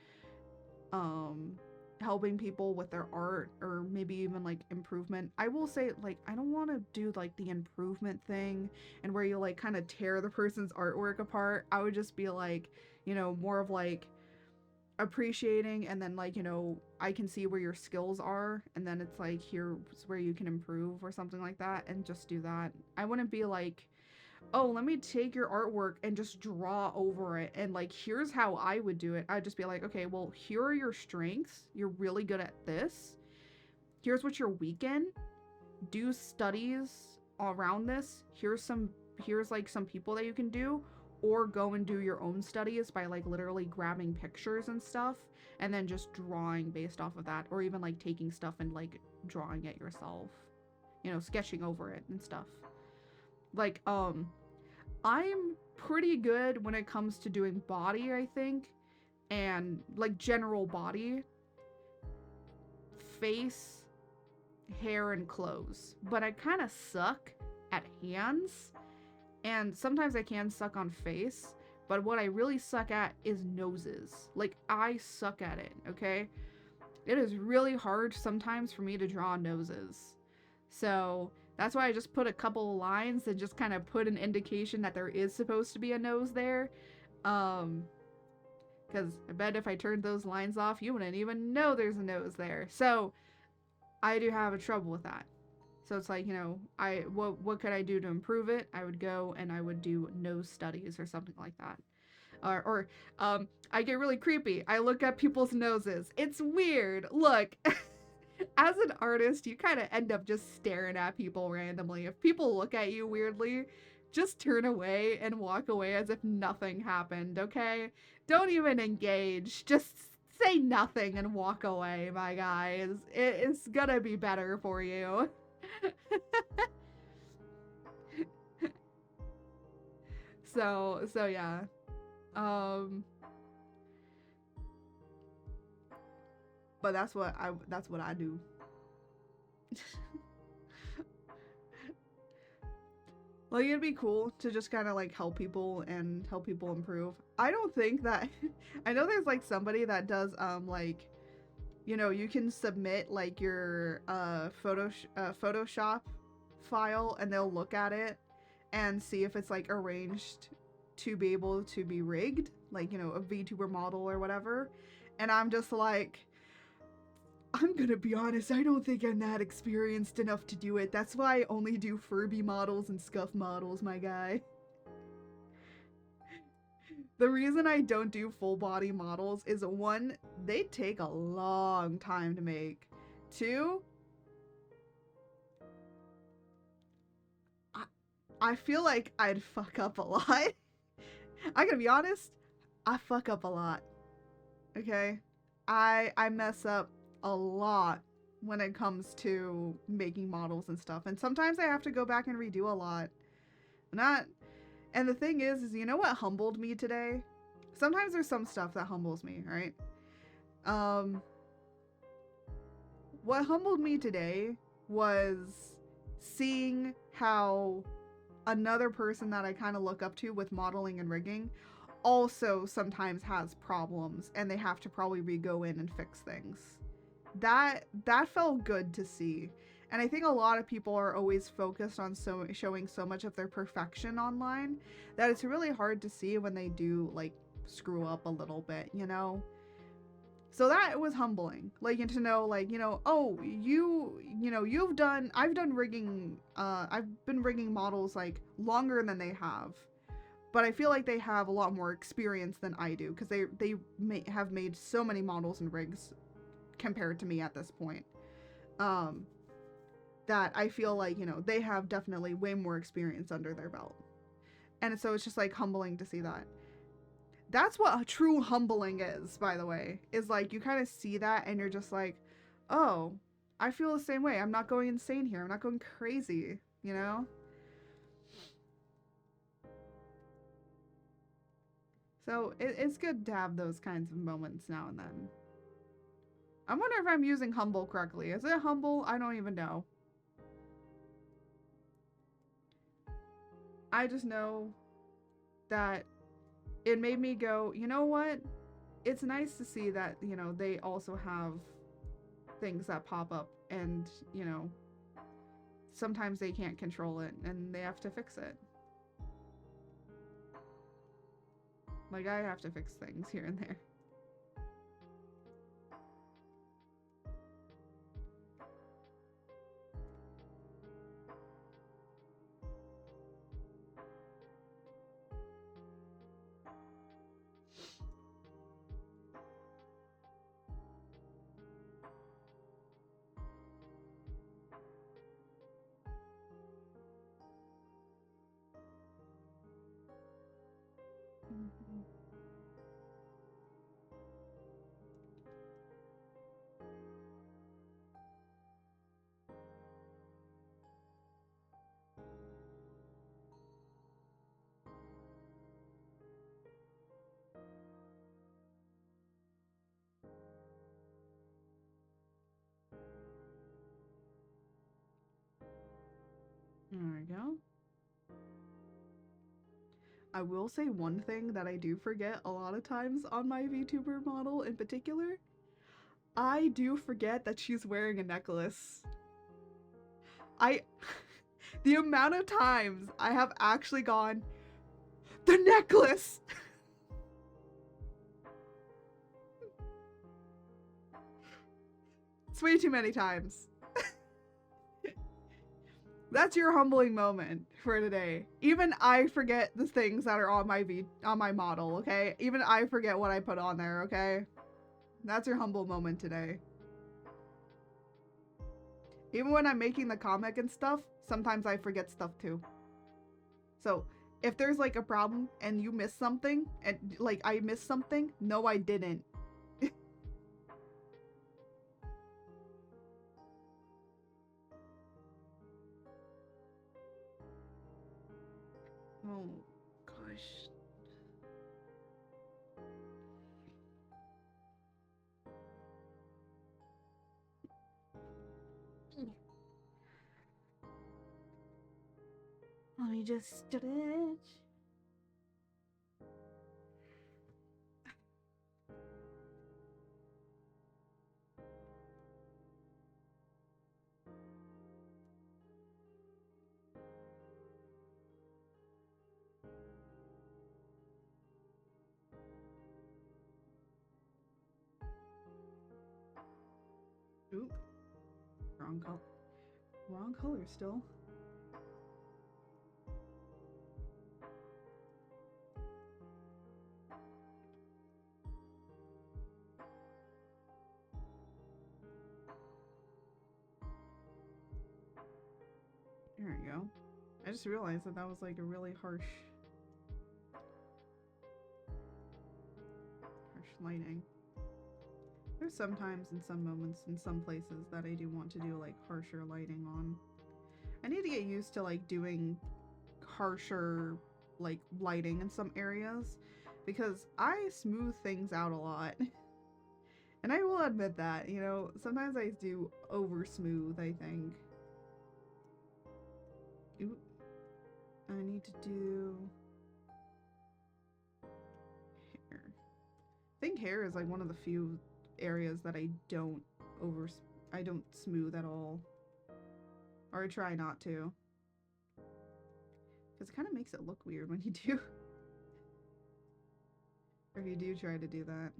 helping people with their art, or maybe even like improvement. I will say, like, I don't want to do like the improvement thing and where you like kind of tear the person's artwork apart. I would just be like, you know, more of like appreciating, and then like, you know, I can see where your skills are, and then it's like, here's where you can improve or something like that, and just do that. I wouldn't be like, oh, let me take your artwork and just draw over it, and like, here's how I would do it. I'd just be like, okay, well, here are your strengths. You're really good at this. Here's what you're weak in. Do studies around this. Here's like some people that you can do, or go and do your own studies by like literally grabbing pictures and stuff and then just drawing based off of that, or even like taking stuff and like drawing it yourself, you know, sketching over it and stuff. Like, I'm pretty good when it comes to doing body, I think, and like general body, face, hair, and clothes. But I kind of suck at hands, and sometimes I can suck on face, but what I really suck at is noses. Like, I suck at it, okay? it is really hard sometimes for me to draw noses. So that's why I just put a couple of lines and just kind of put an indication that there is supposed to be a nose there. Because I bet if I turned those lines off, you wouldn't even know there's a nose there. So I do have a trouble with that. So it's like, what could I do to improve it? I would go and I would do nose studies or something like that. Or I get really creepy. I look at people's noses. It's weird. Look, as an artist, you kind of end up just staring at people randomly. If people look at you weirdly, just turn away and walk away as if nothing happened, okay? Don't even engage. Just say nothing and walk away, my guys. It's gonna be better for you. So yeah. But that's what I do. Like, it'd be cool to just kind of like help people and help people improve. I don't think that I know there's like somebody that does like, you can submit like your Photoshop file and they'll look at it and see if it's like arranged to be able to be rigged, like, a VTuber model or whatever. And I'm just like, I'm gonna be honest, I don't think I'm that experienced enough to do it. That's why I only do Furby models and Scuff models, my guy. The reason I don't do full body models is, one, they take a long time to make. Two, I feel like I'd fuck up a lot. I gotta be honest, I fuck up a lot. Okay? I mess up a lot when it comes to making models and stuff. And sometimes I have to go back and redo a lot. And the thing is you know what humbled me today? Sometimes there's some stuff that humbles me, right? What humbled me today was seeing how another person that I kind of look up to with modeling and rigging also sometimes has problems and they have to probably re-go in and fix things. That felt good to see. And I think a lot of people are always focused on showing so much of their perfection online that it's really hard to see when they do like screw up a little bit, So that was humbling, like, and to know, like, oh, I've done rigging, I've been rigging models like longer than they have, but I feel like they have a lot more experience than I do because they have made so many models and rigs compared to me at this point, that I feel like, they have definitely way more experience under their belt. And so it's just like humbling to see that. That's what a true humbling is, by the way, is like you kind of see that and you're just like, oh, I feel the same way. I'm not going insane here. I'm not going crazy, So it's good to have those kinds of moments now and then. I wonder if I'm using humble correctly. Is it humble? I don't even know. I just know that it made me go, you know what? It's nice to see that, they also have things that pop up and, sometimes they can't control it and they have to fix it. Like, I have to fix things here and there. Mm-hmm. There we go. I will say one thing that I do forget a lot of times on my VTuber model in particular. I do forget that she's wearing a necklace. The amount of times I have actually gone, the necklace! It's way too many times. That's your humbling moment for today. Even I forget the things that are on my model, okay? Even I forget what I put on there, okay? That's your humble moment today. Even when I'm making the comic and stuff, sometimes I forget stuff too. So, if there's like a problem and you miss something, and like I missed something, no I didn't. Oh, gosh. Let me just stretch. Oop. Wrong color. Wrong color still. There we go. I just realized that that was like a really harsh lighting. There's sometimes in some moments in some places that I do want to do like harsher lighting on. I need to get used to like doing harsher like lighting in some areas because I smooth things out a lot. And I will admit that, you know, sometimes I do over smooth, I think. Ooh. I need to do hair. I think hair is like one of the few areas that I don't smooth at all. Or I try not to. Because it kind of makes it look weird when you do. Or if you do try to do that.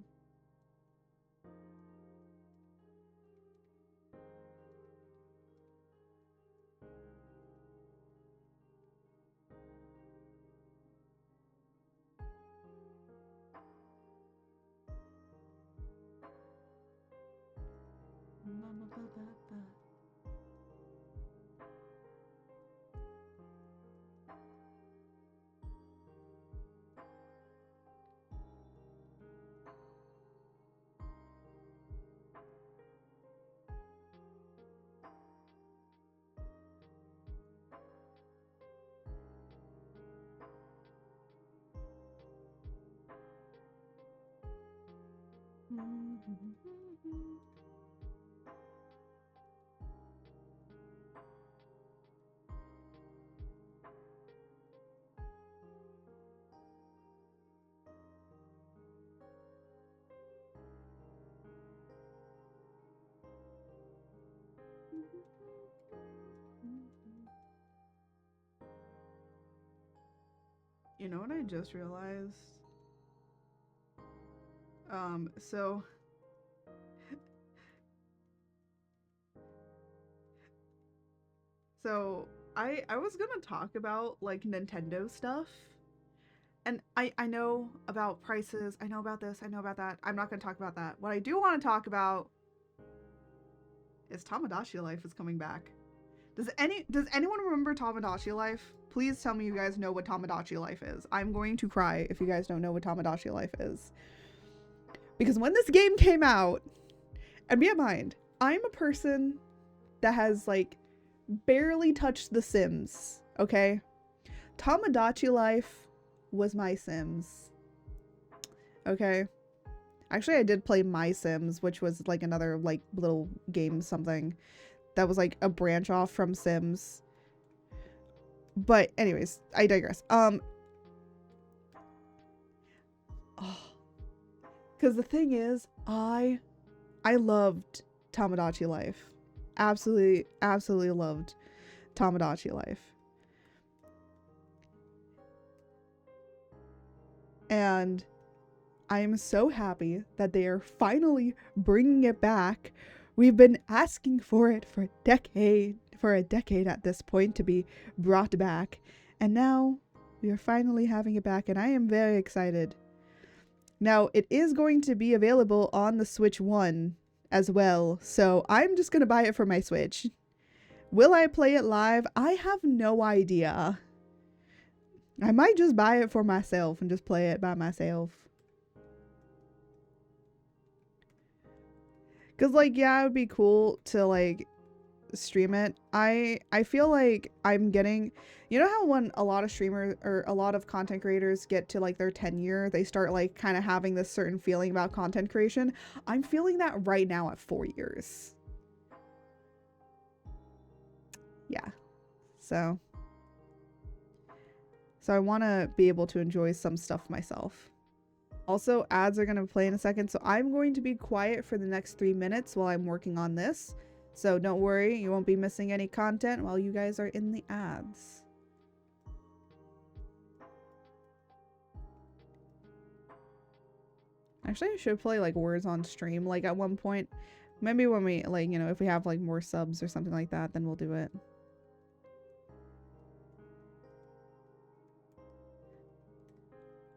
You know what I just realized? So I was gonna talk about like Nintendo stuff. And I know about prices, I know about this, I know about that. I'm not gonna talk about that. What I do want to talk about is Tamagotchi Life is coming back. Does anyone remember Tamagotchi Life? Please tell me you guys know what Tamagotchi Life is. I'm going to cry if you guys don't know what Tamagotchi Life is. Because when this game came out, and bear in mind, I'm a person that has like barely touched The Sims, okay? Tamagotchi Life was my Sims. Okay? Actually, I did play My Sims, which was like another like little game something that was like a branch off from Sims. But anyways, I digress. Because the thing is, I I loved Tamagotchi Life. Absolutely, absolutely loved Tamagotchi Life. And I am so happy that they are finally bringing it back. We've been asking for it for a decade at this point to be brought back. And now we are finally having it back, and I am very excited. Now, it is going to be available on the Switch 1 as well, so I'm just going to buy it for my Switch. Will I play it live? I have no idea. I might just buy it for myself and just play it by myself. Cause like, yeah, it would be cool to like stream it. I feel like I'm getting, you know how when a lot of streamers or a lot of content creators get to like their tenure, they start like kind of having this certain feeling about content creation. I'm feeling that right now at 4 years. Yeah. So I want to be able to enjoy some stuff myself. Also, ads are going to play in a second, so I'm going to be quiet for the next 3 minutes while I'm working on this. So don't worry, you won't be missing any content while you guys are in the ads. Actually, I should play like words on stream like at one point. Maybe when we like, you know, if we have like more subs or something like that, then we'll do it.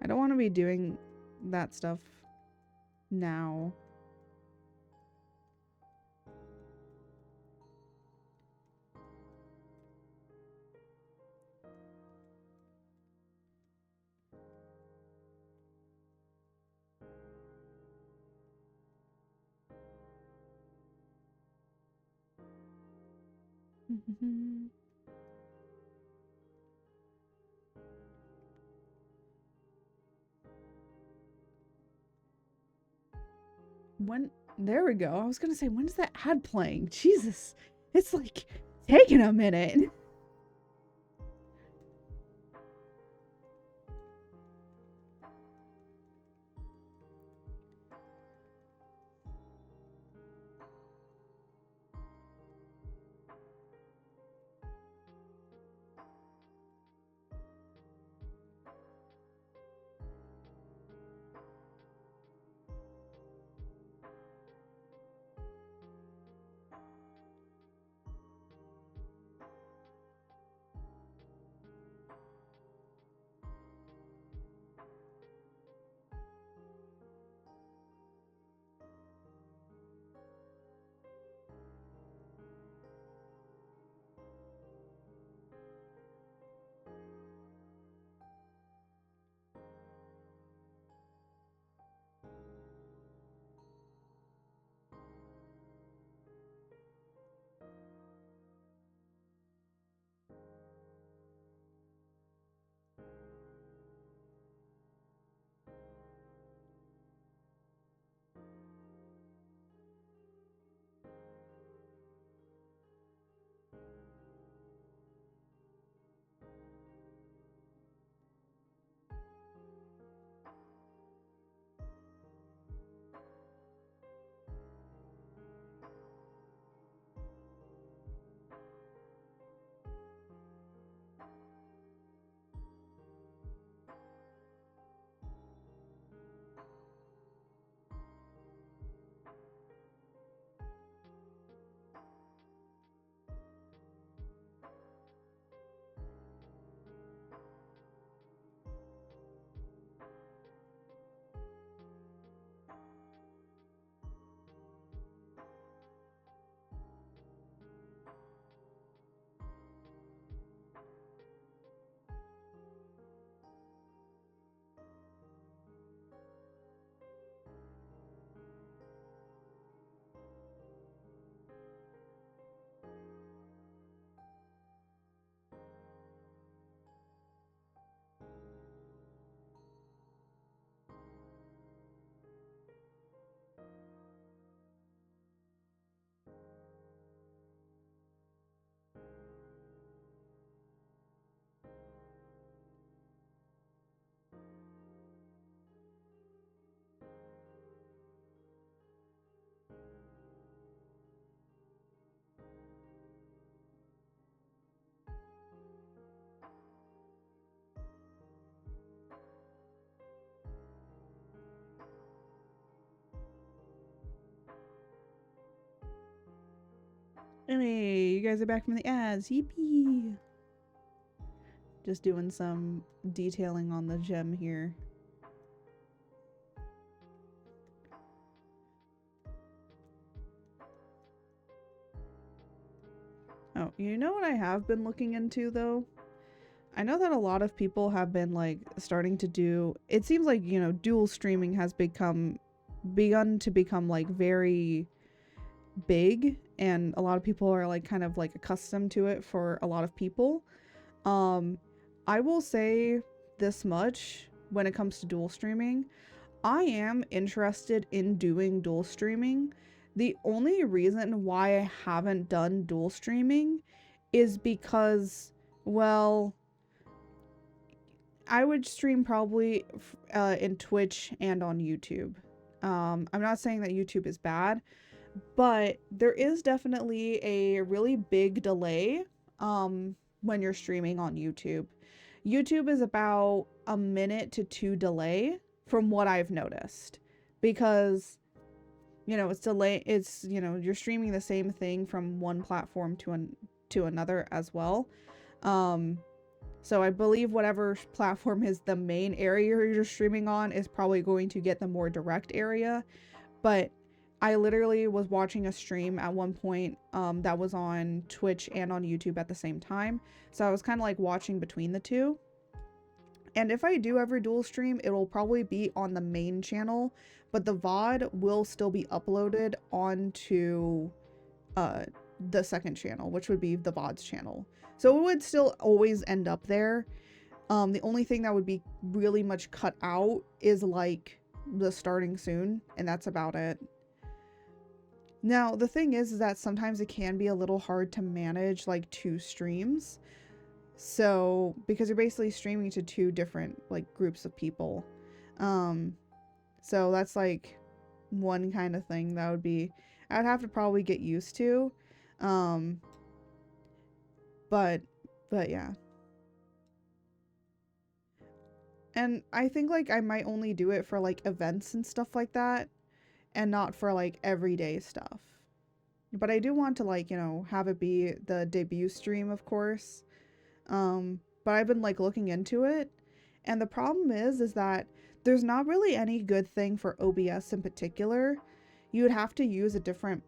I don't want to be doing that stuff now. There we go. I was gonna say, when's that ad playing? Jesus, it's like taking a minute. Hey, you guys are back from the ads. Yippee! Just doing some detailing on the gem here. Oh, you know what I have been looking into though? I know that a lot of people have been like starting to do, it seems like, you know, dual streaming has begun to become like very big, and a lot of people are like kind of like accustomed to it for a lot of people. I will say this much when it comes to dual streaming. I am interested in doing dual streaming. The only reason why I haven't done dual streaming is because, well, I would stream probably in Twitch and on YouTube. I'm not saying that YouTube is bad, but there is definitely a really big delay when you're streaming on YouTube. YouTube is about a minute to 2 delay from what I've noticed, because you know, it's you know, you're streaming the same thing from one platform to another as well. So I believe whatever platform is the main area you're streaming on is probably going to get the more direct area. But I literally was watching a stream at one point that was on Twitch and on YouTube at the same time. So I was kind of like watching between the two. And if I do ever dual stream, it will probably be on the main channel, but the VOD will still be uploaded onto the second channel, which would be the VOD's channel. So it would still always end up there. The only thing that would be really much cut out is like the starting soon, and that's about it. Now, the thing is that sometimes it can be a little hard to manage like 2 streams. So, because you're basically streaming to 2 different like groups of people. So that's like one kind of thing that would be, I'd have to probably get used to. But yeah. And I think like I might only do it for like events and stuff like that, and not for like everyday stuff. But I do want to like, you know, have it be the debut stream, of course. But I've been like looking into it, and the problem is that there's not really any good thing for OBS in particular. You would have to use a different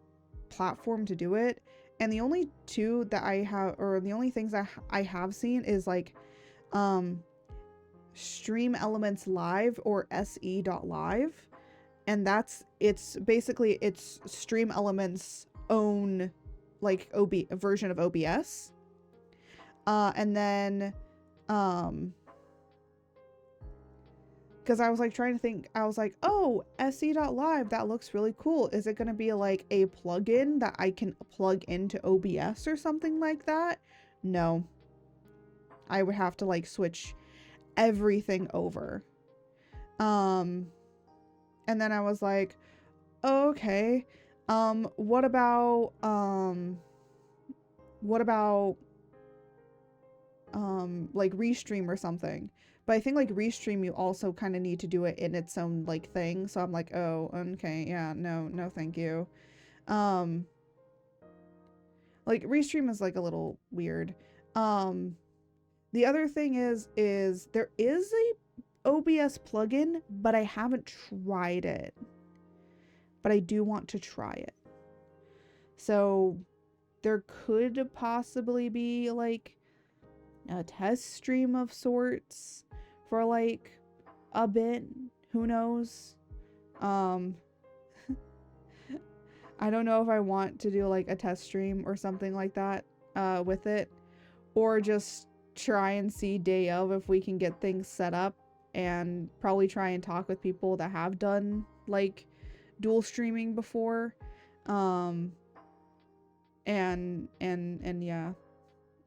platform to do it, and the only two that I have, or the only things that I have seen is like Stream Elements Live or se.live, and it's basically it's Stream Elements own like version of OBS. And then because I was like trying to think, I was like, oh, se.live, that looks really cool. Is it going to be like a plugin that I can plug into OBS or something like that? No. I would have to like switch everything over. And then I was like, oh, okay. What about like Restream or something? But I think like Restream, you also kind of need to do it in its own like thing. So I'm like, oh, okay, yeah, no, thank you. Like Restream is like a little weird. The other thing is there is a OBS plugin, but I haven't tried it. But I do want to try it. So there could possibly be like a test stream of sorts for like a bit. Who knows? I don't know if I want to do like a test stream or something like that with it, or just try and see day of if we can get things set up, and probably try and talk with people that have done like dual streaming before, and yeah,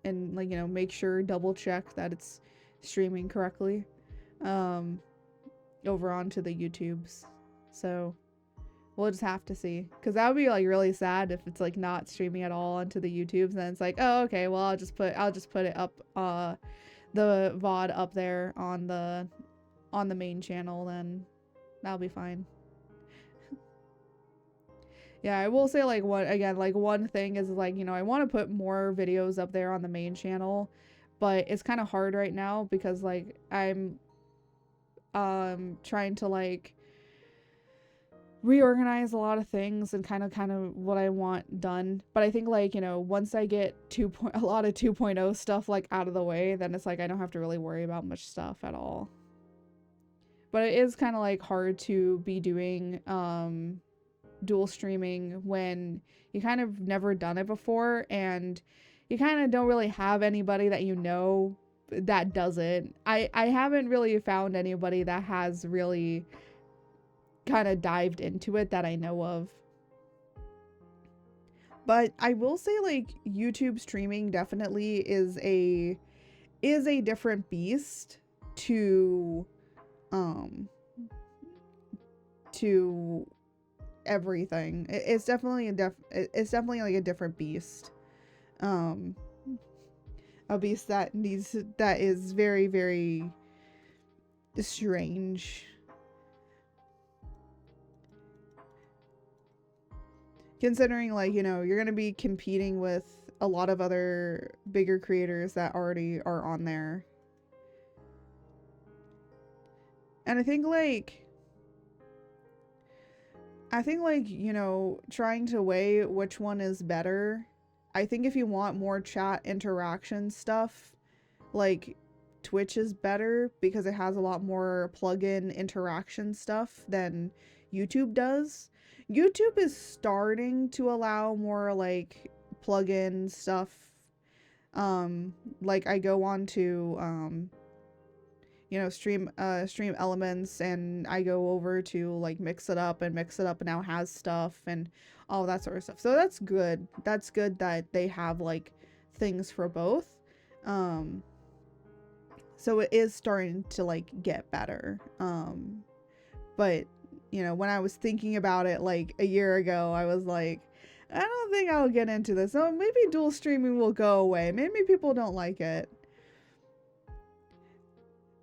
and like, you know, make sure, double check that it's streaming correctly over onto the YouTubes. So we'll just have to see, because that would be like really sad if it's like not streaming at all onto the YouTubes, and then it's like, oh, okay, well, I'll just put it up, the VOD up there on the main channel, then that'll be fine. Yeah, I will say like one thing is like, you know, I want to put more videos up there on the main channel, but it's kind of hard right now because like I'm trying to like reorganize a lot of things and kind of what I want done. But I think like, you know, once I get a lot of 2.0 stuff like out of the way, then it's like I don't have to really worry about much stuff at all. But it is kind of like hard to be doing dual streaming when you kind of never done it before and you kind of don't really have anybody that you know that does it. I haven't really found anybody that has really kind of dived into it that I know of. But I will say like YouTube streaming definitely is a different beast to um to everything. It's definitely it's definitely like a different beast. Um a beast that is very, very strange. Considering like, you know, you're going to be competing with a lot of other bigger creators that already are on there. And I think like, you know, trying to weigh which one is better. I think if you want more chat interaction stuff, like Twitch is better because it has a lot more plug-in interaction stuff than YouTube does. YouTube is starting to allow more like plug-in stuff. Like I go on to you know, stream elements and I go over to like mix it up, and mix it up now has stuff and all that sort of stuff. So that's good. That's good that they have like things for both. So it is starting to like get better. But you know, when I was thinking about it like a year ago, I was like, I don't think I'll get into this. So maybe dual streaming will go away. Maybe people don't like it.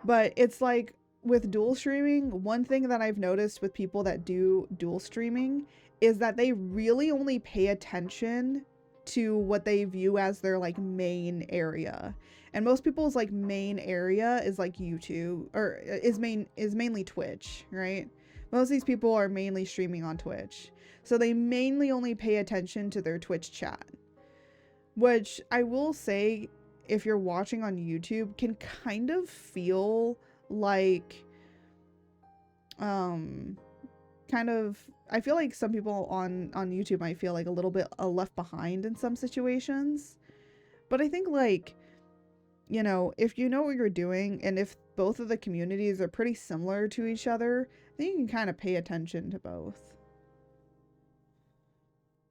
But it's like with dual streaming, one thing that I've noticed with people that do dual streaming is that they really only pay attention to what they view as their like main area. And most people's like main area is like YouTube, or is mainly Twitch, right? Most of these people are mainly streaming on Twitch. So they mainly only pay attention to their Twitch chat. Which I will say, if you're watching on YouTube, can kind of feel like kind of, I feel like some people on YouTube might feel like a little bit left behind in some situations. But I think like, you know, if you know what you're doing and if both of the communities are pretty similar to each other, then you can kind of pay attention to both.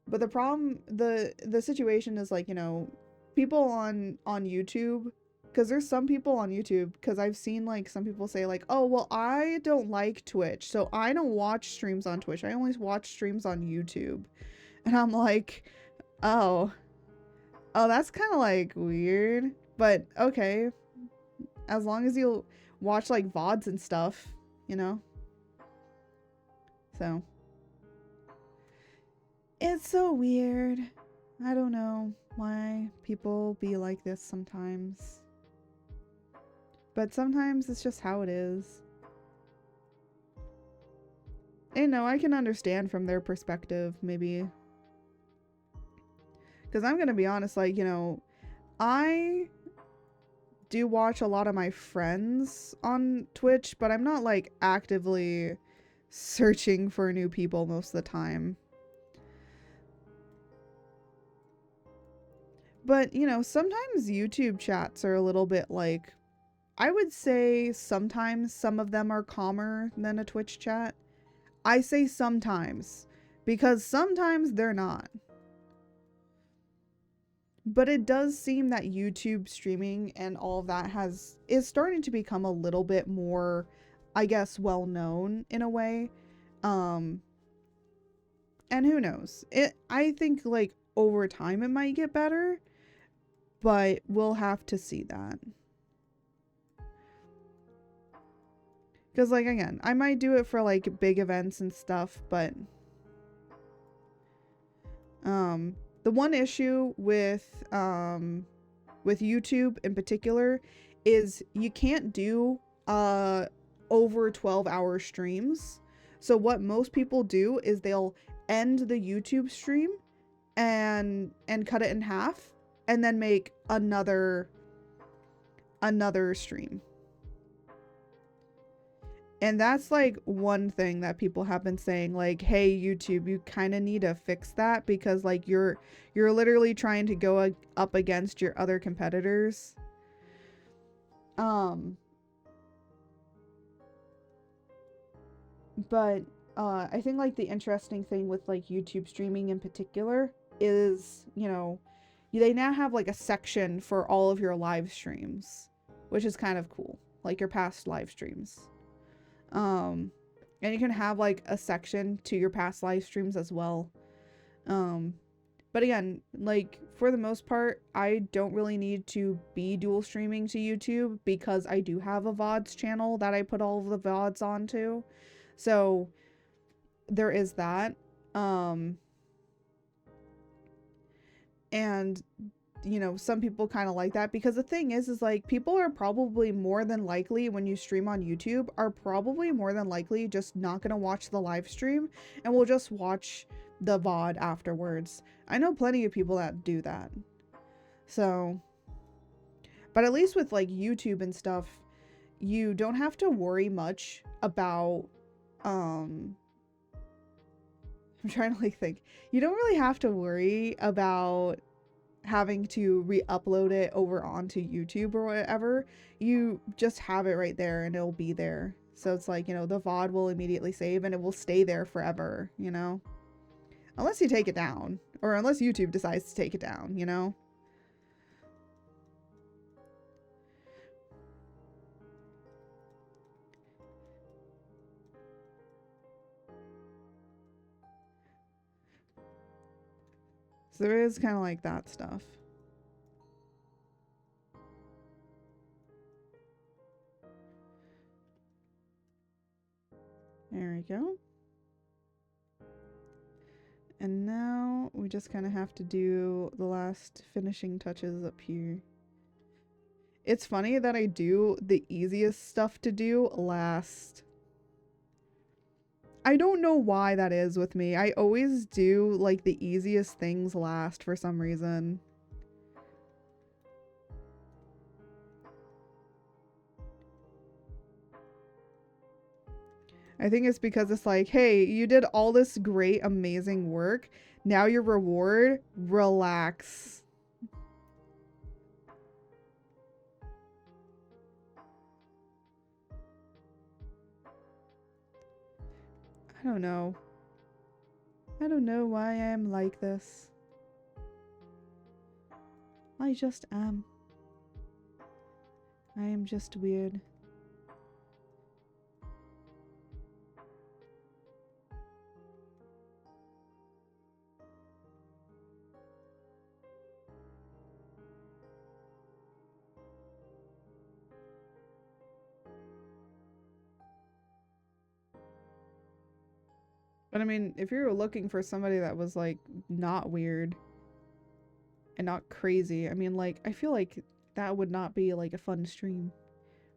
But the problem, the situation is like, you know, people on YouTube, because there's some people on YouTube, because I've seen like some people say like, oh well, I don't like Twitch, so I don't watch streams on Twitch, I only watch streams on YouTube. And I'm like, oh that's kind of like weird, but okay, as long as you'll watch like VODs and stuff, you know. So it's so weird. I don't know why people be like this sometimes. But sometimes it's just how it is. And no, I can understand from their perspective, maybe. Because I'm going to be honest, like, you know, I do watch a lot of my friends on Twitch, but I'm not, like, actively searching for new people most of the time. But, you know, sometimes YouTube chats are a little bit like, I would say sometimes some of them are calmer than a Twitch chat. I say sometimes, because sometimes they're not. But it does seem that YouTube streaming and all of that is starting to become a little bit more, I guess, well known in a way. And who knows? I think like over time it might get better, but we'll have to see that. Because like again, I might do it for like big events and stuff, but The one issue with YouTube in particular is you can't do over 12-hour streams. So what most people do is they'll end the YouTube stream and cut it in half and then make another stream. And that's like one thing that people have been saying, like, hey, YouTube, you kind of need to fix that, because like you're literally trying to go up against your other competitors. But I think like the interesting thing with like YouTube streaming in particular is, you know, they now have like a section for all of your live streams, which is kind of cool, like your past live streams. And you can have like a section to your past live streams as well. But again, like for the most part, I don't really need to be dual streaming to YouTube because I do have a VODs channel that I put all of the VODs onto. So there is that. And you know, some people kind of like that, because the thing is like people are probably more than likely, when you stream on YouTube, are probably more than likely just not gonna watch the live stream and will just watch the VOD afterwards. I know plenty of people that do that. So, but at least with like YouTube and stuff, you don't have to worry much about I'm trying to like think. You don't really have to worry about having to re-upload it over onto YouTube or whatever. You just have it right there and it'll be there. So it's like, you know, the VOD will immediately save and it will stay there forever, you know? Unless you take it down, or unless YouTube decides to take it down, you know? So there is kind of like that stuff. There we go. And now we just kind of have to do the last finishing touches up here. It's funny that I do the easiest stuff to do last. I don't know why that is with me. I always do like the easiest things last for some reason. I think it's because it's like, hey, you did all this great, amazing work. Now your reward, relax. I don't know. I don't know why I am like this. I just am. I am just weird. But I mean, if you're looking for somebody that was like not weird and not crazy, I mean, like, I feel like that would not be like a fun stream.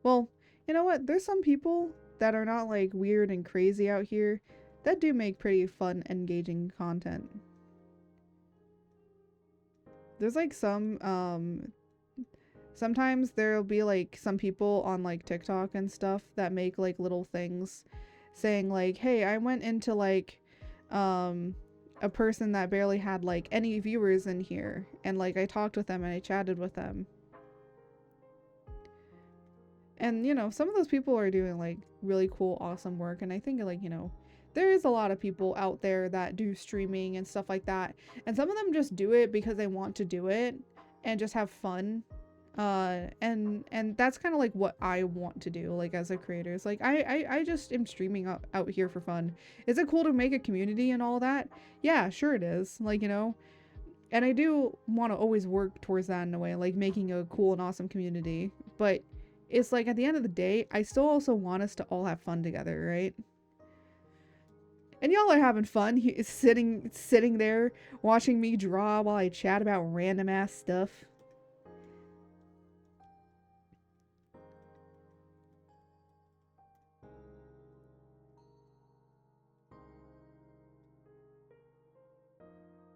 Well, you know what? There's some people that are not like weird and crazy out here that do make pretty fun, engaging content. There's like some, sometimes there'll be like some people on like TikTok and stuff that make like little things saying like, hey, I went into like a person that barely had like any viewers in here, and like I talked with them and I chatted with them. And you know, some of those people are doing like really cool, awesome work, and I think like, you know, there is a lot of people out there that do streaming and stuff like that, and some of them just do it because they want to do it and just have fun. And that's kind of like what I want to do, like as a creator. It's like I just am streaming out here for fun. Is it cool to make a community and all that? Yeah, sure it is. Like, you know, and I do want to always work towards that in a way, like making a cool and awesome community. But it's like at the end of the day, I still also want us to all have fun together, right? And y'all are having fun sitting there watching me draw while I chat about random ass stuff.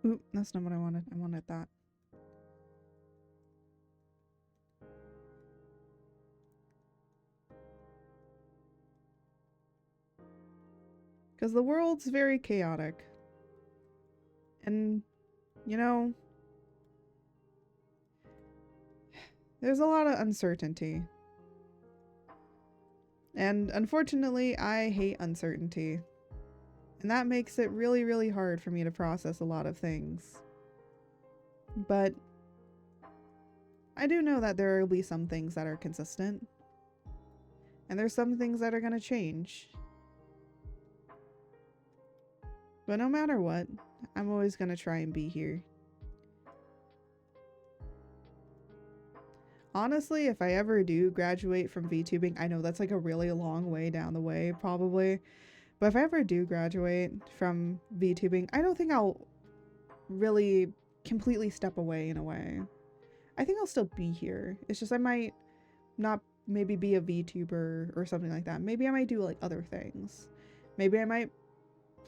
Oop, that's not what I wanted. I wanted that. Because the world's very chaotic. And, you know, there's a lot of uncertainty. And unfortunately, I hate uncertainty. And that makes it really, really hard for me to process a lot of things. But I do know that there will be some things that are consistent. And there's some things that are going to change. But no matter what, I'm always going to try and be here. Honestly, if I ever do graduate from VTubing, I know that's like a really long way down the way, probably. But if I ever do graduate from VTubing, I don't think I'll really completely step away in a way. I think I'll still be here. It's just I might not maybe be a VTuber or something like that. Maybe I might do like other things. Maybe I might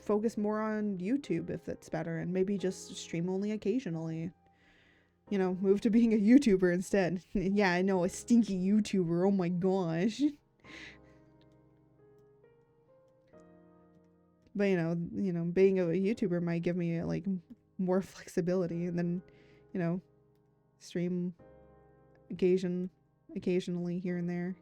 focus more on YouTube if that's better, and maybe just stream only occasionally. You know, move to being a YouTuber instead. Yeah, I know, a stinky YouTuber. Oh my gosh. But you know, being a YouTuber might give me like more flexibility, and then, you know, stream occasionally here and there.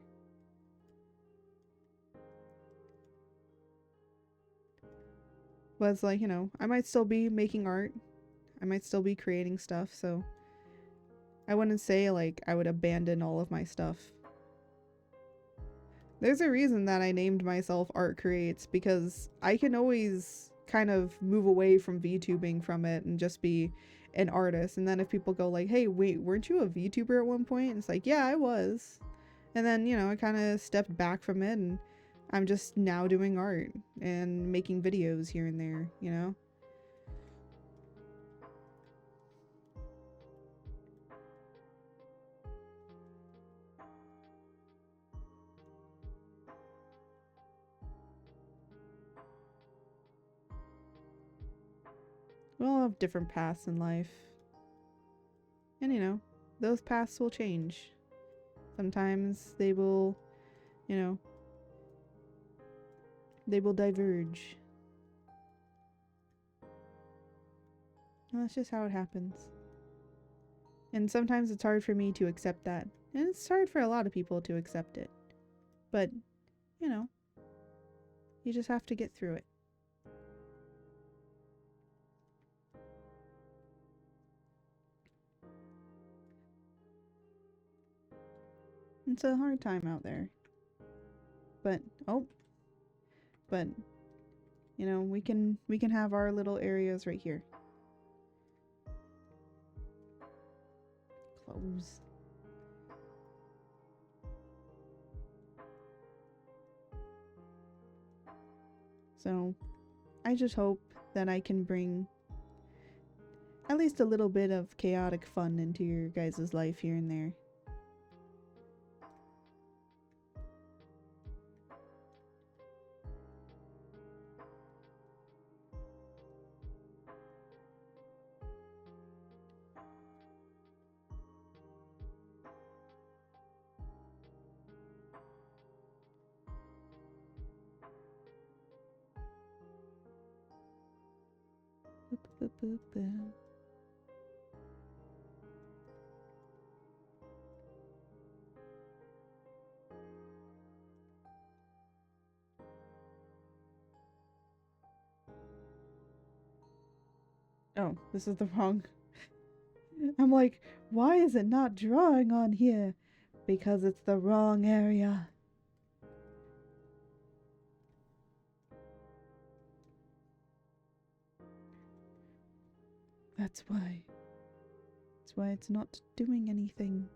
But it's like, you know, I might still be making art. I might still be creating stuff, so I wouldn't say like I would abandon all of my stuff. There's a reason that I named myself Art Creates, because I can always kind of move away from VTubing from it and just be an artist. And then if people go like, hey, wait, weren't you a VTuber at one point? And it's like, yeah, I was. And then, you know, I kind of stepped back from it, and I'm just now doing art and making videos here and there, you know? We all have different paths in life. And, you know, those paths will change. Sometimes they will, you know, they will diverge. And that's just how it happens. And sometimes it's hard for me to accept that. And it's hard for a lot of people to accept it. But, you know, you just have to get through it. It's a hard time out there. But, but, you know, we can have our little areas right here. Close. So, I just hope that I can bring at least a little bit of chaotic fun into your guys' life here and there. Boop, boop, boop, boop. Oh, this is the wrong. I'm like, why is it not drawing on here? Because it's the wrong area. That's why. That's why it's not doing anything.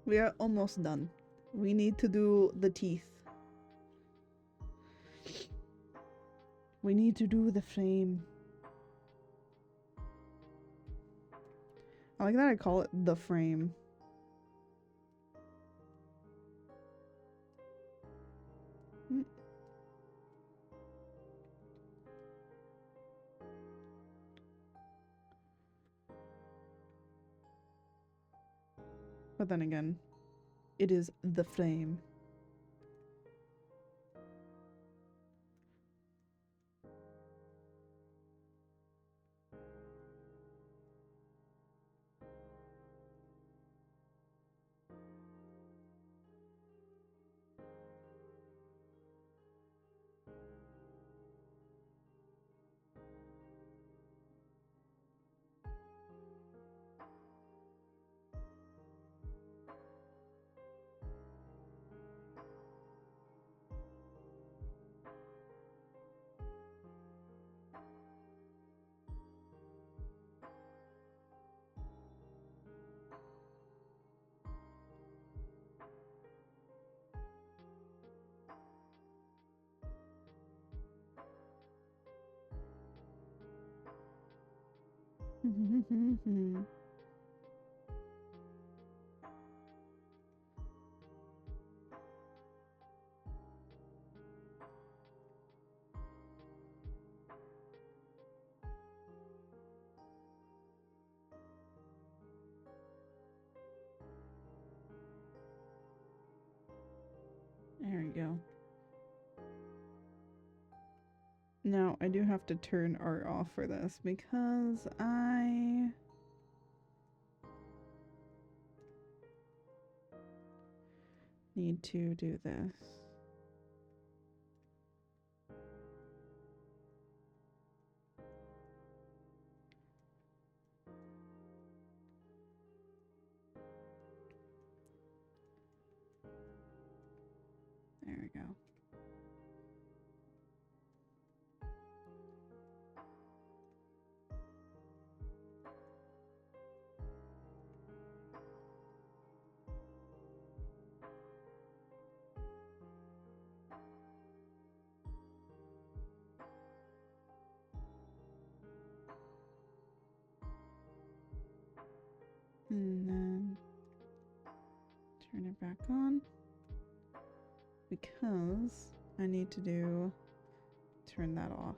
We are almost done. We need to do the teeth. We need to do the frame. I like that I call it the frame. But then again, it is the frame. There we go. Now, I do have to turn art off for this because I need to do this. There we go. And then turn it back on because I need to turn that off.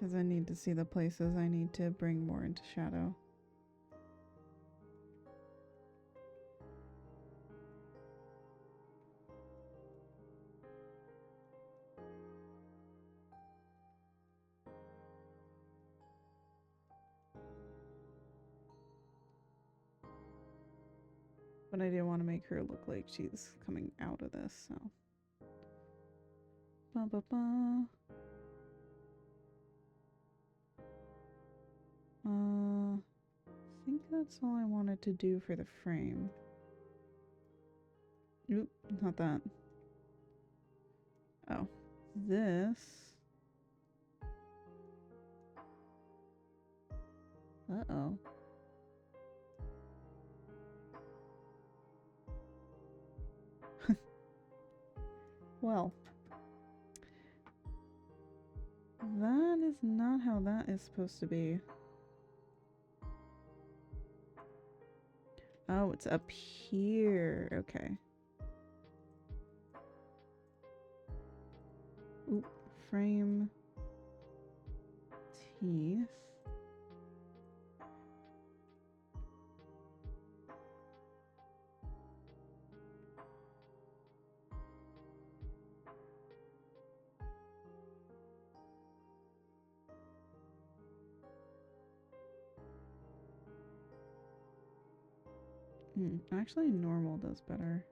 Because I need to see the places I need to bring more into shadow. But I didn't want to make her look like she's coming out of this, so. Ba ba ba. I think that's all I wanted to do for the frame. Oop, not that. Oh, this. Uh-oh. Well, that is not how that is supposed to be. Oh, it's up here. Okay. Oop, frame. Teeth. Actually, normal does better.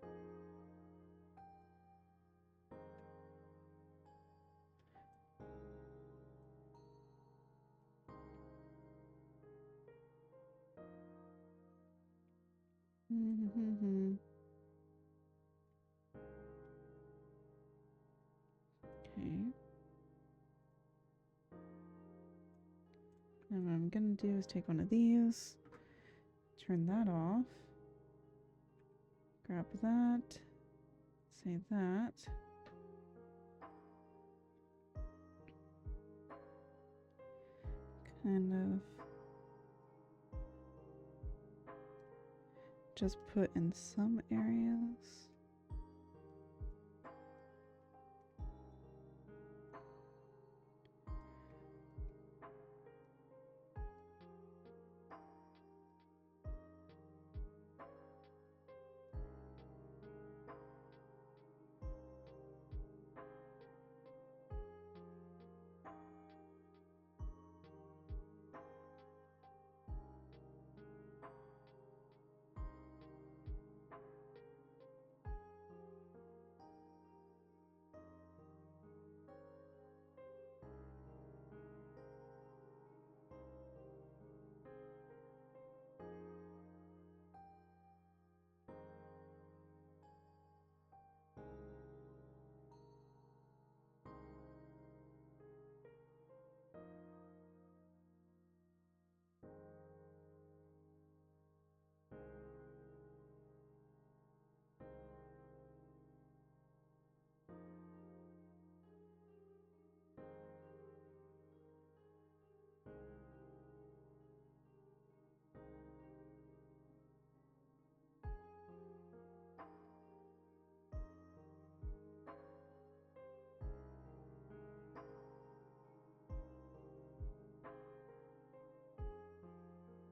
I'm gonna do is take one of these, turn that off, grab that, save that. Kind of just put in some areas.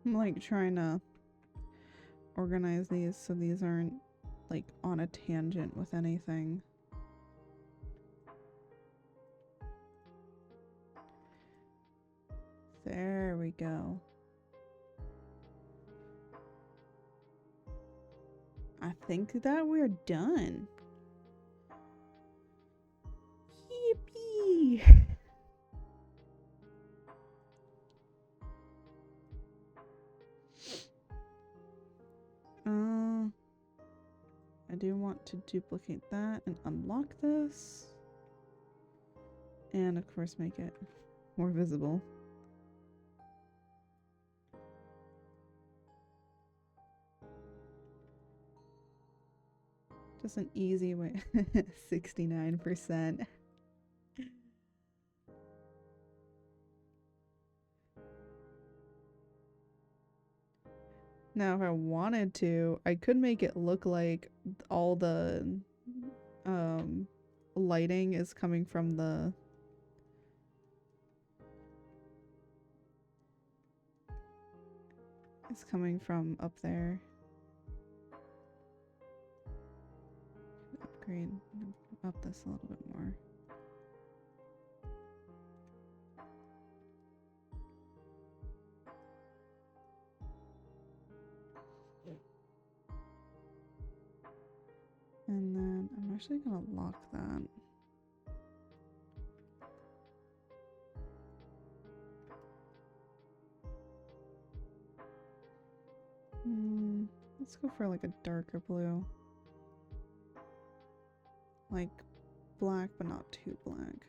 I'm like trying to organize these so these aren't like on a tangent with anything. There we go. I think that we're done. Yippee! I do want to duplicate that and unlock this. And of course make it more visible. Just an easy way. 69%. Now, if I wanted to, I could make it look like all the lighting is coming from the up there. Upgrade, up this a little bit more. And then I'm actually gonna lock that. Let's go for like a darker blue. Like black, but not too black.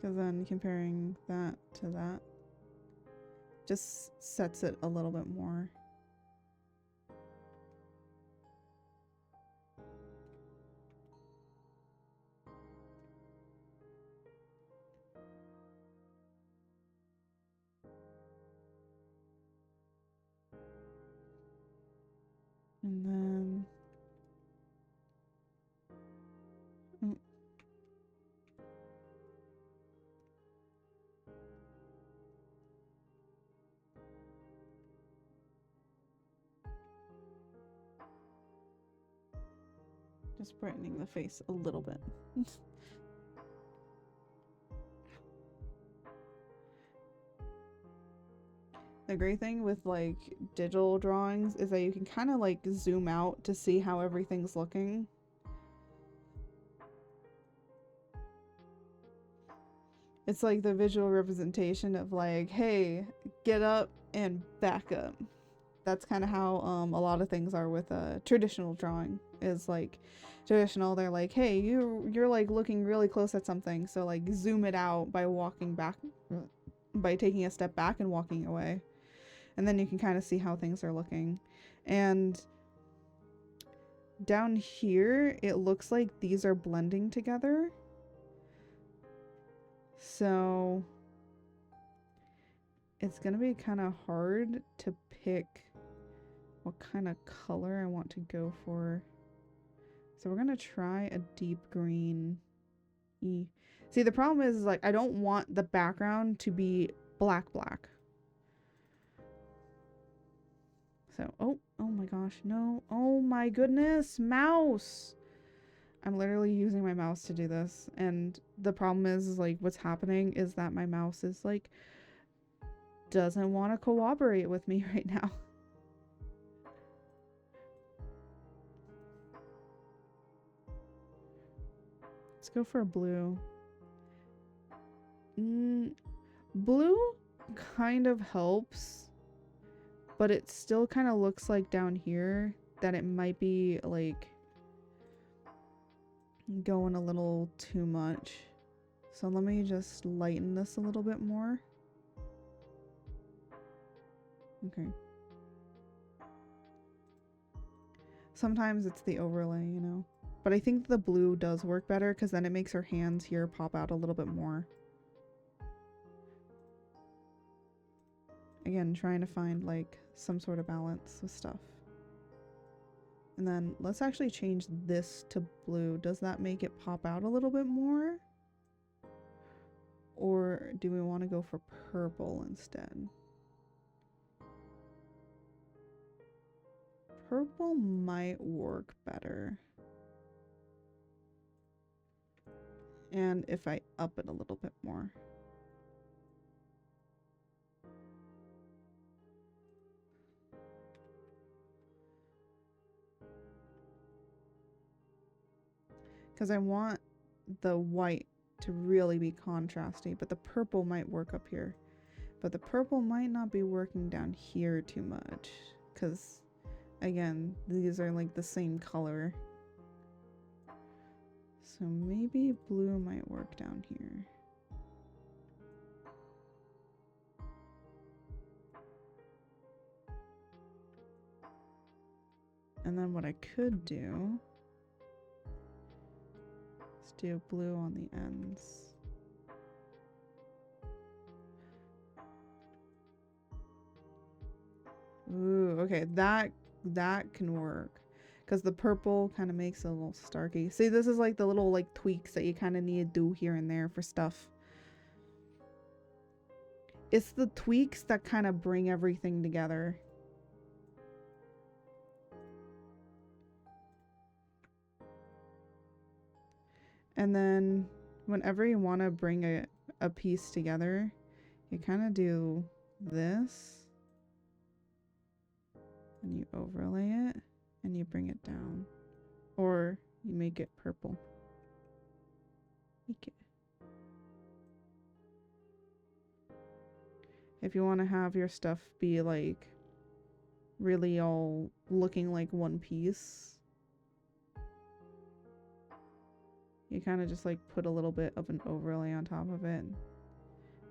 Because then comparing that to that just sets it a little bit more. And then just brightening the face a little bit. The great thing with like digital drawings is that you can kind of like zoom out to see how everything's looking. It's like the visual representation of like, hey, get up and back up. That's kind of how a lot of things are with traditional drawing. is like traditional. They're like, hey, you're like looking really close at something, so like zoom it out by walking back, by taking a step back and walking away, and then you can kind of see how things are looking. And down here it looks like these are blending together, so it's gonna be kind of hard to pick what kind of color I want to go for. So we're gonna try a deep green. See, the problem is like I don't want the background to be black. So, oh my gosh, no. Oh my goodness, mouse. I'm literally using my mouse to do this, and the problem is like what's happening is that my mouse is like doesn't want to cooperate with me right now. Let's go for a blue. Blue kind of helps, but it still kind of looks like down here that it might be like going a little too much. So let me just lighten this a little bit more. Okay. Sometimes it's the overlay, you know. But I think the blue does work better because then it makes her hands here pop out a little bit more. Again, trying to find like some sort of balance with stuff. And then let's actually change this to blue. Does that make it pop out a little bit more? Or do we want to go for purple instead? Purple might work better. And if I up it a little bit more. Because I want the white to really be contrasty, but the purple might work up here. But the purple might not be working down here too much. Because, again, these are like the same color. So maybe blue might work down here. And then what I could do is do blue on the ends. Ooh, okay, that can work. Because the purple kind of makes it a little starky. See, this is like the little like tweaks that you kind of need to do here and there for stuff. It's the tweaks that kind of bring everything together. And then whenever you want to bring a piece together, you kind of do this. And you overlay it. And you bring it down. Or you make it purple. Make it. If you want to have your stuff be like really all looking like one piece, you kind of just like put a little bit of an overlay on top of it.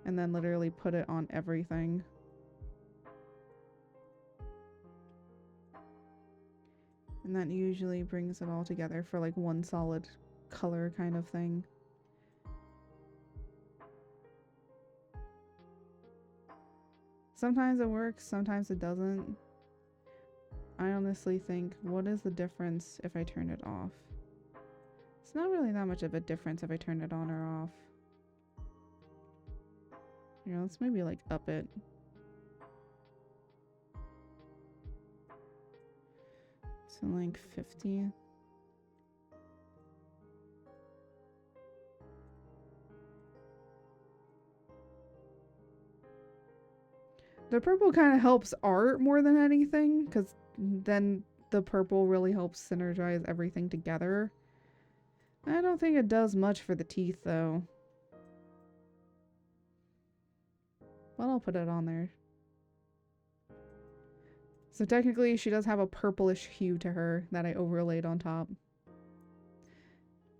And then literally put it on everything. And that usually brings it all together for like one solid color kind of thing. Sometimes it works, sometimes it doesn't. I honestly think, what is the difference if I turn it off? It's not really that much of a difference if I turn it on or off. Here, let's maybe like up it. So like 50. The purple kind of helps art more than anything, because then the purple really helps synergize everything together. I don't think it does much for the teeth though. But I'll put it on there. So technically she does have a purplish hue to her that I overlaid on top.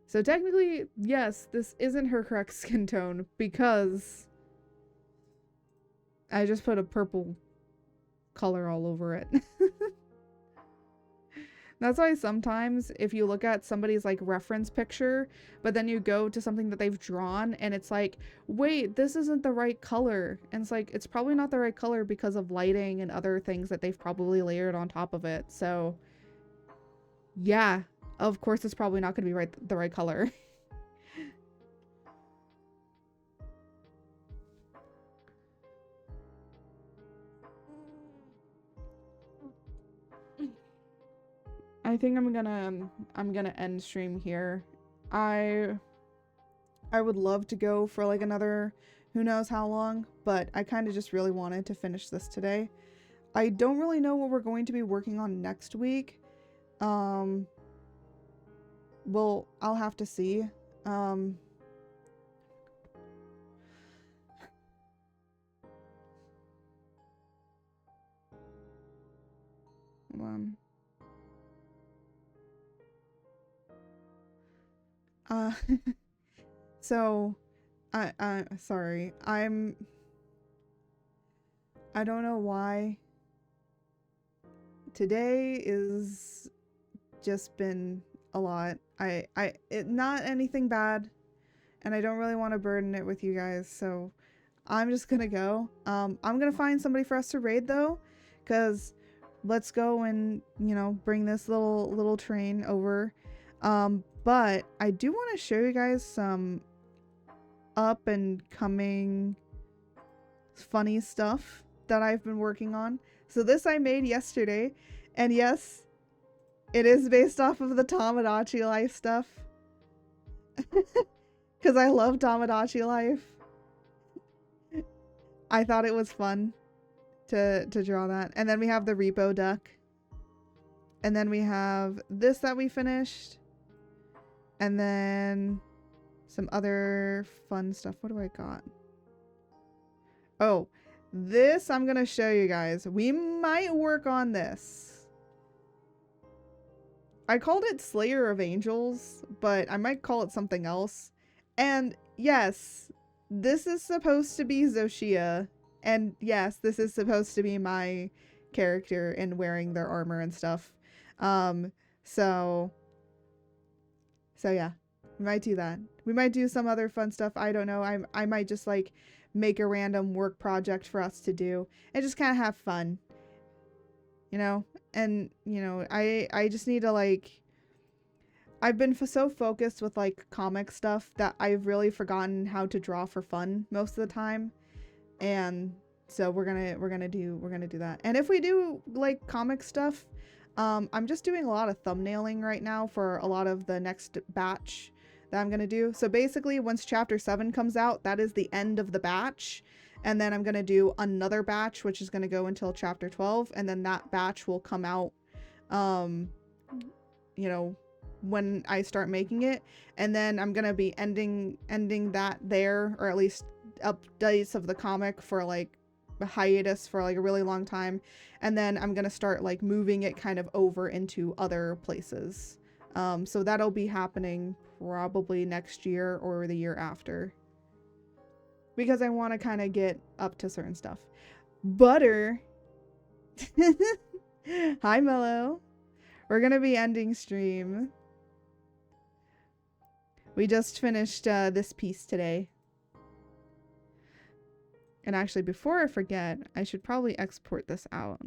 So technically, yes, this isn't her correct skin tone because I just put a purple color all over it. That's why sometimes if you look at somebody's like reference picture, but then you go to something that they've drawn and it's like, wait, this isn't the right color. And it's like, it's probably not the right color because of lighting and other things that they've probably layered on top of it. So yeah, of course it's probably not going to be the right color. I think I'm gonna end stream here. I would love to go for like another who knows how long, but I kind of just really wanted to finish this today. I don't really know what we're going to be working on next week. Well, I'll have to see. Hold on. So, sorry. I don't know why. Today is just been a lot. Not anything bad, and I don't really want to burden it with you guys, so I'm just gonna go. I'm gonna find somebody for us to raid though, because let's go and, you know, bring this little train over. But I do want to show you guys some up and coming funny stuff that I've been working on. So this I made yesterday, and yes, it is based off of the Tamagotchi Life stuff. Because I love Tamagotchi Life. I thought it was fun to draw that. And then we have the Repo Duck. And then we have this that we finished. And then some other fun stuff. What do I got? Oh, this I'm going to show you guys. We might work on this. I called it Slayer of Angels, but I might call it something else. And yes, this is supposed to be Zoshia. And yes, this is supposed to be my character in wearing their armor and stuff. So yeah, we might do that. We might do some other fun stuff. I don't know. I might just like make a random work project for us to do and just kind of have fun, you know? And, you know, I just need to like, I've been so focused with like comic stuff that I've really forgotten how to draw for fun most of the time. And so we're gonna do that. And if we do like comic stuff, I'm just doing a lot of thumbnailing right now for a lot of the next batch that I'm going to do. So basically, once chapter 7 comes out, that is the end of the batch. And then I'm going to do another batch, which is going to go until chapter 12. And then that batch will come out, you know, when I start making it. And then I'm going to be ending that there, or at least updates of the comic for like a hiatus for like a really long time, and then I'm gonna start like moving it kind of over into other places. So that'll be happening probably next year or the year after, because I want to kind of get up to certain stuff. Butter. Hi Mello. We're gonna be ending stream. We just finished this piece today. And actually, before I forget, I should probably export this out.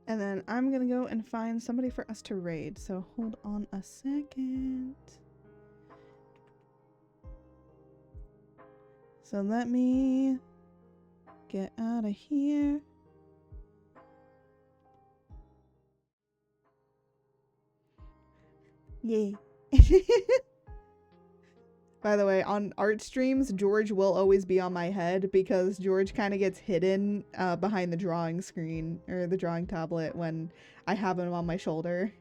And then I'm gonna go and find somebody for us to raid. So hold on a second. So let me get out of here. Yay. By the way, on art streams, George will always be on my head because George kind of gets hidden behind the drawing screen or the drawing tablet when I have him on my shoulder.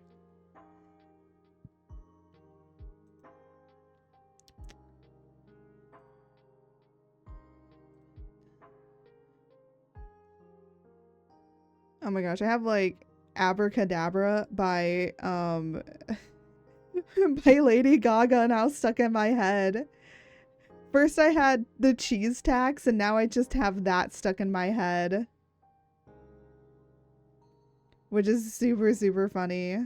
Oh my gosh, I have like Abracadabra by by Lady Gaga now stuck in my head. First I had the cheese tax and now I just have that stuck in my head. Which is super, super funny.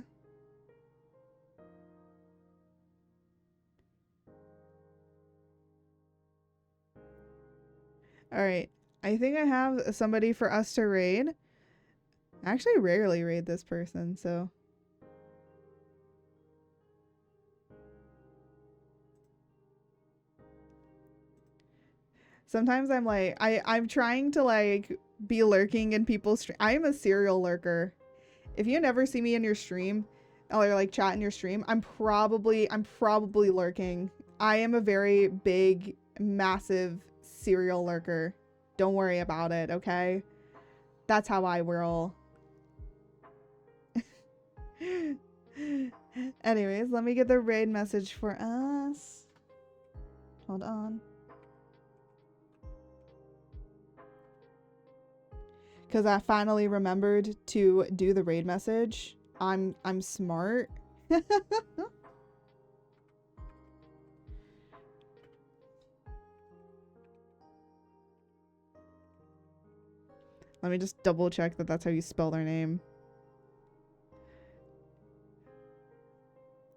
Alright, I think I have somebody for us to raid. I actually rarely raid this person, so... Sometimes I'm like, I'm trying to like be lurking in people's stream. I am a serial lurker. If you never see me in your stream or like chat in your stream, I'm probably lurking. I am a very big, massive serial lurker. Don't worry about it, okay? That's how I roll. Anyways, let me get the raid message for us. Hold on. Because I finally remembered to do the raid message. I'm smart. Let me just double check that that's how you spell their name.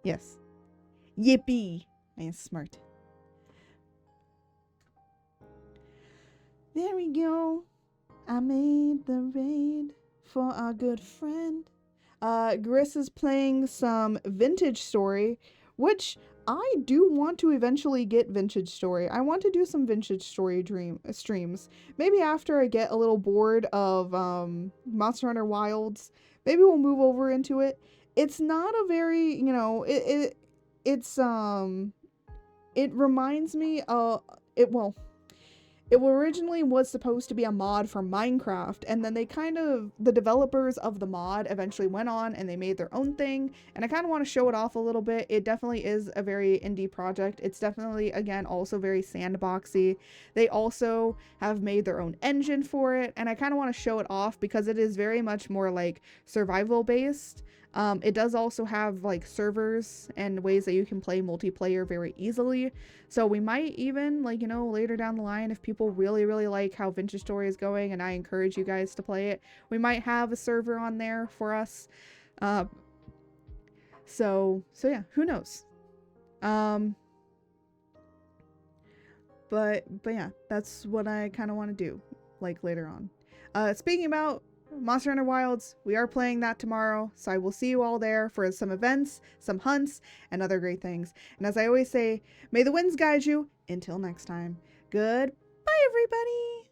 Yes. Yippee! I am smart. There we go. I made the raid for our good friend. Gris is playing some Vintage Story, which I do want to eventually get Vintage Story. I want to do some Vintage Story streams. Maybe after I get a little bored of Monster Hunter Wilds, maybe we'll move over into it. It's not a very, you know, it reminds me of it originally was supposed to be a mod for Minecraft, and then the developers of the mod eventually went on and they made their own thing, and I kind of want to show it off a little bit. It definitely is a very indie project. It's definitely, again, also very sandboxy. They also have made their own engine for it, and I kind of want to show it off because it is very much more like survival based. It does also have like servers and ways that you can play multiplayer very easily. So we might even, like, you know, later down the line, if people really, really like how Vintage Story is going and I encourage you guys to play it, we might have a server on there for us. So yeah, who knows? But yeah, that's what I kind of want to do, like, later on. Speaking about Monster Hunter Wilds, we are playing that tomorrow, so I will see you all there for some events, some hunts, and other great things. And as I always say, may the winds guide you. Until next time, goodbye, everybody!